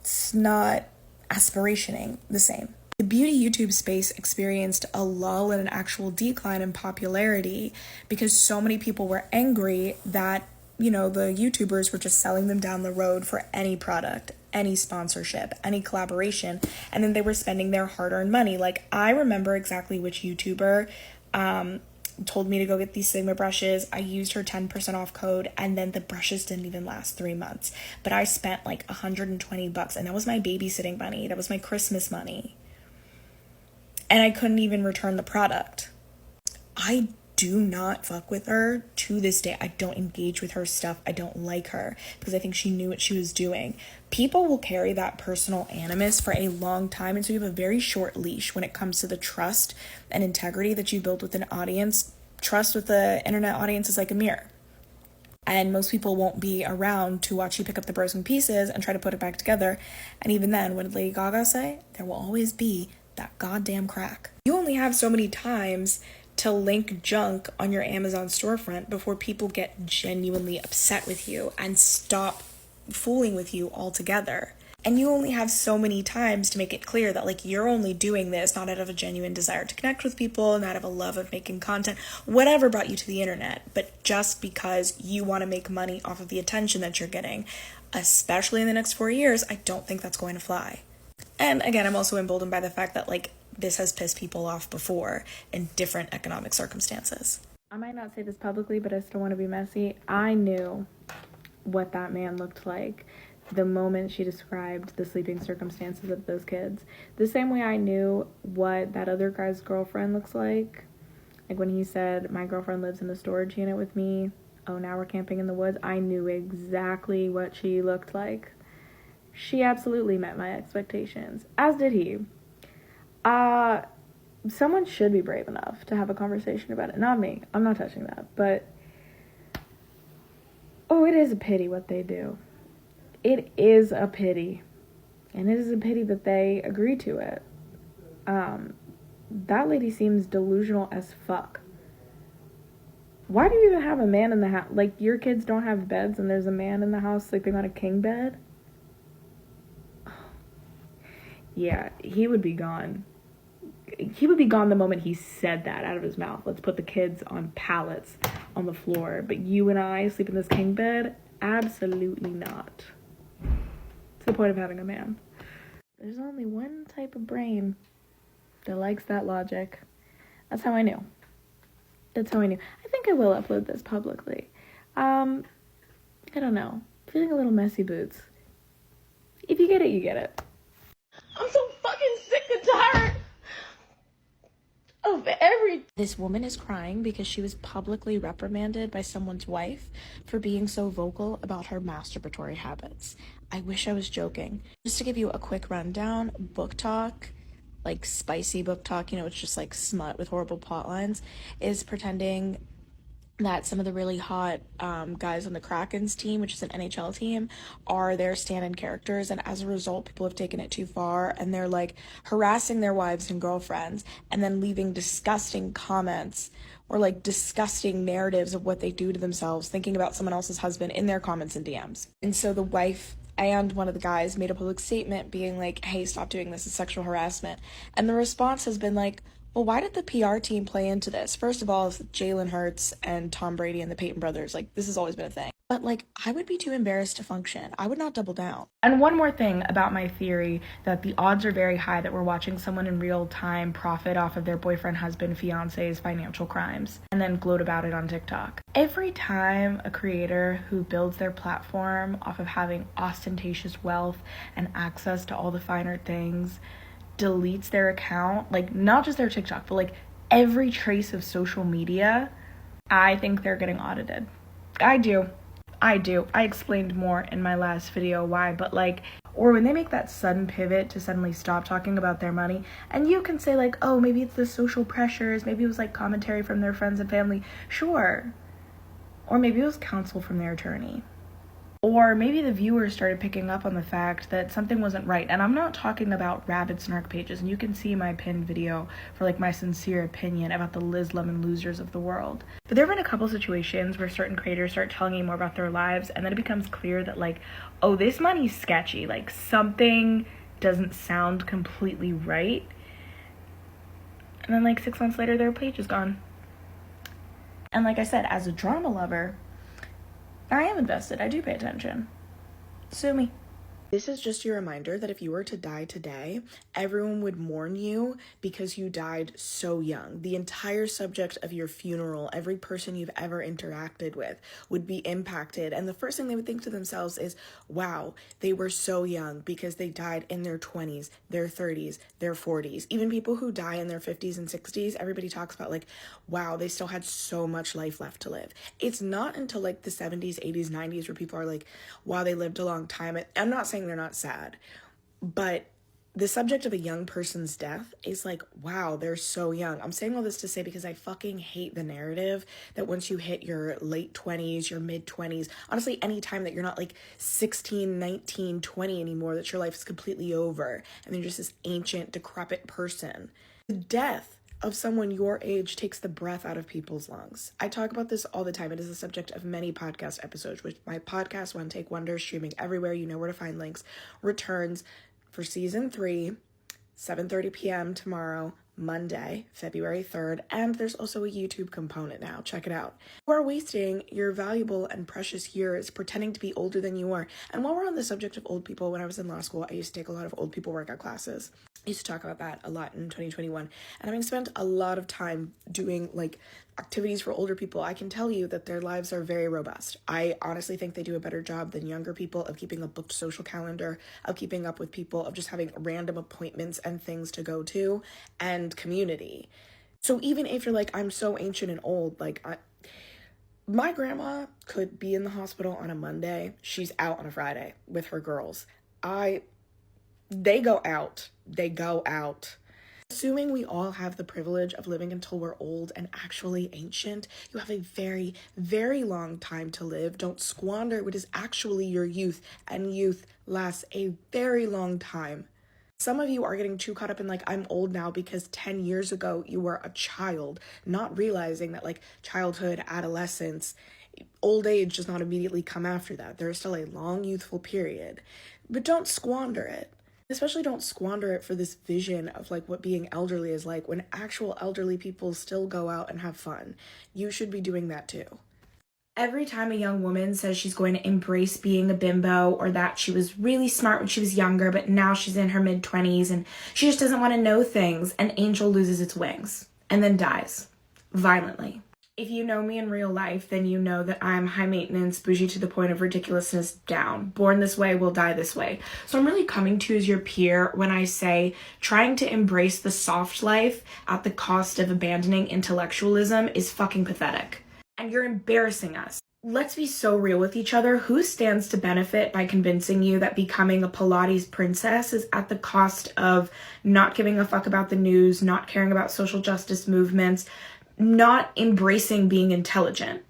It's not aspirationing the same. The beauty YouTube space experienced a lull and an actual decline in popularity because so many people were angry that, the YouTubers were just selling them down the road for any product, any sponsorship, any collaboration, and then they were spending their hard-earned money. Like, I remember exactly which YouTuber told me to go get these Sigma brushes. I used her 10% off code, and then the brushes didn't even last 3 months. But I spent like $120, and that was my babysitting money. That was my Christmas money. And I couldn't even return the product. I do not fuck with her to this day. I don't engage with her stuff. I don't like her because I think she knew what she was doing. People will carry that personal animus for a long time, and so you have a very short leash when it comes to the trust and integrity that you build with an audience. Trust with the internet audience is like a mirror. And most people won't be around to watch you pick up the broken pieces and try to put it back together. And even then, what did Lady Gaga say? There will always be that goddamn crack. You only have so many times to link junk on your Amazon storefront before people get genuinely upset with you and stop fooling with you altogether. And you only have so many times to make it clear that like you're only doing this not out of a genuine desire to connect with people, not out of a love of making content, whatever brought you to the internet, but just because you want to make money off of the attention that you're getting, especially in the next 4 years. I don't think that's going to fly. And again, I'm also emboldened by the fact that like this has pissed people off before in different economic circumstances. I might not say this publicly, but I still want to be messy. I knew what that man looked like the moment she described the sleeping circumstances of those kids. The same way I knew what that other guy's girlfriend looks like. Like when he said, my girlfriend lives in a storage unit with me. Oh, now we're camping in the woods. I knew exactly what she looked like. She absolutely met my expectations, as did he. Someone should be brave enough to have a conversation about it. Not me. I'm not touching that. But, it is a pity what they do. It is a pity. And it is a pity that they agree to it. That lady seems delusional as fuck. Why do you even have a man in the house? Like, your kids don't have beds and there's a man in the house sleeping on a king bed? Yeah, he would be gone. He would be gone the moment he said that out of his mouth. Let's put the kids on pallets on the floor. But you and I sleep in this king bed? Absolutely not. It's the point of having a man. There's only one type of brain that likes that logic. That's how I knew. That's how I knew. I think I will upload this publicly. I don't know. Feeling a little messy boots. If you get it, you get it. I'm so fucking sick and tired of everything. This woman is crying because she was publicly reprimanded by someone's wife for being so vocal about her masturbatory habits. I wish I was joking. Just to give you a quick rundown, book talk, like spicy book talk, it's just like smut with horrible plot lines, is pretending that some of the really hot guys on the Kraken's team, which is an NHL team, are their stand-in characters, and as a result, people have taken it too far, and they're like harassing their wives and girlfriends, and then leaving disgusting comments or like disgusting narratives of what they do to themselves, thinking about someone else's husband in their comments and DMs. And so the wife and one of the guys made a public statement being like, hey, stop doing this, it's sexual harassment. And the response has been like, well, why did the PR team play into this? First of all, it's Jalen Hurts and Tom Brady and the Peyton brothers. Like, this has always been a thing. But, like, I would be too embarrassed to function. I would not double down. And one more thing about my theory that the odds are very high that we're watching someone in real time profit off of their boyfriend, husband, fiance's financial crimes and then gloat about it on TikTok. Every time a creator who builds their platform off of having ostentatious wealth and access to all the finer things deletes their account, like not just their TikTok, but like every trace of social media, I think they're getting audited. I do. I explained more in my last video why, but like, or when they make that sudden pivot to suddenly stop talking about their money, and you can say like, oh, maybe it's the social pressures, maybe it was like commentary from their friends and family, sure. Or maybe it was counsel from their attorney. Or maybe the viewers started picking up on the fact that something wasn't right. And I'm not talking about rabid snark pages. And you can see my pinned video for like my sincere opinion about the Liz Lemon losers of the world. But there have been a couple situations where certain creators start telling you more about their lives. And then it becomes clear that like, oh, this money's sketchy. Like something doesn't sound completely right. And then like 6 months later, their page is gone. And like I said, as a drama lover, I am invested. I do pay attention. Sue me. This is just your reminder that if you were to die today, everyone would mourn you because you died so young. The entire subject of your funeral, every person you've ever interacted with would be impacted. And the first thing they would think to themselves is, wow, they were so young because they died in their 20s, their 30s, their 40s. Even people who die in their 50s and 60s, everybody talks about like, wow, they still had so much life left to live. It's not until like the 70s, 80s, 90s where people are like, wow, they lived a long time. I'm not saying they're not sad, but the subject of a young person's death is like, wow, they're so young. I'm saying all this to say because I fucking hate the narrative that once you hit your late 20s, your mid 20s, honestly, any time that you're not like 16, 19, 20 anymore, that your life is completely over and you're just this ancient, decrepit person. The death of someone your age takes the breath out of people's lungs. I talk about this all the time. It is the subject of many podcast episodes, which my podcast, One Take Wonder, streaming everywhere. You know where to find links, returns for season 3, 7:30 p.m. tomorrow, Monday, February 3rd. And there's also a YouTube component now. Check it out. You are wasting your valuable and precious years pretending to be older than you are. And while we're on the subject of old people, when I was in law school, I used to take a lot of old people workout classes. I used to talk about that a lot in 2021. And having spent a lot of time doing like activities for older people, I can tell you that their lives are very robust. I honestly think they do a better job than younger people of keeping a booked social calendar, of keeping up with people, of just having random appointments and things to go to, and community. So even if you're like, I'm so ancient and old, like my grandma could be in the hospital on a Monday. She's out on a Friday with her girls. They go out. Assuming we all have the privilege of living until we're old and actually ancient, you have a very, very long time to live. Don't squander what is actually your youth, and youth lasts a very long time. Some of you are getting too caught up in like, I'm old now because 10 years ago you were a child, not realizing that like childhood, adolescence, old age does not immediately come after that. There is still a long youthful period, but don't squander it. Especially don't squander it for this vision of like what being elderly is like when actual elderly people still go out and have fun. You should be doing that too. Every time a young woman says she's going to embrace being a bimbo or that she was really smart when she was younger, but now she's in her mid-20s and she just doesn't want to know things, an angel loses its wings and then dies violently. If you know me in real life, then you know that I'm high maintenance, bougie to the point of ridiculousness down. Born this way, will die this way. So I'm really coming to you as your peer when I say trying to embrace the soft life at the cost of abandoning intellectualism is fucking pathetic. And you're embarrassing us. Let's be so real with each other. Who stands to benefit by convincing you that becoming a Pilates princess is at the cost of not giving a fuck about the news, not caring about social justice movements, not embracing being intelligent?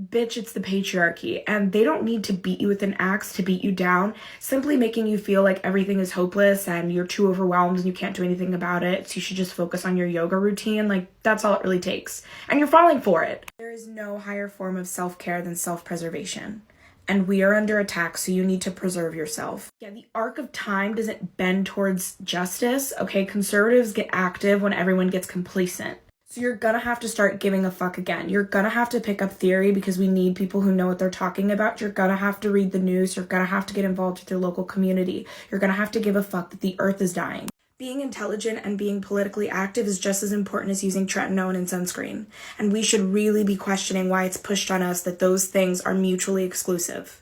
Bitch, it's the patriarchy, and they don't need to beat you with an axe to beat you down, simply making you feel like everything is hopeless and you're too overwhelmed and you can't do anything about it, so you should just focus on your yoga routine. Like, that's all it really takes. And you're falling for it. There is no higher form of self-care than self-preservation. And we are under attack, so you need to preserve yourself. Yeah, the arc of time doesn't bend towards justice, okay? Conservatives get active when everyone gets complacent. So you're gonna have to start giving a fuck again. You're gonna have to pick up theory because we need people who know what they're talking about. You're gonna have to read the news. You're gonna have to get involved with your local community. You're gonna have to give a fuck that the earth is dying. Being intelligent and being politically active is just as important as using tretinoin and sunscreen. And we should really be questioning why it's pushed on us that those things are mutually exclusive.